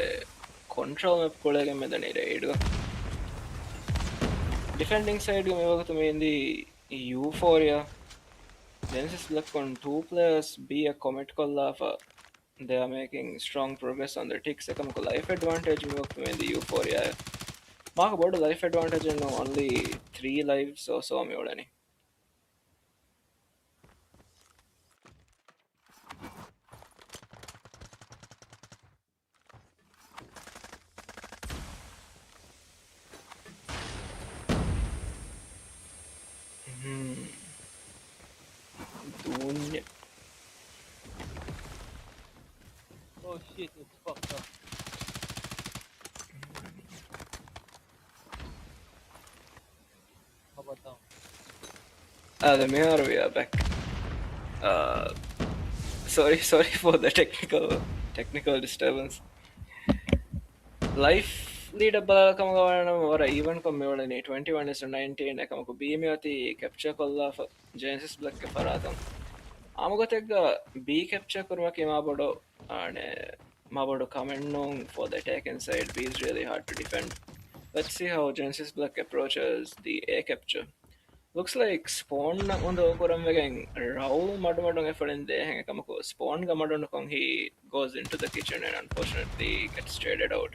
කොන්ට්‍රෝල් මැප් කොලගේ මෙදනි රේඩ්ග ಡಿಫೆಂಡಿಂಗ್ ಸೈಡ್ ಮೇಂದಿ Euphoria Genesis Black on two players be a commit kolla for they are making strong progress on their ticks ekam ko life advantage me the euphoria mark about life advantage and only 3 lives or so me odani Dunya. Oh shit, it's fucked up. How about now? We are back. Uh, sorry for the technical disturbance. Life lead or even come 21 is to 19 ekamaku beam yati capture kolla Genesis Black ke faratam amagotega B capture kurma ki mabodo and mabodo comment known for the attack inside B is really hard to defend. Let's see how Genesis Black approaches the A capture. Looks like spawn on the Okuram again. Raul Madumadong effort in the Hangakamako. Spawn Gamadon he goes into the kitchen and unfortunately gets traded out.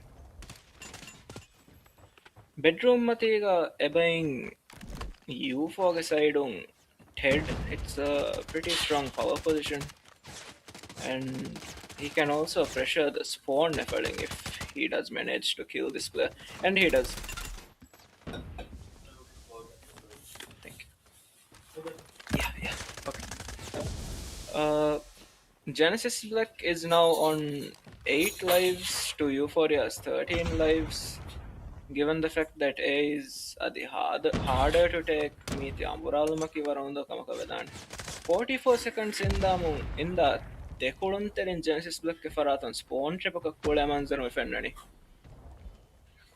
Bedroom Matiga ebaying U4 side on Ted. It's a pretty strong power position. And he can also pressure the spawn efforting if he does manage to kill this player. And he does. Thank you. Yeah. Okay. Genesis Black is now on 8 lives to Euphoria's 13 lives. Given the fact that A is the harder to take, meet Amuralmaki Varanda Kamakavedan. 44 seconds in the Dekulunter in Genesis Black Faratan spawn trip of Kulamanzan with Fenani.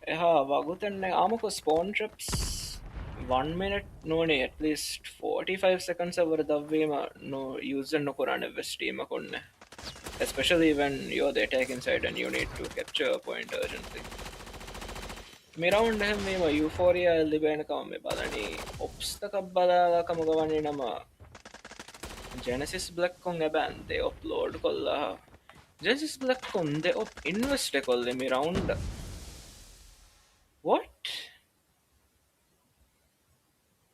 Vagutan Amako spawn trips 1 minute no at least 45 seconds over the Vima no user no Kurana Vestima Kunne. Especially when you're the attack inside and you need to capture a point urgently. Miround him Euphoria Libanakam Balani Obstacle Bala Kamagavani Nama Genesis Black Kong Aban they upload Kolla Genesis Black Kong they invest them around what?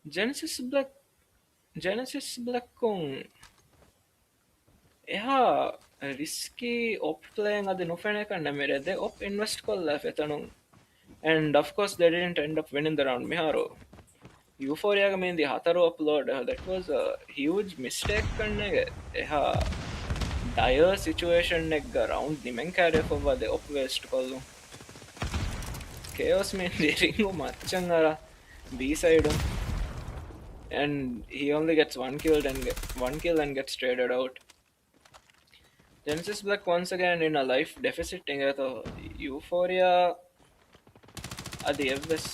Genesis Black Kong risky op playing at the Nufenek and Namire they invest Kolla Fetanung. And of course, they didn't end up winning the round. Miharo. Euphoria mean the Hataru upload. That was a huge mistake. Dire situation around the main carry for the up west. Chaos mean the ringu machangara B side. And he only gets one kill and gets traded out. Genesis Black once again in a life deficit. Euphoria. అది ఎవ్వెస్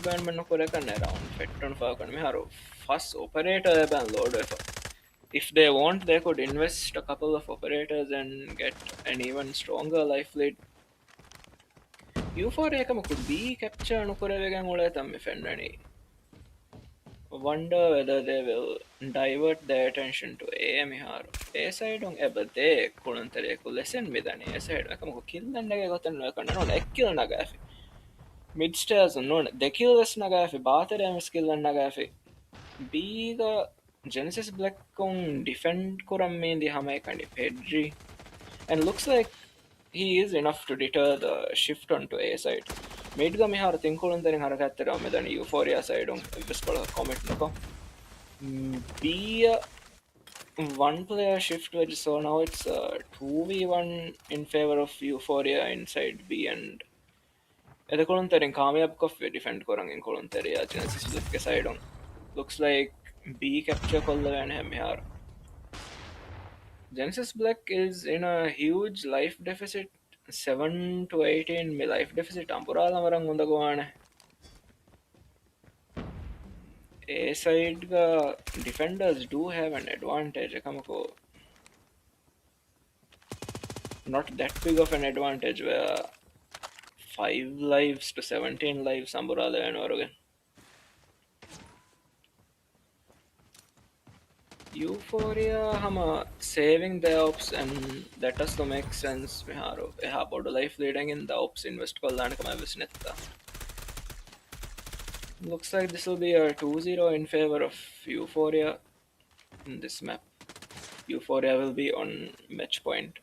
బ్యాండ్ మన కొరకనే around పెట్టొన్ ఫాకన్ మిహారు first operator ban load if they want they could invest a couple of operators and get an even stronger life lead Euphoria kama could be capture nukurevegen ule tamme fennani wonder whether they will divert their attention to A miharu A side on ebade kunantere ku lesson midani A side kama ko kill nage gotan kanna no ekkil nagafi Midstairs known the killless nagafi Bathera skill and nagafi Biga Genesis Black kong defend kuram in the Hamek and Pedri and looks like he is enough to deter the shift onto A side. Medga mihar tinkulun than Harakatera with an Euphoria side on this comment no be one player shift wedge so now it's 2v1 in favor of Euphoria inside B and එතකොළුන්තරින් කාමයක් කොෆ් defend කොරන් කොළුන්තරිය Genesis Black side on looks like B capture කොල්ල වෙන හැම Genesis Black is in a huge life deficit 7 to 18 life deficit අම්පුරාල මරන් හොඳ ගෝවානේ A side defenders do have an advantage එකමකෝ not that big of an advantage where 5 lives to 17 lives Samburala and Oregon. Euphoria hama saving the ops and that does to make sense. We have about life leading in the ops invest kollana kama visnetta. Looks like this will be a 2-0 in favor of Euphoria in this map. Euphoria will be on match point.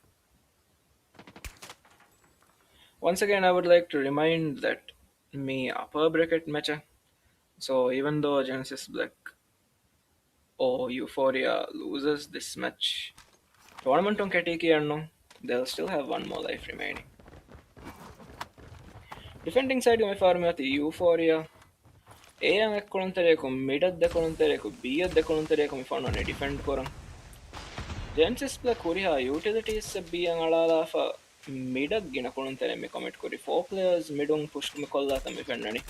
Once again, I would like to remind that me upper bracket match. So even though Genesis Black or Euphoria loses this match, tournament on Katiki or no, they'll still have one more life remaining. Defending side of farm the Euphoria. A එක කොළන්තරයකු මිඩත් දෙකොළන්තරයකු බියත් දෙකොළන්තරයකු ෆොන්නනේ defend කරන් ජෙන්සිස් ප්ල කුරිහා යුටිලිටීස් බියන් අලාලාෆා මිඩක් ගෙන කොළන්තරෙ මේ comment කුරි 4 players මිඩුන් push me කොල්ලා තම ෆෙන්නනේ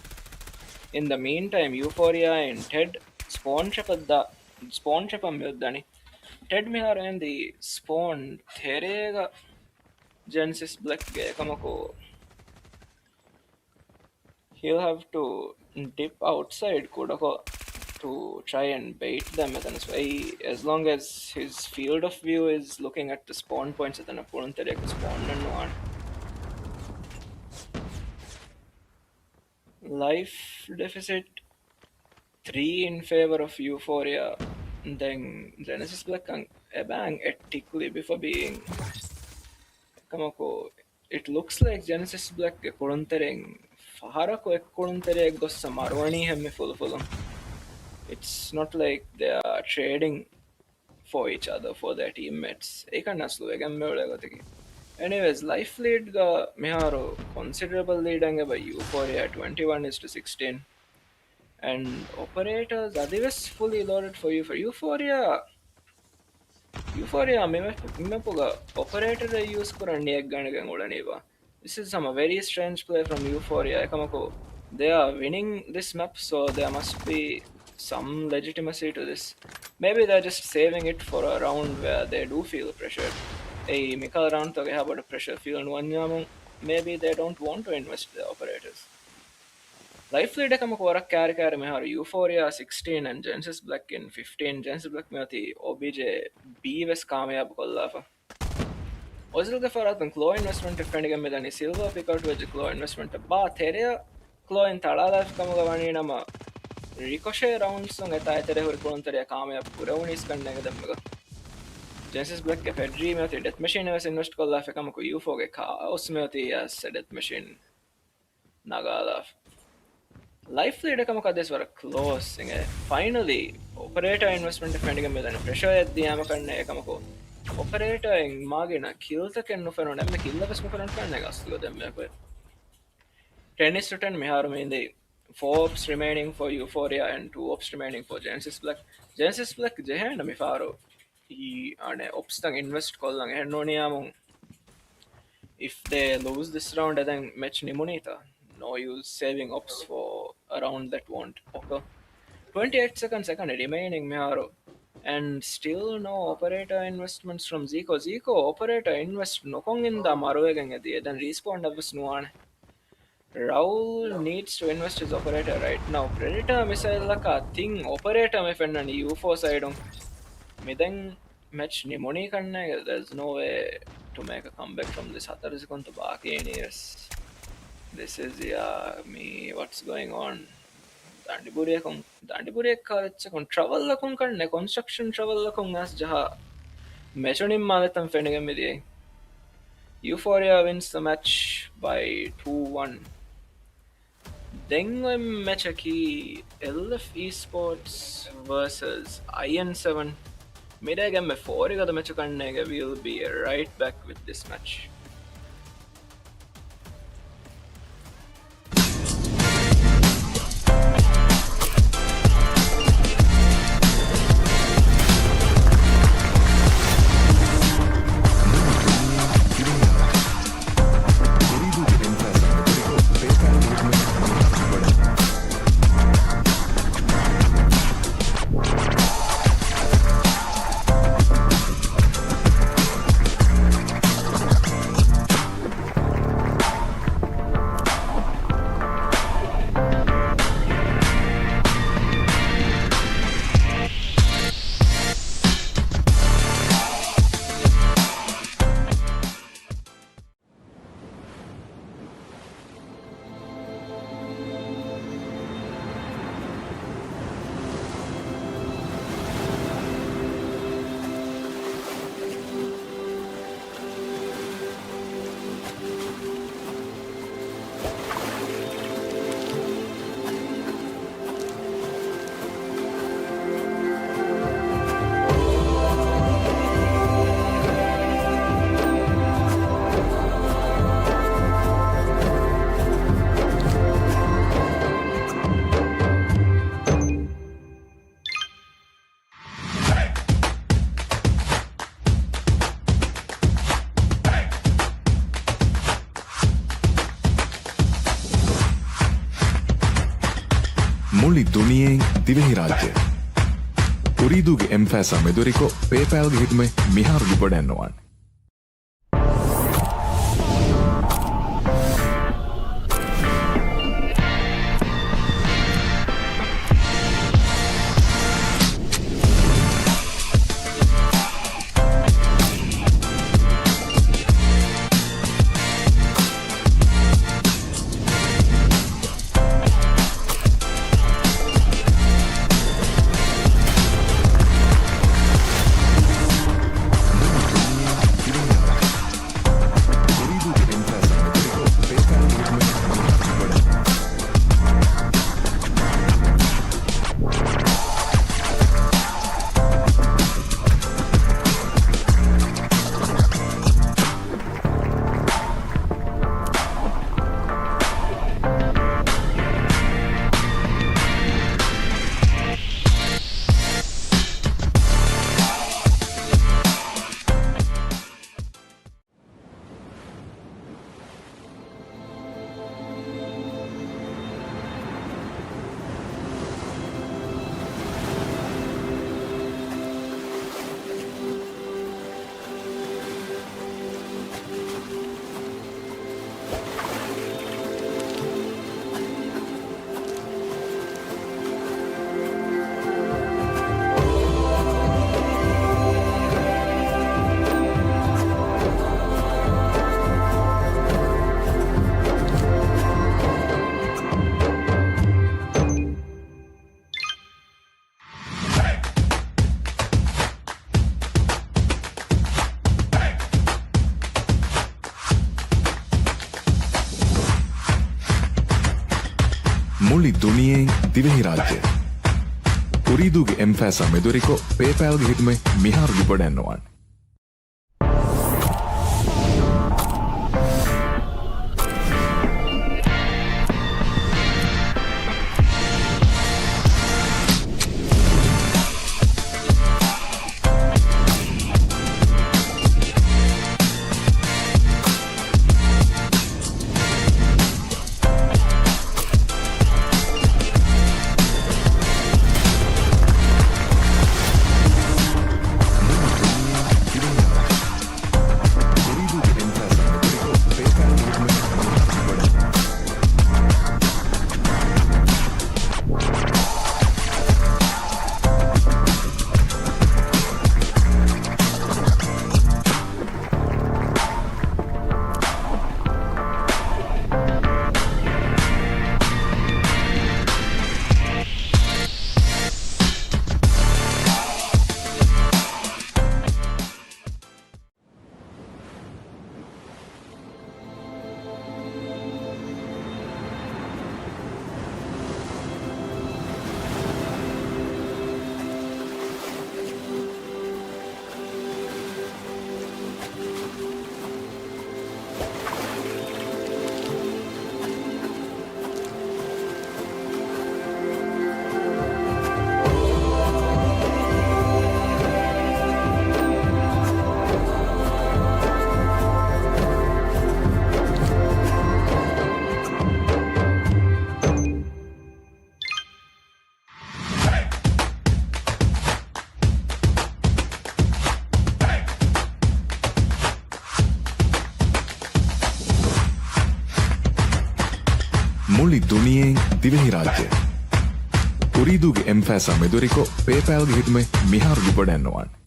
in the meantime Euphoria and Ted spawn trap මෙද්දනි Ted මෙහාර and the spawn තෙරේග Genesis Black ගේ එකමකෝ he'll have to dip outside Kodako to try and bait them as long as his field of view is looking at the spawn points at an opponent that spawn and one. Life deficit 3 in favor of Euphoria. Then Genesis Black a bang ethically before being Kamako. It looks like Genesis Black Kuruntereng Faharako Kuruntereg goes Samarwani hemme full. It's not like they are trading for each other for their teammates. Anyways, life lead the Miharo considerable lead by Euphoria 21-16. And operators are they fully loaded for you for Euphoria. Euphoria memepuga operator use kurani egganigen ulaneva. This is some very strange play from Euphoria. Ekamako they are winning this map, so there must be some legitimacy to this. Maybe they're just saving it for a round where they do feel pressured. A Mikal round to have a pressure feel and one maybe they don't want to invest the operators. Life lead එකමක වරක් කෑරි කෑරි මෙහර Euphoria 16 and Genesis Black in 15 Genesis Black මෙති OBJ B වෙස් කාමයාබ කොල්ලාපා ඔසිල්ගේ ෆරාතන් claw investment defending මෙදනි silver pick out veg claw investment බා තෙරය claw in තලාලා කමක වණී නම ricochet rounds උන් එත ඇතරේ හොරි කොන්තරය කාමයාබ පුරවුනිස් කන්න එක දෙම්මක Genesis Black के Fedri මෙති death machine වෙස් invest කොල්ලා එකමක UFO ගේ chaos මෙති as death machine නගාලා Life lead this were close. Finally, operator investment defending a million pressure at the Amakan Ekamako. Operator in Magina kills the Kenufan and kill the smoker and Kanagas to them. 10-10 Miharum in the 4 ops remaining for Euphoria and 2 ops remaining for Genesis Black. Genesis Black Jehan Mifaro. He and ops invest Kolang and Noniamung. If they lose this round, then match Nimonita. No use saving ops for a round that won't occur. 28 seconds remaining Miharo. And still no operator investments from Zico. Zico operator invest nokong in the Maruegang at the then respawn of Snuan. Raul needs to invest his operator right now. Predator missile laka thing operator me fenna ni UFO side on. Mideng match Nimoni kanne there's no way to make a comeback from this. Hatar is going to baki years. This is me what's going on Dandipuriya kachakon travel lakon karne construction travel lakon as jaha mechonim maletam fenigam midiye Euphoria wins the match by 2-1 then match aki LF Esports versus IN7 midagam me 4 ga match kanne we'll be right back with this match. මුළි දුනියෙන් දිවෙහි රාජ්‍ය Ooredooge M-Fasa meduriko PayPal ge hitme miharugi bodannowan මුළි දුනියෙන් දිවෙහි රාජ්‍ය Ooredooge M-Fasa meduriko PayPal ge hitme miharugi bodannowan මුළි දුනියෙන් දිවෙහි රාජ්‍ය Ooredooge M-Fasa meduriko PayPal ge hitme miharugi bodannowan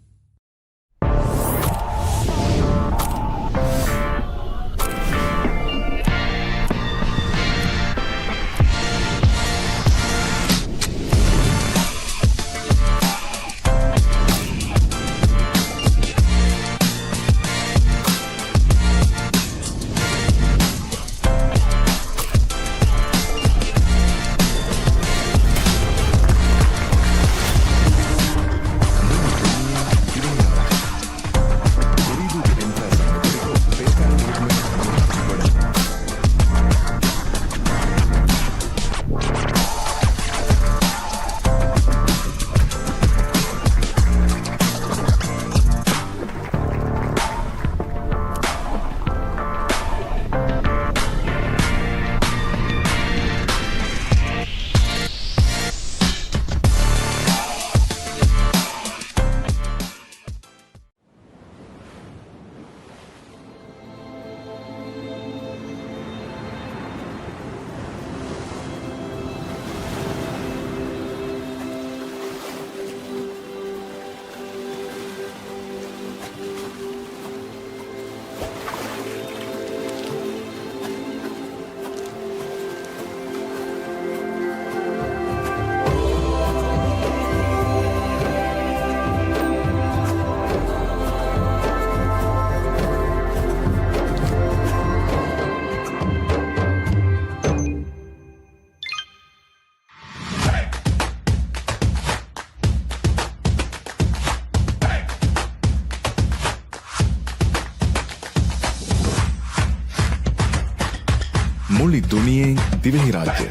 මුළි දුනියෙන් දිවෙහි රාජ්‍ය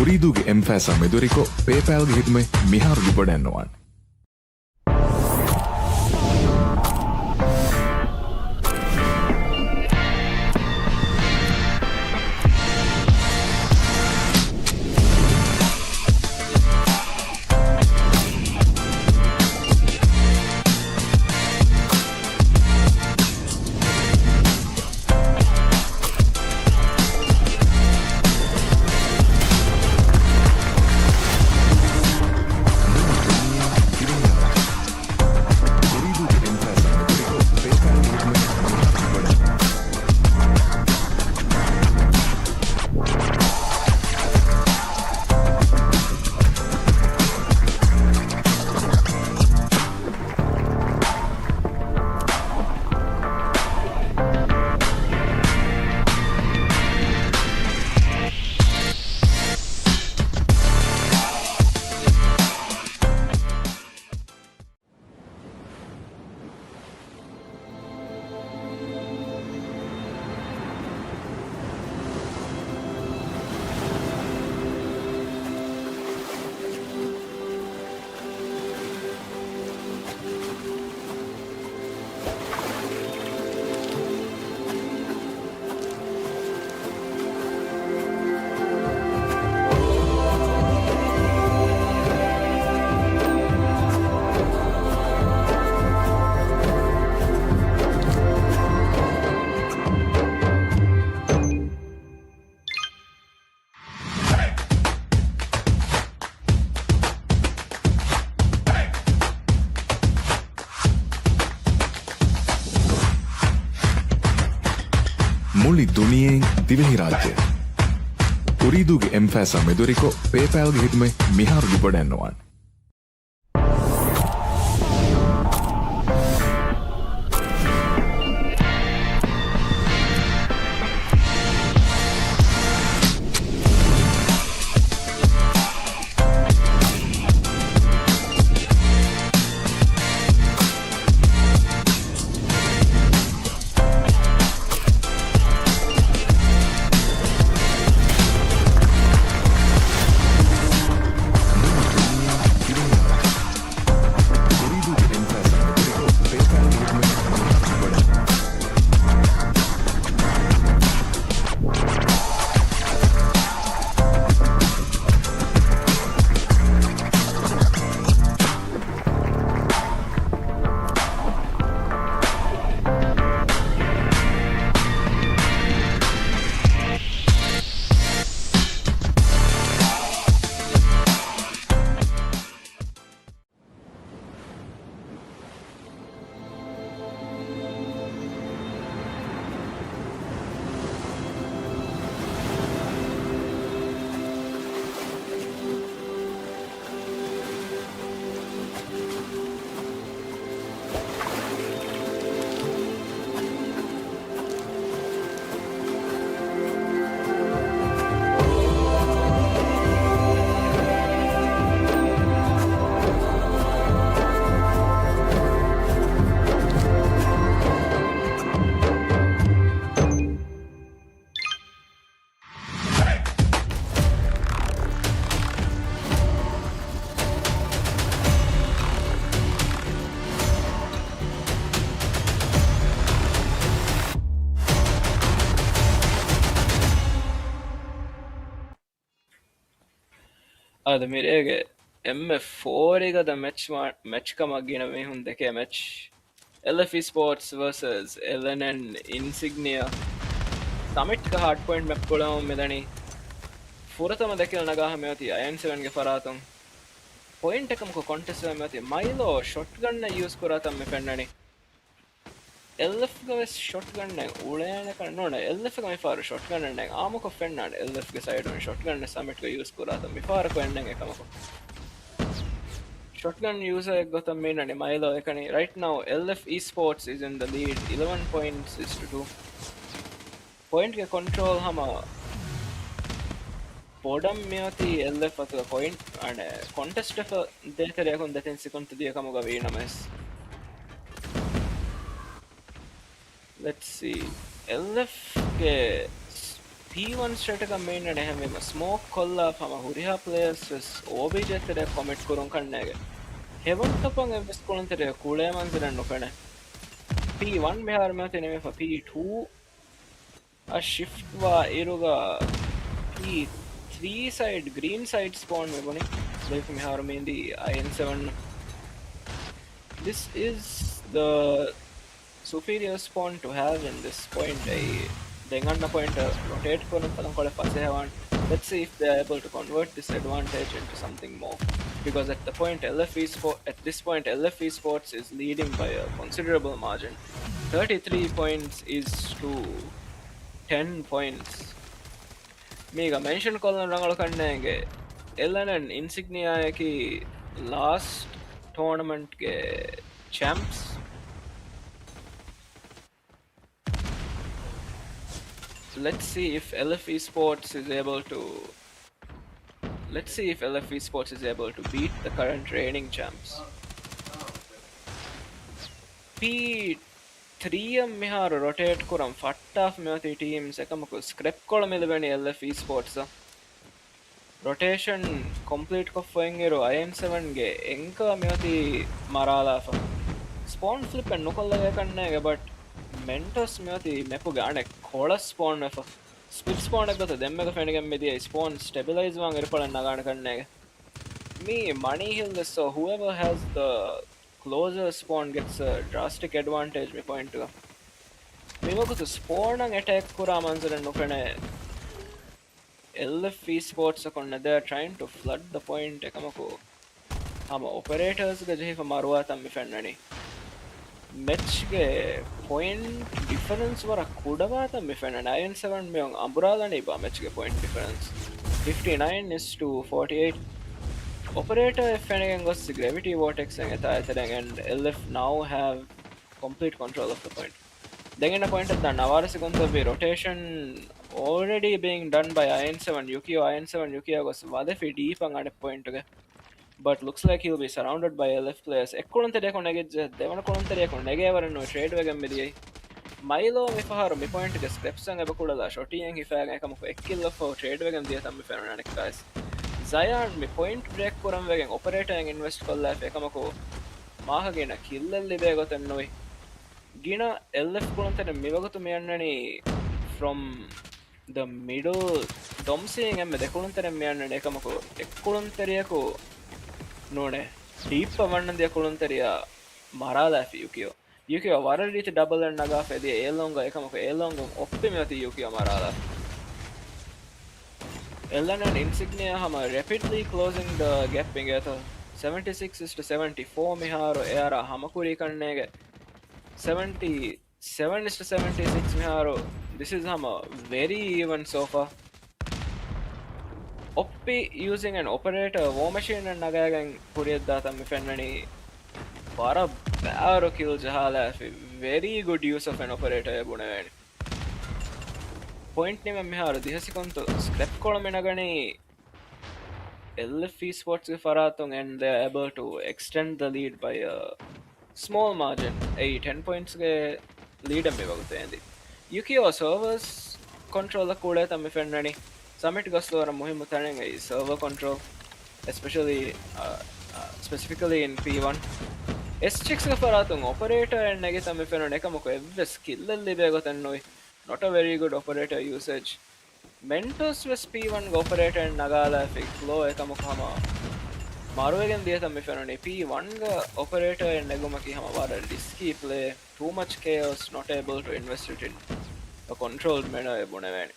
උරීදුගේ එම්ෆෑසා මෙදුරිකෝ පේපෑල්ගේ හිටුමේ මිහාරුගි බොඩැන්නවන් මුළි දුනියෙන් දිවෙහි රාජ්‍ය උරීදුගේ එම්ෆෑසා මෙදුරිකෝ පේපෑල්ගේ හිටුමේ මිහාරුගි බොඩැන්නවන් ಅದು ಮಿರೇಗೆ MF4 ದ ಮ್ಯಾಚ್ ಕಮಗಿನ ಮೇಹುನ್ ದೆಕೆ match LFE Sports versus Lenion Insignia Summit ka hard point map kolam medani furatama dekila nagaha mewati Iron 7 ge faratum point ekam ko contest mewati Milo shotgun na use kuratam me pennani LF ge shotgun na ulena kan no na LF ge me faru shotgun na amako fennade LF ge side on shotgun na summit ge use kuratam me faru ko ennenge kamako shotgun user gotham meenani Milo ekani right now LF Esports is in the lead 11 points is to 2 point ke control hama bodam meyati LF atla point and contest of dekare yakon daten second to diya kamuga veena mes let's see LF ke P1 strategy main and have a smoke kolla from a Huriha players is OBJ commit kurun kannege. Heaven tapang evis kolontere kule manziran nufene. P1 mehar mehatine for P2 a shift wa iruga P3 side green side spawn meboni. Like mehar mean the IN7. This is the superior spawn to have in this point. Denganna point rotate koran padan kole pase hawan. Let's see if they are able to convert this advantage into something more. Because at this point LFE Sports is leading by a considerable margin. 33 points is to 10 points. Mega mention kolan rangalu kannenge Lenion Insignia ki last tournament ke champs. Let's see if LFE Sports is able to beat the current reigning champs. P3 mihar rotate kuram fattaf meati teams ekamaku scrap kola meleveni LFE Sports rotation complete koffengiru IN7 ge enka meati marala fa spawn flip and nukolla kannege but Mentos meati mepu gane kola spawn mefa split spawn ekata demmega fenigem media spawn stabilize wang irpalan nagana kannege me money hill so whoever has the closer spawn gets a drastic advantage me point to me wakutu spawn ang attack kura manzaren nufene LFE Sports akonna they are trying to flood the point ekamaku ama operators ge jehifa maruwa tammi fennani match ge point difference wara kudawa tammi fennani IN7 me on amburalani ba match ge point difference 59 is to 48 operator fennegen goes gravity vortex and and LF now have complete control of the point then in a point at the Navarre be rotation already being done by IN7 Yukio goes Vadefi deep on a point together. But looks like he'll be surrounded by LF players. Ekkulante konege devana kolontere konege avaranu trade wegen midi. Milo mifaharo mi point ge steps ang ebakudala shoti ang hifaga ekamuko ekkilla for trade wegen diya tammi fenana guys. Zion mi point break kuram wegen operator ang invest kolla ekamuko mahagena killelli be goten noi. Gina LF kulontere mivagotu meyannani from the middle domsing emme dekulontere meyannani ekamuko ekkulonteriyaku none deep avannandiya kulonteriya marala fi Yukio varaliti double and naga fe the elonga ekamuko elonga oppimati Yukio marala Ellen and Insignia hama rapidly closing the gap ingeta 76 is to 74 miharo era hamakuri kannege 77 is to 76 miharo this is hama very even so far Oppi using an operator war machine and nagagang puriyadda tammi fennani para baro kill jahala very good use of an operator bunaveni point nime mehara dihasikonto scrap kolame nagani LFE Sports ge faratung and they are able to extend the lead by a small margin 10 points ge lead me vagutendi Yukio servers controller kuda tammi fennani Summit Gosloram muhimu thanenge is server control, especially specifically in P1. S6 ga faratung operator and negetami feno nekamuko evve skill alli begoten noi. Not a very good operator usage. Mentos was P1 ga operator and nagala fig flow ekamuko hama. Maruegen diya tammi feno ne P1 ga operator and negumaki hama vara risky play, too much chaos, not able to invest it in a controlled manner ebuneveni.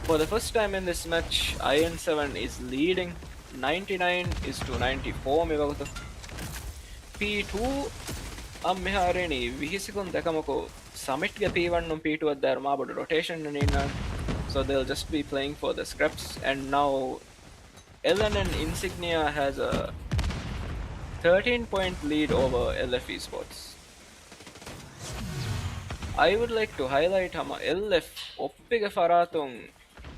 For the first time in this match, IN7 is leading 99 is to 94 mevagutu. P2 ammihareni vihisikun dekamako summit ge P1 and P2 at their mabudu rotation ninna so they'll just be playing for the scraps and now Ellen and Insignia has a 13-point lead over LFE Sports. I would like to highlight hama LF oppiga faratung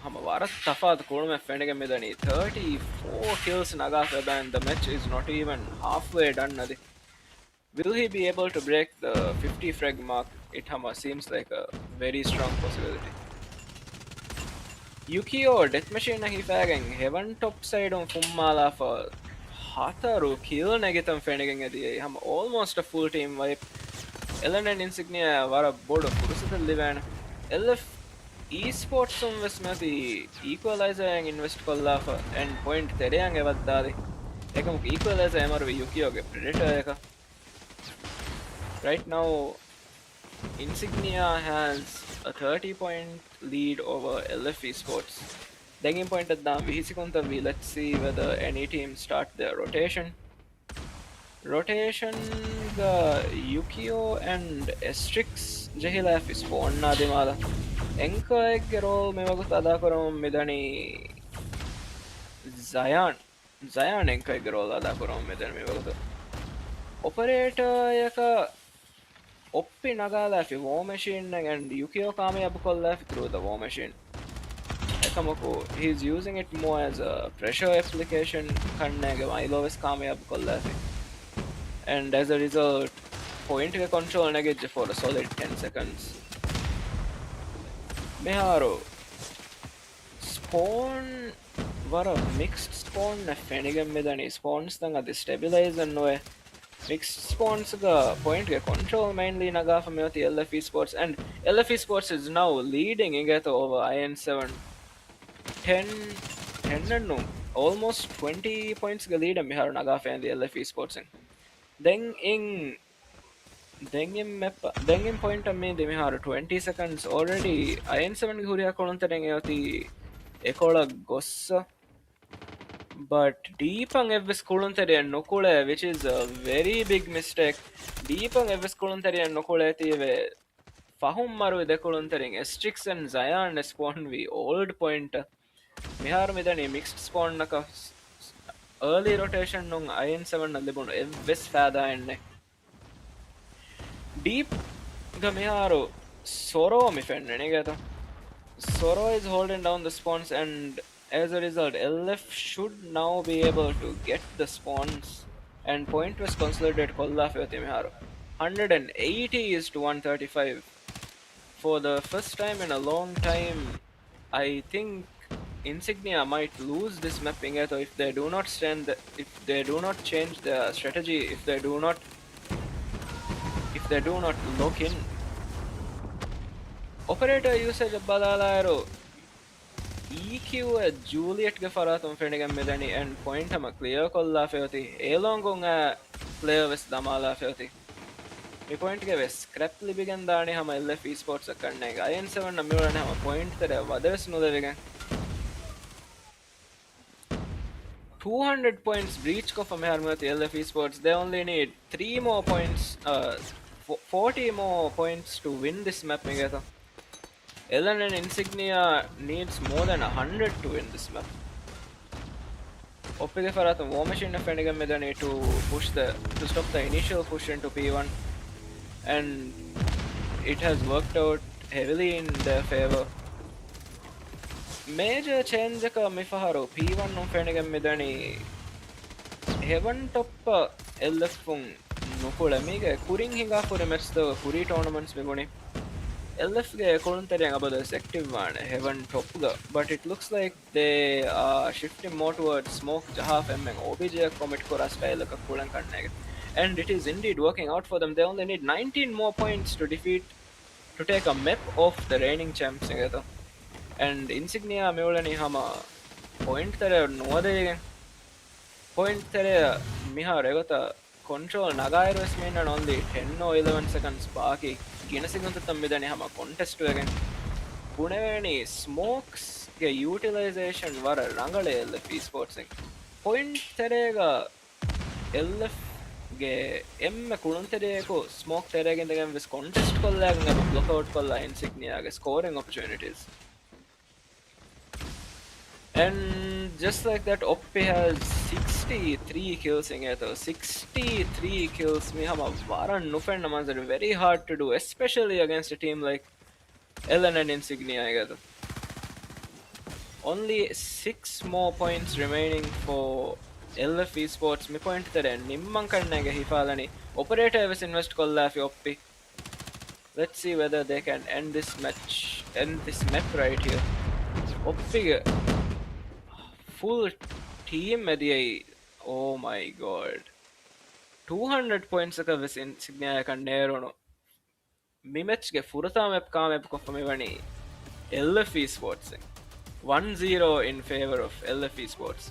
hama varat tafat kulume fendige medani 34 kills naga feba and the match is not even halfway done nadi. Will he be able to break the 50 frag mark? It hama seems like a very strong possibility. Yukio Death Machine hifagen Heaven top side on Fummala for Hataru kill negatum fending at the ham almost a full team wipe. Ellen and Insignia were a board of Purusata Livan. LF esports on Vesmati equalizer and invest Kollafa and point Teriang Evadari. Ekam equalizer MRV Yukio Predator. Right now Insignia has a 30-point lead over LF Esports. Dengin point at the Vihisikuntavi, let's see whether any team start their rotation. Rotation the Yukio and Estrix Jehilaf is spawn Nadimala. Enka Eggerol Mevagut Adakorom Midani Zion. Zion Enka Eggerol Adakorom Midani Mevagut. Operator Yaka Oppi Nagala war machine and Yukio Kameyabu Kollaf through the war machine. Ekamoku, he's using it more as a pressure application. Kannege Milovis Kameyabu Kollaf. And as a result, point control negate for a solid 10 seconds. Meharo spawn were a mixed spawn Fenigam Midani spawns thang at the stabilizer no mixed spawns point control mainly Naga from the LF Esports and LF Esports is now leading Inget over IN7 10 and no almost 20 points lead and Mihar Naga and the LF Esports. Then in point of me, they have 20 seconds already. IN7 Guria Kolontarang Ekola Gossa. But Deepang Evis Kolontari and Nokule, which is a very big mistake. Deepang Evis Kolontari and Nokule Fahum Maru de Kolontaring, Estrix and Zion spawn we old point. Mihar Midani mixed spawn naka early rotation nung IN7 Nalibun Evis Fada and Deep Gamiharu Soro Mifenrenigata. Soro is holding down the spawns and as a result LF should now be able to get the spawns and point was consolidated Kolla Miharu. 180 is to 135. For the first time in a long time, I think Insignia might lose this mapping if they do not if they do not change their strategy, if they do not lock in. Operator usage Badalairo EQ Juliet Gafaratum Fenigam Medani and point him a clear Kolla Feoti, Elongunga player with Damala Feoti. We point give a scraply began Dani Hama LF Esports a Karneg. IN7 Namur and have a point that others know the vegan. 200 points breach ko from Hermati LF Esports. They only need 3 more points, 40 more points to win this map. Ellen and Insignia needs more than 100 to win this map. Oppige Faratham War Machine Fenigam Medani to stop the initial push into P1 and it has worked out heavily in their favor. Major change ka Mifaharo P1 no Fenigam Medani Heaven top LF Nukulamiga Kuring Hinga for the match the Kuri tournaments Migoni. LF ge Kolontariang about the active one, Heaven top, but it looks like they are shifting more towards Smoke, Jahaf, and OBJ Comet Kora style like a Kulan Karneg. And it is indeed working out for them. They only need 19 more points to take a map of the reigning champs. And Insignia Mulani Hama point there no they point there Miha Regota control Nagairos mean and only 10 or 11 seconds Baki. Ginasiguntamidani Hama contest again. Punevani smokes utilization were Rangale LF Esports. Point Terega LF M Kuluntereko smoke Terega in the game with contest collag and blockout kolla insignia scoring opportunities. And just like that, Oppi has 63 kills in it. 63 kills. Mihama Varan Nufen Namans are very hard to do, especially against a team like Ellen and Insignia. Only 6 more points remaining for LF Esports. Me point there. Nimman karnege hifalani. Operator was invest kolla fi Oppi. Let's see whether they can end this map right here. ಒಪ್ಪಿಗೆ full team ಎದಿಯೈ O my god 200 points ka ves insignia kan nerono mimech ge furata map ka map ko famivani LFE Sports 1-0 in favor of LFE Sports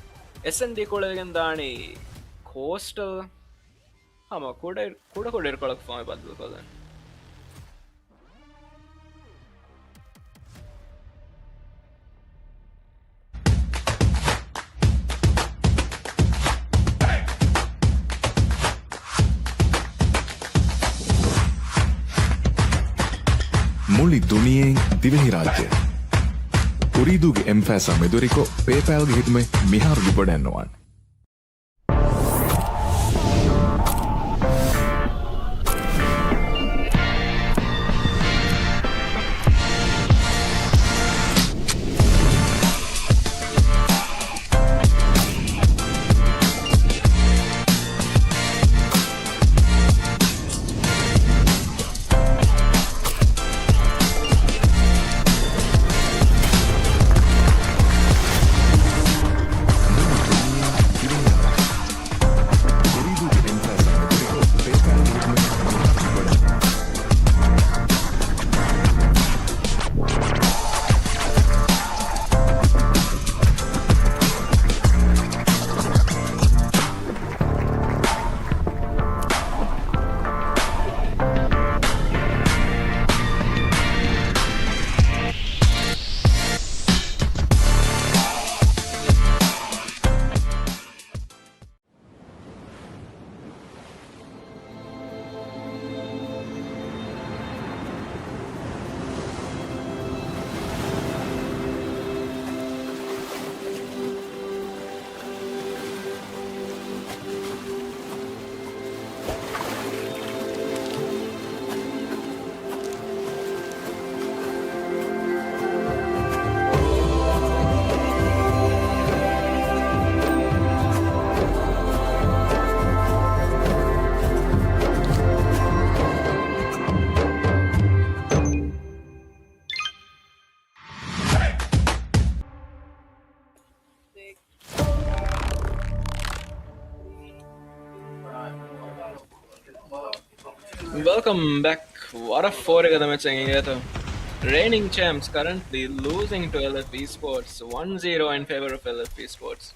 SND kolegen dani coastal hama kuda irkolak fami badlu kodan මුළි දුනියෙන් දිවෙහි රාජ්‍ය උරීදුගේ එම්ෆෑසා මෙදුරිකෝ පේපෑල්ගේ හිටුමේ මිහාරුගි පොඩැන්නවන් Welcome back. What a four reigning champs currently losing to LFE Sports 1-0 in favor of LFE Sports.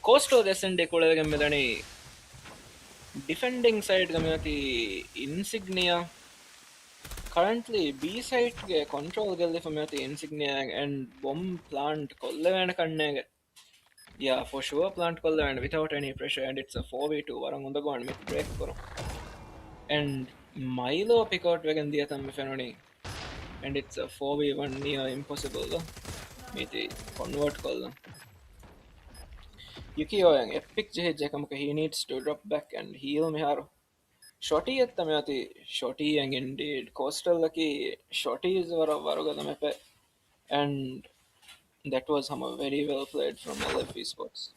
Coastal SND Kudagamidani defending side community Insignia. Currently B side control Gallifamati Insignia and bomb plant Kollavan Kanneg. Yeah, for sure plant Kollavan without any pressure, and it's a 4v2 Varang on the go and make break for and Milo pick out wagon the Fenoni. And it's a 4v1 near impossible though. Miti convert call. Yukio yang epic Jakamaka he needs to drop back and heal Miharu. Shorty at the Mati, Shorty yang indeed. Coastal lucky Shorties were a Varuga the Mepe, and that was very well played from LFE Sports.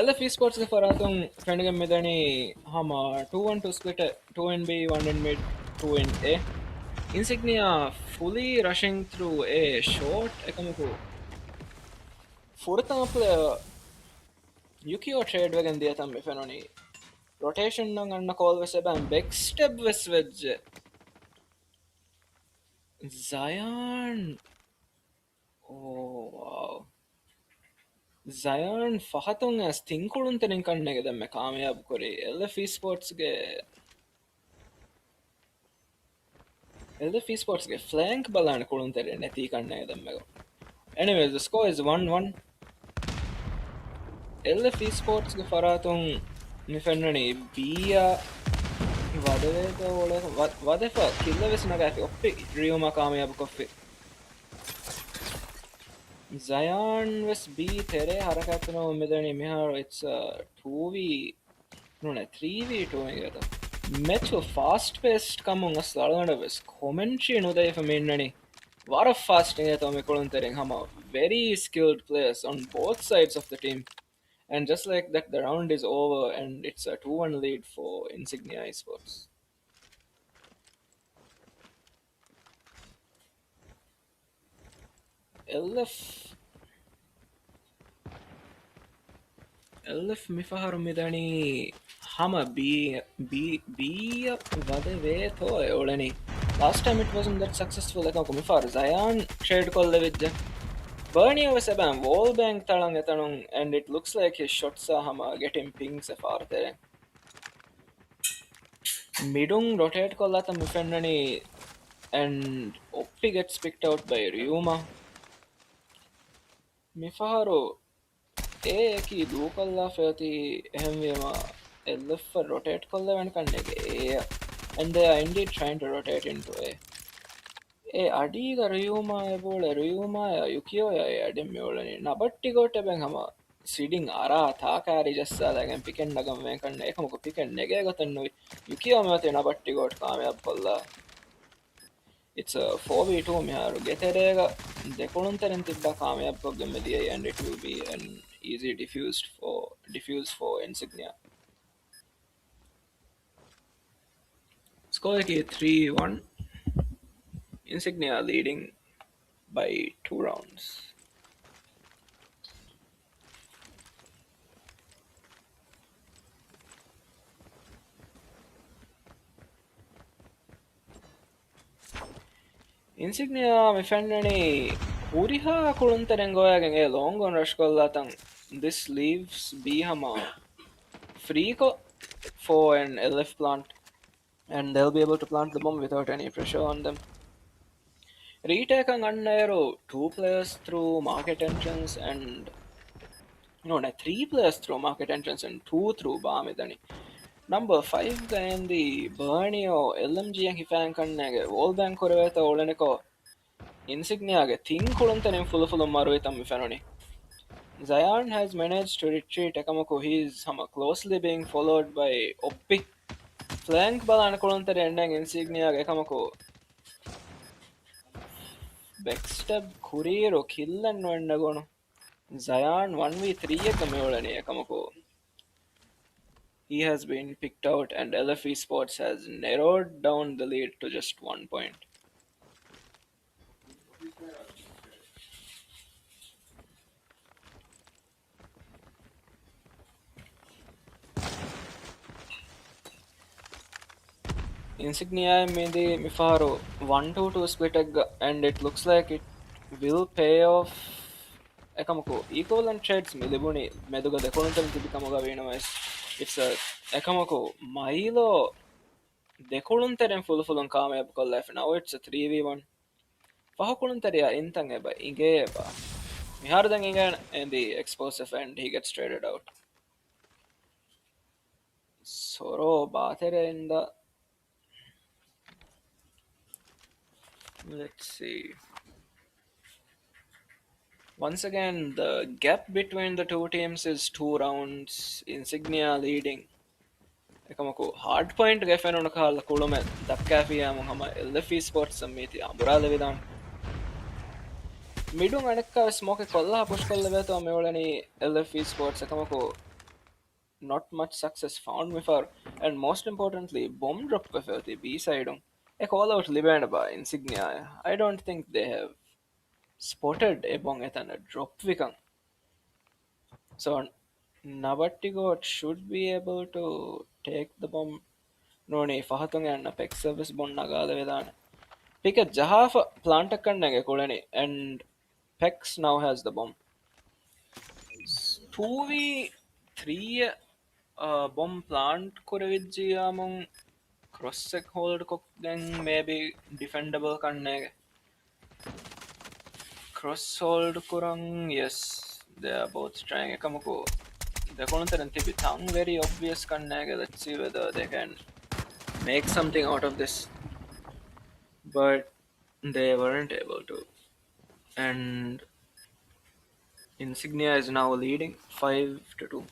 LFE Sports के फरातुम friend मिदनी हम 2-1-2 split 2 in B 1 in mid 2 in A Insignia fully rushing through A short ekamuku furtama player Yukio trade wagon diya tammi fenoni rotation nang anna call wes ban back step wes wedge Zion oh wow Zion fahatung as tinkulun tenin kannege demme kamayab kori LFE Sports ge LFE Sports ge flank balana kulun tere neti kannege demme go anyways the score is 1-1 LFE Sports ge faratung mifennani biya vadeveda ole vadefa killawes nagati oppi riuma kamayab koffi Zion was B tere harakatno medani mihar it's a 2v no 3v2 engata match fast paced kamun as dalanda was commentary no dai for minnani war of fast engata me kolon tereng hama very skilled players on both sides of the team and just like that the round is over and it's a 2-1 lead for Insignia Esports. LF LF මිෆහරු මිදනි hama B vade ve tho olani last time it wasn't that successful ekako mifar Zion trade kolle vidja Bernie was a ban wall bank talang etanung and it looks like his shots are hama getting pings a far there midung rotate kollata mifennani and Oppi gets picked out by Ryuma mifaharu ඒකී දූ කල්ලා ෆයති එහෙම්වීම එල්ලෆ rotate කොල්ල වෙන කන්නේගේ and they are indeed trying to rotate into අඩීග රියුමාය රියුමාය යුකියෝය අඩින් මෙවලනි නබට්ටි ගොට බැන් හම සිඩින් අරා තාකාරි ජස්සාදගෙන් පිකෙන් නගම මේ කන්න එකමක පිකෙන් නෙගේ ගොතන්නුයි යුකියෝ මෙවතේ නබට්ටි ගොට කාමයක් කොල්ලා it's a 4v2 මෙහාරු ගෙතරේග දෙකුණුන්තරෙන් තිබ්බා කාමයක් පොග්ගම දියයි and it will be an easy diffuse for Insignia. Score ki 3-1. Insignia leading by 2 rounds. Insignia mifennani Uriha kuluntereng goyagen e long on rush kollatan this leaves B hama free for an LF plant and they'll be able to plant the bomb without any pressure on them. Retake ang annero 2 players through market entrance and 3 players through market entrance and 2 through Bamidani. Number 5 and the Bernie or LMG and Hifan kannege wall bank koreveta oleneko Insignia ge thing kuluntanen full maruitam mifanoni. Zion has managed to retreat ekamako he is closely being followed by Oppi flank balana kuluntere endang Insignia ge ekamako backstab kuriro killan wennagono Zion 1v3 එක මෙවලනේ එකමකෝ he has been picked out and LFE Sports has narrowed down the lead to just 1 point. Insignia made Mifaro 1-2 split and it looks like it will pay off ekamako equivalent trades milibuni meduga dekonuntan tibikamaga venamas it's a ekamako Milo dekonunten full kamayab kolla now it's a 3v1 fahakulunteriya intan eba ingeba mihardan ingan and the explosive and he gets traded out soro batere in the let's see once again the gap between the two teams is 2 rounds Insignia leading ekamako hard point gefenona kala kulume dakkafiyamu hama LFE Sports sammiti amurala vidan midun anekka smoke kolla push kolla veto mewlani LFE Sports ekamako not much success found me for and most importantly bomb drop kafeti B side a call out liband by Insignia I don't think they have spotted a bong etana drop vikan so Nabattigot should be able to take the bomb noni fahatung and pex service bon nagala vedana pick a jahafa plant kannege kulani and pex now has the bomb 2v3 bomb plant korevijjiyamon cross sec hold kokgen maybe defendable kannege cross hold kurang yes they are both trying ekamako dekonunten tibi thang very obvious kannege let's see whether they can make something out of this but they weren't able to and Insignia is now leading 5-2.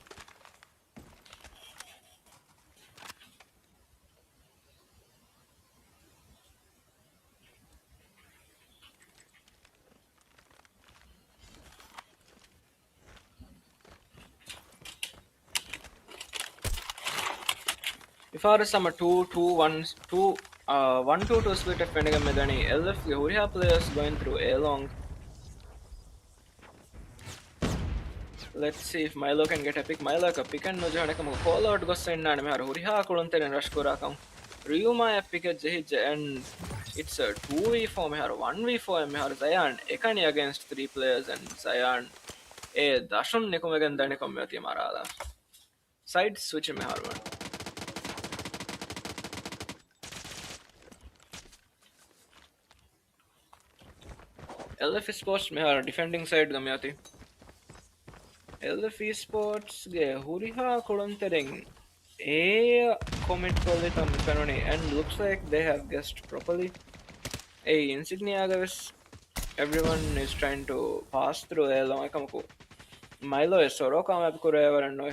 If I was some 1-2 split at Pendigam Medani, LF Uriha players going through A long Let's see if Milo can get a pick. Milo ka pick and no jahane kam call out gossennane me har huriha kuluntere rush korakam. Ryuma pick jehij and it's a 2v4 me har 1v4 me har Zayan ekani against 3 players and Zayan e dashun nikumagen dane kommeti marala. Side switch me har one. LF Sports me har defending side gamyati. LF Sports ge huriha kuluntereng a comment kollita me and looks like they have guessed properly. A insignia guys, everyone is trying to pass through a long kamako. Milo is Soroka map kurever and no.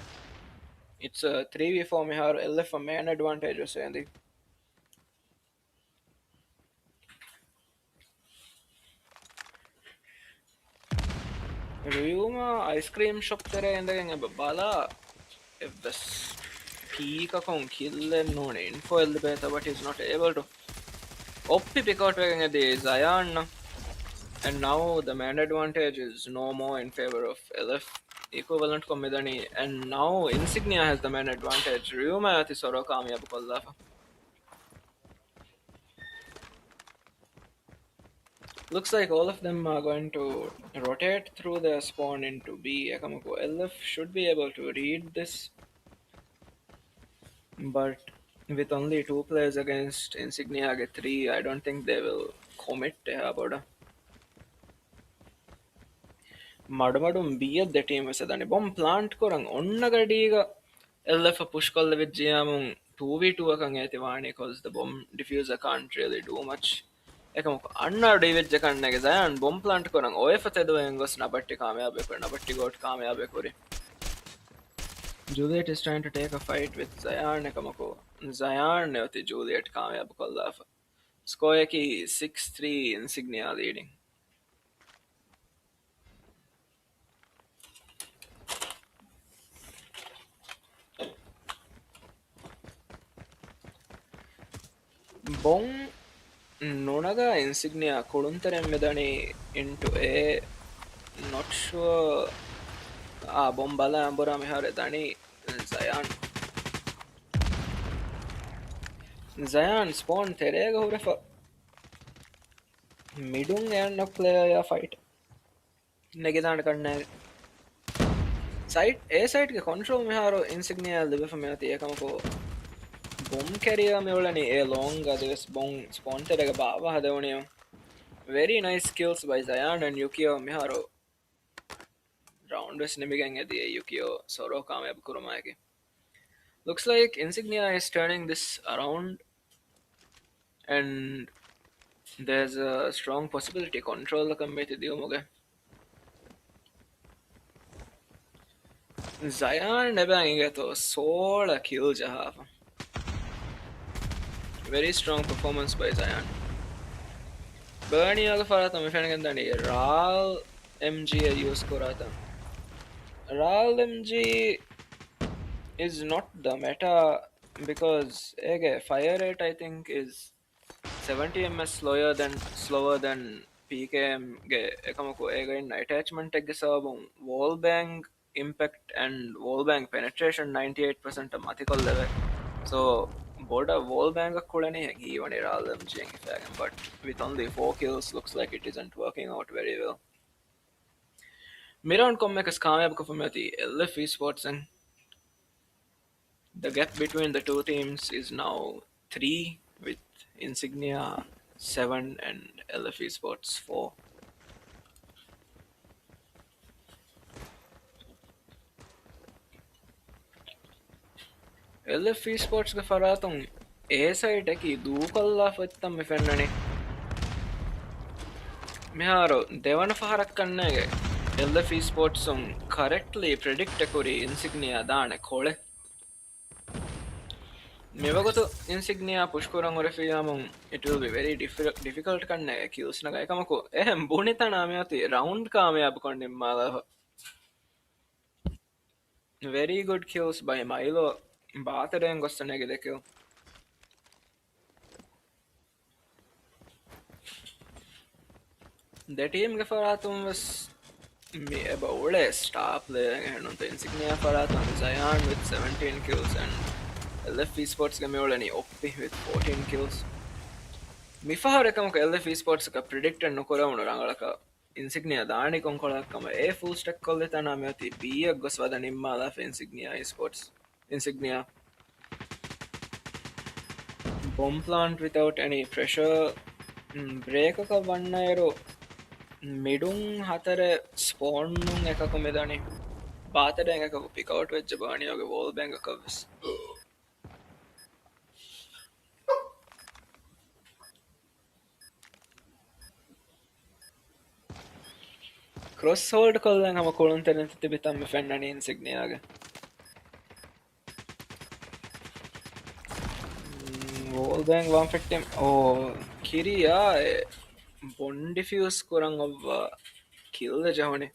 It's a 3v4 me har LF a man advantage or saying. Ryuma ice cream shop tere endegen bala if the peak account kill and no info beta but he's not able to oppi pick out the Zayan and now the man advantage is no more in favor of LF equivalent kommidani and now Insignia has the man advantage Ryuma ati soro kamiyab kollafa. Looks like all of them are going to rotate through their spawn into B. Akamako LF should be able to read this, but with only 2 players against Insignia get 3, I don't think they will commit about a Madmadum B at the team was a bomb plant korang onna gadiga LF a push call with Giamun 2v2 akangativani because the bomb diffuser can't really do much. එකමක අන්න David ජකන්නගේ සයන් බොම් plant කරන් ඔය ෆතෙදුවෙන් ගොස් නබට්ටි කාමයාබ කර නබට්ටි goat කාමයාබ කර Juliet is trying to take a fight with Zayan එකමකෝ Zayan නැවති Juliet කාමයාබ කොල්ලා score එකි 6-3 Insignia leading Bong නොනගා Insignia කුළුන්තරෙන් මෙදනි into A not sure බොම් බලා අඹරා මෙහාර දනි Zayan spawn terega hurefa midung and player fight negidana kanne side A side ke control meharo Insignia libefa mehati ekamako bomb carrier meolani a long this bomb spawn terega bawa hadawniya very nice skills by Zayan and Yukio meharo round west nemigen edi Yukio soro kameyab kurumaki looks like Insignia is turning this around and there's a strong possibility control the committee diumuge Zayan nebangigeto sola kill jahafa very strong performance by Zayan Bernie aga farata me fengen dani Ral MG use korata Ral MG is not the meta because ege fire rate I think is 70 ms slower than PKM ge ekamako ega in attachment ge sabum wall bang impact and wall bang penetration 98% mathikol level so border wall bang kulani even Ral MG but with only 4 kills looks like it isn't working out very well Miran kommekas kamyab ko famati LF Esports and the gap between the two teams is now 3 with Insignia 7 and LF Esports 4. LF Esports ge faratum A side ki du kalla fattam me fennani meharo devana faharak kannege LF Esports correctly predict kori Insignia daane kole මෙවගොතු Insignia push කරන් ඔරෙෆියාමුන් it will be very difficult කන්නේ kills නගා එකමකෝ එහෙම් බුනිත නාමයති round කාමයාබ කොන්නෙම් මාලා very good kills by Milo බාතරෙන් ගොස්සනගේ දෙකෝ the team ge faratum was Me about a star player and on the insignia Faratan Zion with 17 kills and LF Esports Gamolani Oppi with 14 kills. Mifaharekam LF Esports ka predict and Nukora Rangalaka insignia Dani Konkolakama a full stack Koletana Mati B a Goswada Nimala for insignia esports. Insignia bomb plant without any pressure break එක වන්න අයරෝ මිඩුන් හතර ස්පෝන්නුන් එකකු මෙදනි බාතට එකකු පිකවට් වෙච්ච බානියෝගේ wall බැංග කවස් cross hold කොල්ලන් හම කොළුන් තැන තිබිතම්ම ෆෙන්න්නන ඉන්සිග්නියාගේ wall බැංග වාම් ෆෙක්ටම් ඕ කිරියා බොන්ඩිෆියස් කොරන් ඔබ්වා කිල්ද ජහනේ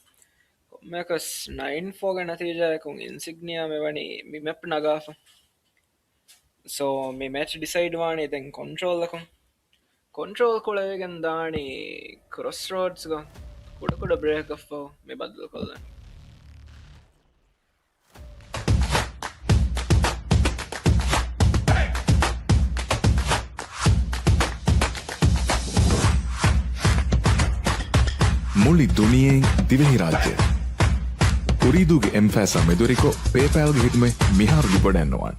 මේකස් 9-4 ಗೆ ನತೀಜಾಯಕುಂ ಇನ್ಸಿಗ್ನಿಯಾ ಮೆವನಿ ಮಿ ಮೆಪ್ ನಗಾಫ so ಮಿ match decide ವಾಣಿ then control ಕುಳವೆಗೆನ್ ದಾಣಿ cross roads ಗ ಕುಡ ಕುಡ ಬ್ರೇಕ್ ಅಫ್ ಮಿ ಬದಲು ಕೊಲ್ಲ මුළි දුනියෙන් දිවෙහි රාජ්‍ය Ooredooge M-Fasa meduriko PayPal ge hitme miharuge bodannowan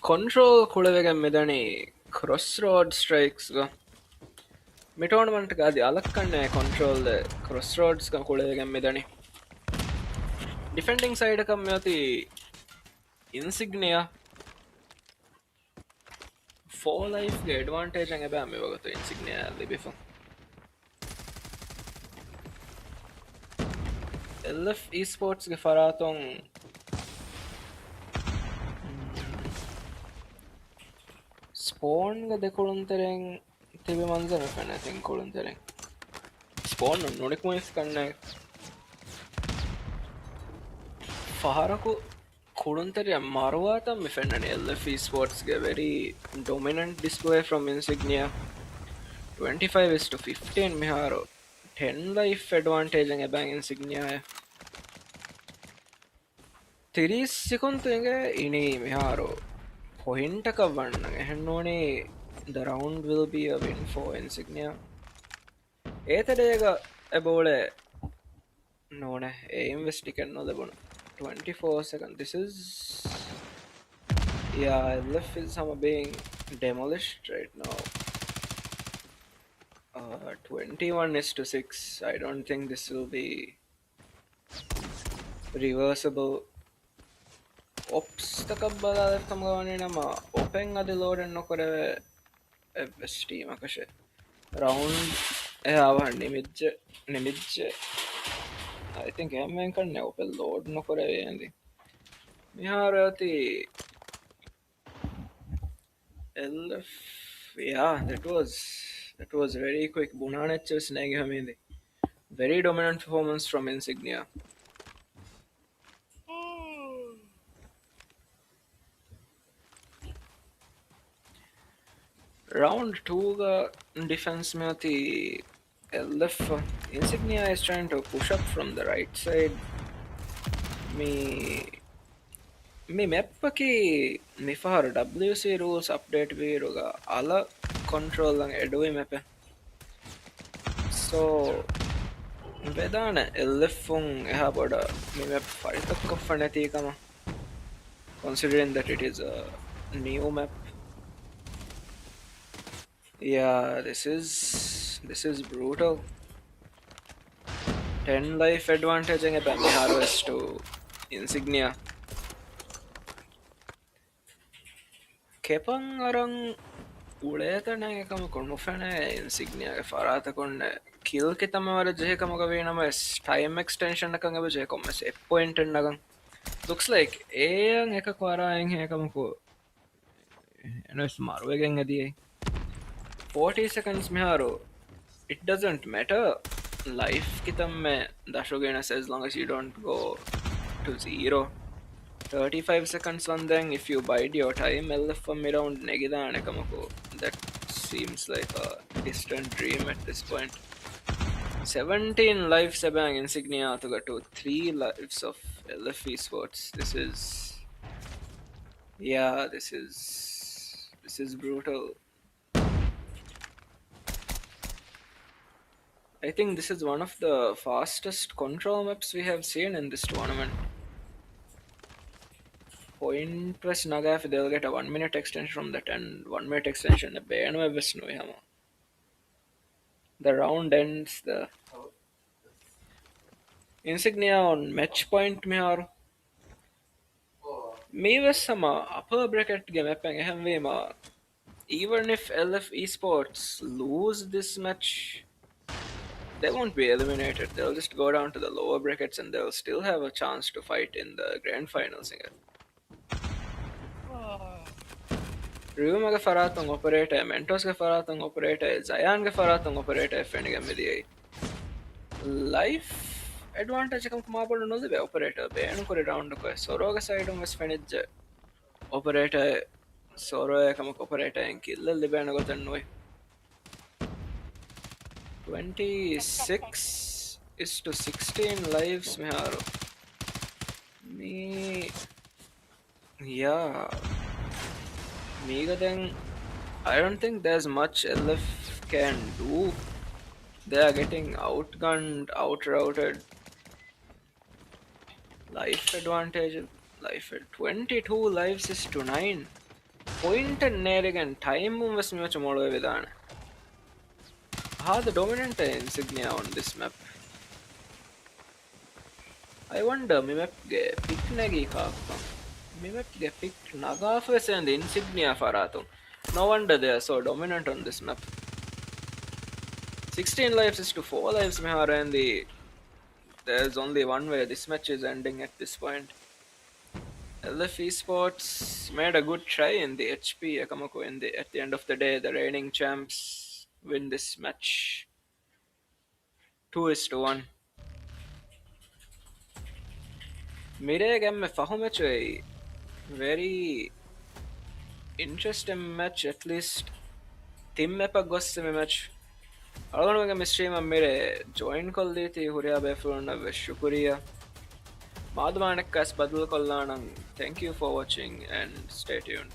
control ಕುಳವೆಗೆ ಮೆದಣಿ ಕ್ರಾಸ್ ರೋಡ್ ಸ್ಟ್ರೈಕ್ಸ್ ಗ ಮಿ ಟೂರ್ನಮೆಂಟ್ ಗಾದಿ ಅಲಕ್ಕಣ್ಣೆ ಕಂಟ್ರೋಲ್ ಕ್ರಾಸ್ ರೋಡ್ಸ್ ಗ ಕುಳವೆಗೆ ಮೆದಣಿ ಡಿಫೆಂಡಿಂಗ್ ಸೈಡ್ ಕಮ್ಮಿಯತಿ ಇನ್ಸಿಗ್ನಿಯಾ 4 ಲೈಫ್ ಗೆ ಅಡ್ವಾಂಟೇಜ್ ಹಂಗೆ ಬೇ ಅಮ್ಮಿ ಹೋಗುತ್ತೆ ಇನ್ಸಿಗ್ನಿಯಾ ಅಲ್ಲಿ ಬಿಫ LF esports ಗೆ ಫರಾತೊಂ ස්පෝන්ග දෙකොළුන්තරෙන් තිබ මන්සර පැනතින් කොළුන්තරෙන් ස්පෝන් නොනෙක්මස් කන්න පහරකු කුළුන්තරය මරවාතම් මෙෆෙන්න්නන LF esportsගේ very dominant display from insignia 25:15 මෙහාරෝ 10 life advantage එක බැං insignia 30 සෙකුන්තුගේ ඉනී මෙහාරෝ point එක වන්න එහෙන්නෝනේ the round will be a win for insignia ඒතඩේක එබෝලේ නෝන invest එකන්න ලැබුණ 24 seconds this is yeah LF is some being demolished right now 21 is to 6. I don't think this will be reversible. Ops takab baladatam gawani nama open adi load nokore steam akashe round ehawa nimijje I think emmen kanne open load nokore endi miharati LF. Yeah, that was very quick. Bunanech's Naghamindi. Very dominant performance from Insignia. Round 2 defense में होती LF. Insignia is trying to push up from the right side. Me map ki mifahar WC rules update viruga ala control lang edui map. So vedana LF eha boda me map faritakka fanati kama. Considering that it is a new map. Yeah, this is brutal. 10 life advantage ang epa harvest to Insignia. Kepang arang uleta na ekam konmufane Insignia ke farata konne kill kitama wala jehe kamaga veenama time extension nakang ebe jehe komme save point nagang. Looks like ang eka kwara ang ekamako eno smarwegen adi 40 seconds meharo. It doesn't matter life kitam mein dashogenas as long as you don't go to 0. 35 seconds on then if you bide your time LF from around negidane kamako. That seems like a distant dream at this point. 17 lives sabang Insignia to go to 3 lives of LF esports. This is brutal. I think this is one of the fastest control maps we have seen in this tournament. Point press naga if they'll get a 1 minute extension from that and 1 minute extension. The round ends the Insignia on match point mehar. Me was some upper bracket game even if LF esports lose this match, they won't be eliminated. They'll just go down to the lower brackets and they'll still have a chance to fight in the grand finals again. Ryumaga Faratong operator, Mentos ga Faratong operator, Zayan ga Faratong operator, Fennigan Midi. Life advantage come Kumabal no the operator, Bayan Kuri round the quest. Soroga side on was Fenij operator, Soro come operator and kill the Libanago and Noi. 26 is to 16 lives meharo. Mega then I don't think there's much LF can do. They are getting outgunned, outrouted. Life advantage 22 lives is to 9. Point and near again time was much more with an. The dominant Insignia on this map. I wonder me map ge pick nagi kaakam. Me map ge pick Nagafes and Insignia Faratum. No wonder they are so dominant on this map. 16 lives is to 4 lives mehara and there's only one way this match is ending at this point. LF Esports made a good try in the HP Akamako at the end of the day the reigning champs win this match 2-1. Mire game fahume very interesting match at least team map gosse match. Algonga stream mire join kolliti huriya befurna shukriya. Madhavanekas badal kollanam. Thank you for watching and stay tuned.